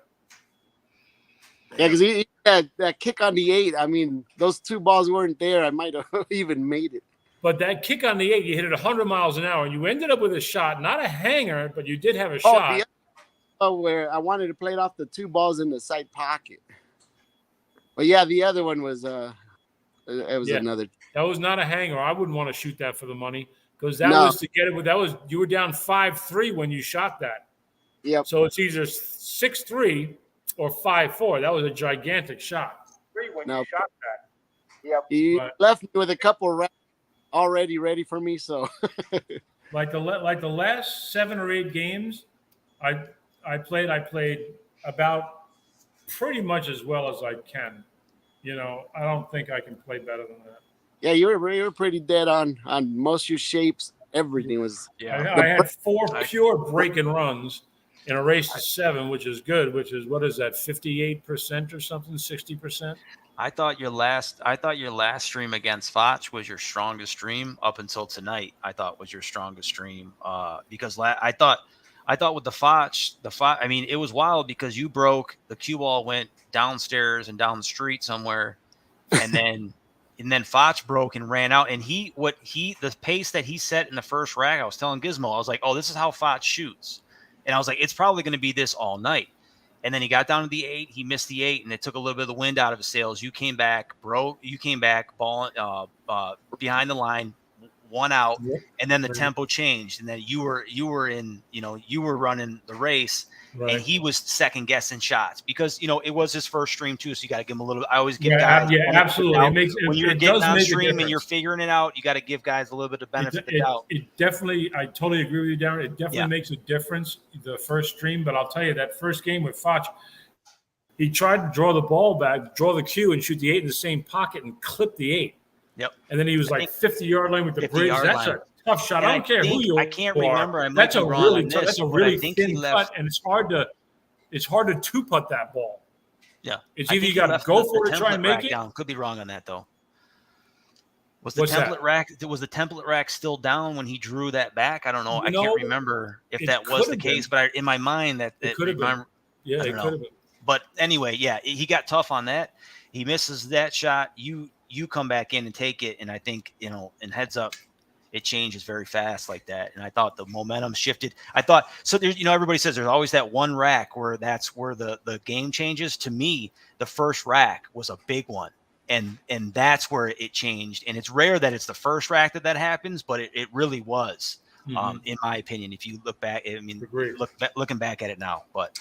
Yeah, because he had that kick on the 8. I mean, those 2 balls weren't there. I might have even made it. but that kick on the 8, you hit it 100 miles an hour. You ended up with a shot, not a hanger, but you did have a shot. Where I wanted to play it off the 2 balls in the side pocket. But yeah, the other one was it was another. That was not a hanger. I wouldn't want to shoot that for the money because that No. was to get it. That was you were down 5-3 when you shot that. Yep. So it's either 6-3 or 5-4. That was a gigantic shot. When No. you shot that. Yep. He left me with a couple racks already ready for me. So like the last 7 or 8 games, I played about pretty much as well as I can. You know, I don't think I can play better than that. yeah, you were pretty dead on most of your shapes. Everything was. Yeah. I had 4 pure break and runs in a race to 7, which is good. Which is what is that, 58% or something, 60%? I thought your last stream against Foch was your strongest stream up until tonight. I thought was your strongest stream because I thought with the Foch, I mean, it was wild because you broke the cue ball, went downstairs and down the street somewhere, and then Foch broke and ran out. And the pace that he set in the first rack, I was telling Gizmo, I was like, oh, this is how Foch shoots, and I was like, it's probably going to be this all night. And then he got down to the 8, he missed the 8, and it took a little bit of the wind out of his sails. You came back, ball behind the line, 1 out, and then the tempo changed, and then you were in, you were running the race, and he was second guessing shots because it was his first stream too, so you got to give him a little. I always give guys, absolutely. When you're getting on stream and you're figuring it out, you got to give guys a little bit of benefit of the doubt. It definitely, I totally agree with you, Darren. It definitely makes a difference the first stream, but I'll tell you that first game with Foch, he tried to draw the ball back, draw the cue, and shoot the 8 in the same pocket and clip the 8. Yep. And then he was like 50-yard line with the bridge. That's a tough shot. I don't care who you are. I can't remember. That's a really tough. That's a really thin cut, and it's hard to two-putt that ball. Yeah. It's either you got to go for it, try and make it. Down. Could be wrong on that though. Was the template rack still down when he drew that back? I don't know. I can't remember if that was the case, but in my mind it could have been. Yeah, it could have been. But anyway, he got tough on that. He misses that shot. You come back in and take it, and I think in heads up, it changes very fast like that. And I thought the momentum shifted. I thought so. There's everybody says there's always that one rack where that's where the game changes. To me, the first rack was a big one, and that's where it changed. And it's rare that it's the first rack that happens, but it really was, in my opinion. If you look back, I mean, looking back at it now, but.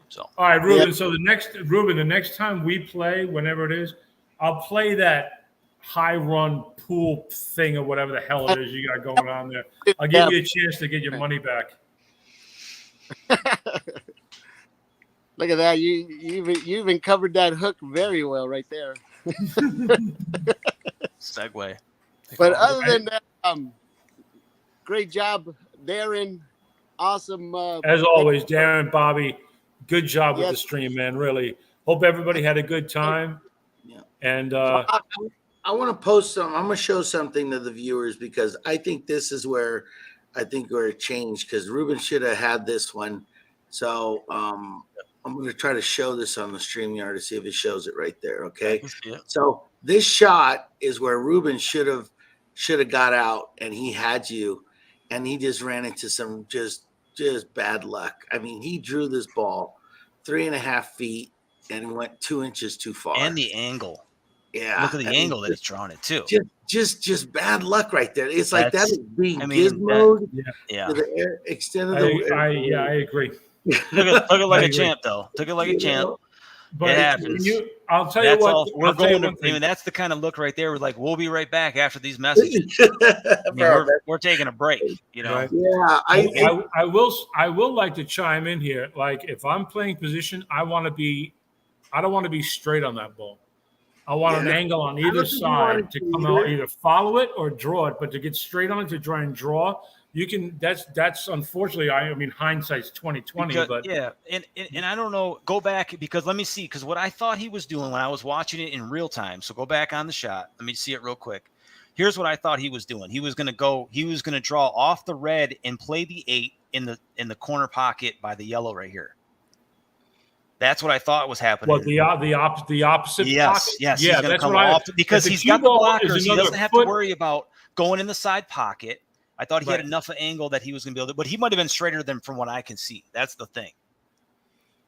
So. All right, Ruben. Yeah. So the next time we play, whenever it is, I'll play that high run pool thing or whatever the hell it is you got going on there. I'll give you a chance to get your money back. Look at that! You even covered that hook very well right there. Segue. But other than that, great job, Darren. Awesome. As always, Darren, Bobby. Good job with the stream, man. Really. Hope everybody had a good time. Yeah. And I want to post some. I'm going to show something to the viewers because I think this is where it changed because Ruben should have had this one. So I'm going to try to show this on the StreamYard to see if it shows it right there. Okay. Yeah. So this shot is where Ruben should have got out and he had you, and he just ran into some just bad luck. I mean, he drew this ball 3.5 feet and went 2 inches too far. And the angle. Yeah. Look at the angle that it's drawn it too. Just bad luck right there. It's like that is being gizmoed. Yeah. To the extent of I agree. Took it like a champ though. Took it like a champ. But it happens. I'll tell you what. We're going to. I mean, that's the kind of look right there. We're like, we'll be right back after these messages. we're taking a break. Right. Yeah, I will like to chime in here. Like, if I'm playing position, I don't want to be straight on that ball. I want an angle on either side to come out, either follow it or draw it. But to get straight on it to try and draw, you can. That's unfortunately. I mean, hindsight's 2020. But yeah, and I don't know. Go back because let me see. Because what I thought he was doing when I was watching it in real time. So go back on the shot. Let me see it real quick. Here's what I thought he was doing. He was going to go. He was going to draw off the red and play the 8 in the corner pocket by the yellow right here. That's what I thought was happening. Well, the opposite. Yes, pocket? yes. Yeah, he's going to that's come what off because he's got the blockers. He doesn't have to worry about going in the side pocket. I thought he had enough of angle that he was going to be able to, but he might have been straighter than from what I can see. That's the thing.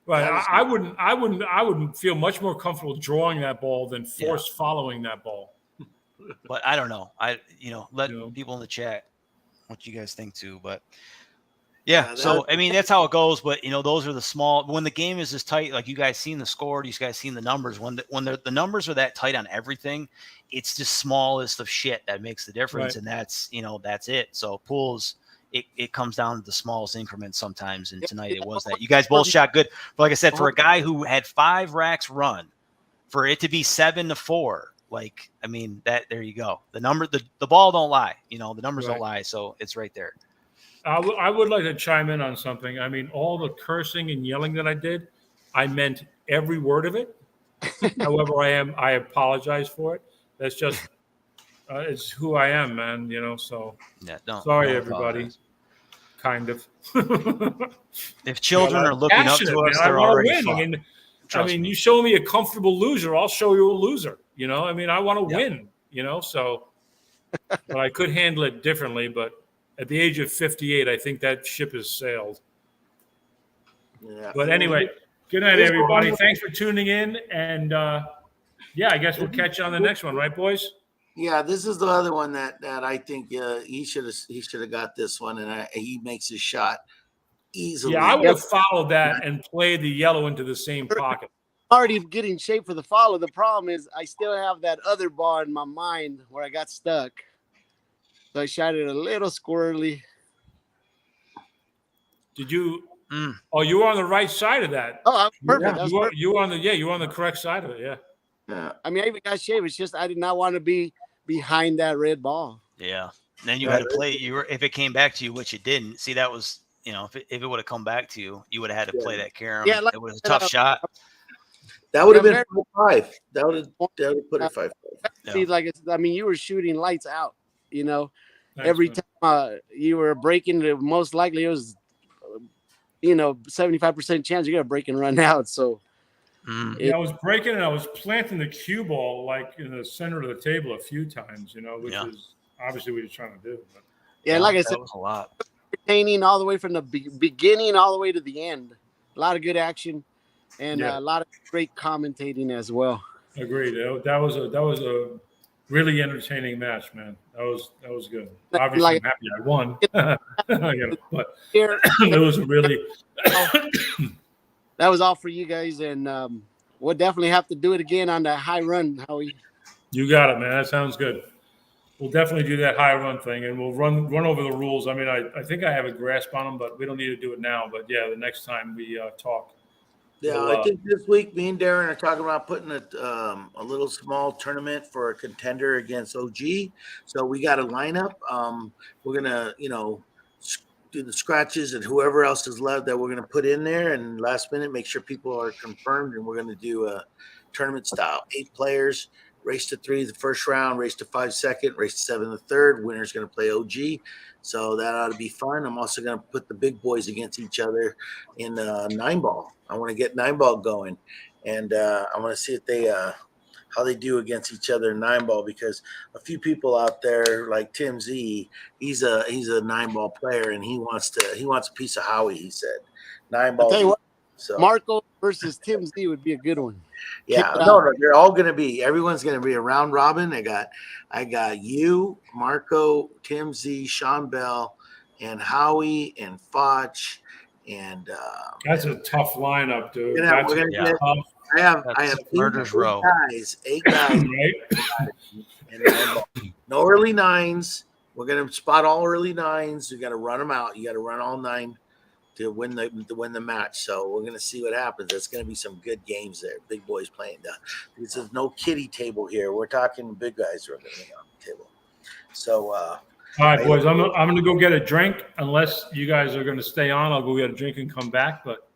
Right. I wouldn't feel much more comfortable drawing that ball than following that ball. But I don't know. Let people in the chat what you guys think too. But so I mean that's how it goes. But those are the small. When the game is this tight, like you guys seen the score, you guys seen the numbers. When the numbers are that tight on everything, it's the smallest of shit that makes the difference, and that's that's it. So pools. It comes down to the smallest increments sometimes, and tonight it was that. You guys both shot good. But like I said, for a guy who had 5 racks run, for it to be 7-4, like I mean there you go. The number, the ball don't lie. The numbers don't lie, so it's right there. I would like to chime in on something. I mean, all the cursing and yelling that I did, I meant every word of it. However, I apologize for it. That's just it's who I am, man. So sorry, everybody. Apologize. Kind of. If children are looking up to us, they're already fun. I mean, you show me a comfortable loser, I'll show you a loser. I mean, I want to win. So, but I could handle it differently. But at the age of 58, I think that ship has sailed. Yeah. But anyway, good night, everybody. Thanks for tuning in, and I guess we'll catch you on the next one, right, boys? Yeah, this is the other one that I think he should have got this one, and he makes his shot easily. Yeah, I would have followed that and played the yellow into the same pocket. Already getting shape for the follow. The problem is I still have that other ball in my mind where I got stuck. So I shot it a little squirrely. Did you? Oh, you were on the right side of that. Oh, perfect. You were on the correct side of it. Yeah. I mean, I even got shape. It's just I did not want to be behind that red ball. Yeah. And then you had to play. If it came back to you, which it didn't. See, that was if it would have come back to you, you would have had to play that carom. Yeah, it was a tough shot. That would have been 5-5. That would have put it 5-5. See, I mean, you were shooting lights out. Every time you were breaking, most likely it was 75% chance you're gonna break and run out. So I was breaking and I was planting the cue ball like in the center of the table a few times, which is obviously what you're trying to do. But. Yeah, like I said, that was a lot. Entertaining all the way from the beginning all the way to the end. A lot of good action and a lot of great commentating as well. Agreed. That was a really entertaining match, man. That was good. Obviously, I'm happy I won. But it was really. That was all for you guys, and we'll definitely have to do it again on the high run, Howie. You got it, man. That sounds good. We'll definitely do that high run thing, and we'll run over the rules. I mean, I think I have a grasp on them, but we don't need to do it now. But yeah, the next time we talk. Yeah, I think this week me and Darren are talking about putting a little small tournament for a contender against OG. So we got a lineup. We're gonna do the scratches and whoever else is left that we're gonna put in there, and last minute make sure people are confirmed, and we're gonna do a tournament style, 8 players. Race to 3 the first round, race to 5 second, race to 7 the third. Winner's going to play OG. So that ought to be fun. I'm also going to put the big boys against each other in 9-ball. I want to get 9-ball going. And I want to see if they how they do against each other in 9-ball, because a few people out there like Tim Z, he's a 9-ball player, and he wants a piece of Howie, he said. 9-ball. I'll tell you what, Marco versus Tim Z would be a good one. Yeah, no, they're all going to be. Everyone's going to be a round robin. I got you, Marco, Tim Z, Sean Bell, and Howie and Foch, and that's a tough lineup, dude. I have murder's row. 8 guys, right? And no early 9s. We're going to spot all early 9s. You got to run them out. You got to run all 9. To win the match. So we're gonna see what happens. There's gonna be some good games there. Big boys playing. This is no kiddie table here. We're talking big guys are gonna be on the table. So All right, boys, I'm gonna go get a drink. Unless you guys are gonna stay on, I'll go get a drink and come back. But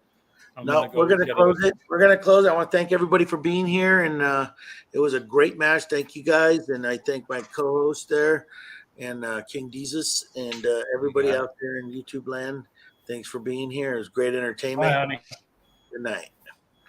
we're gonna close it. We're gonna close. I want to thank everybody for being here, and it was a great match. Thank you guys, and I thank my co-host there, and King Jesus, and everybody out there in YouTube land. Thanks for being here. It was great entertainment. Bye, honey. Good night.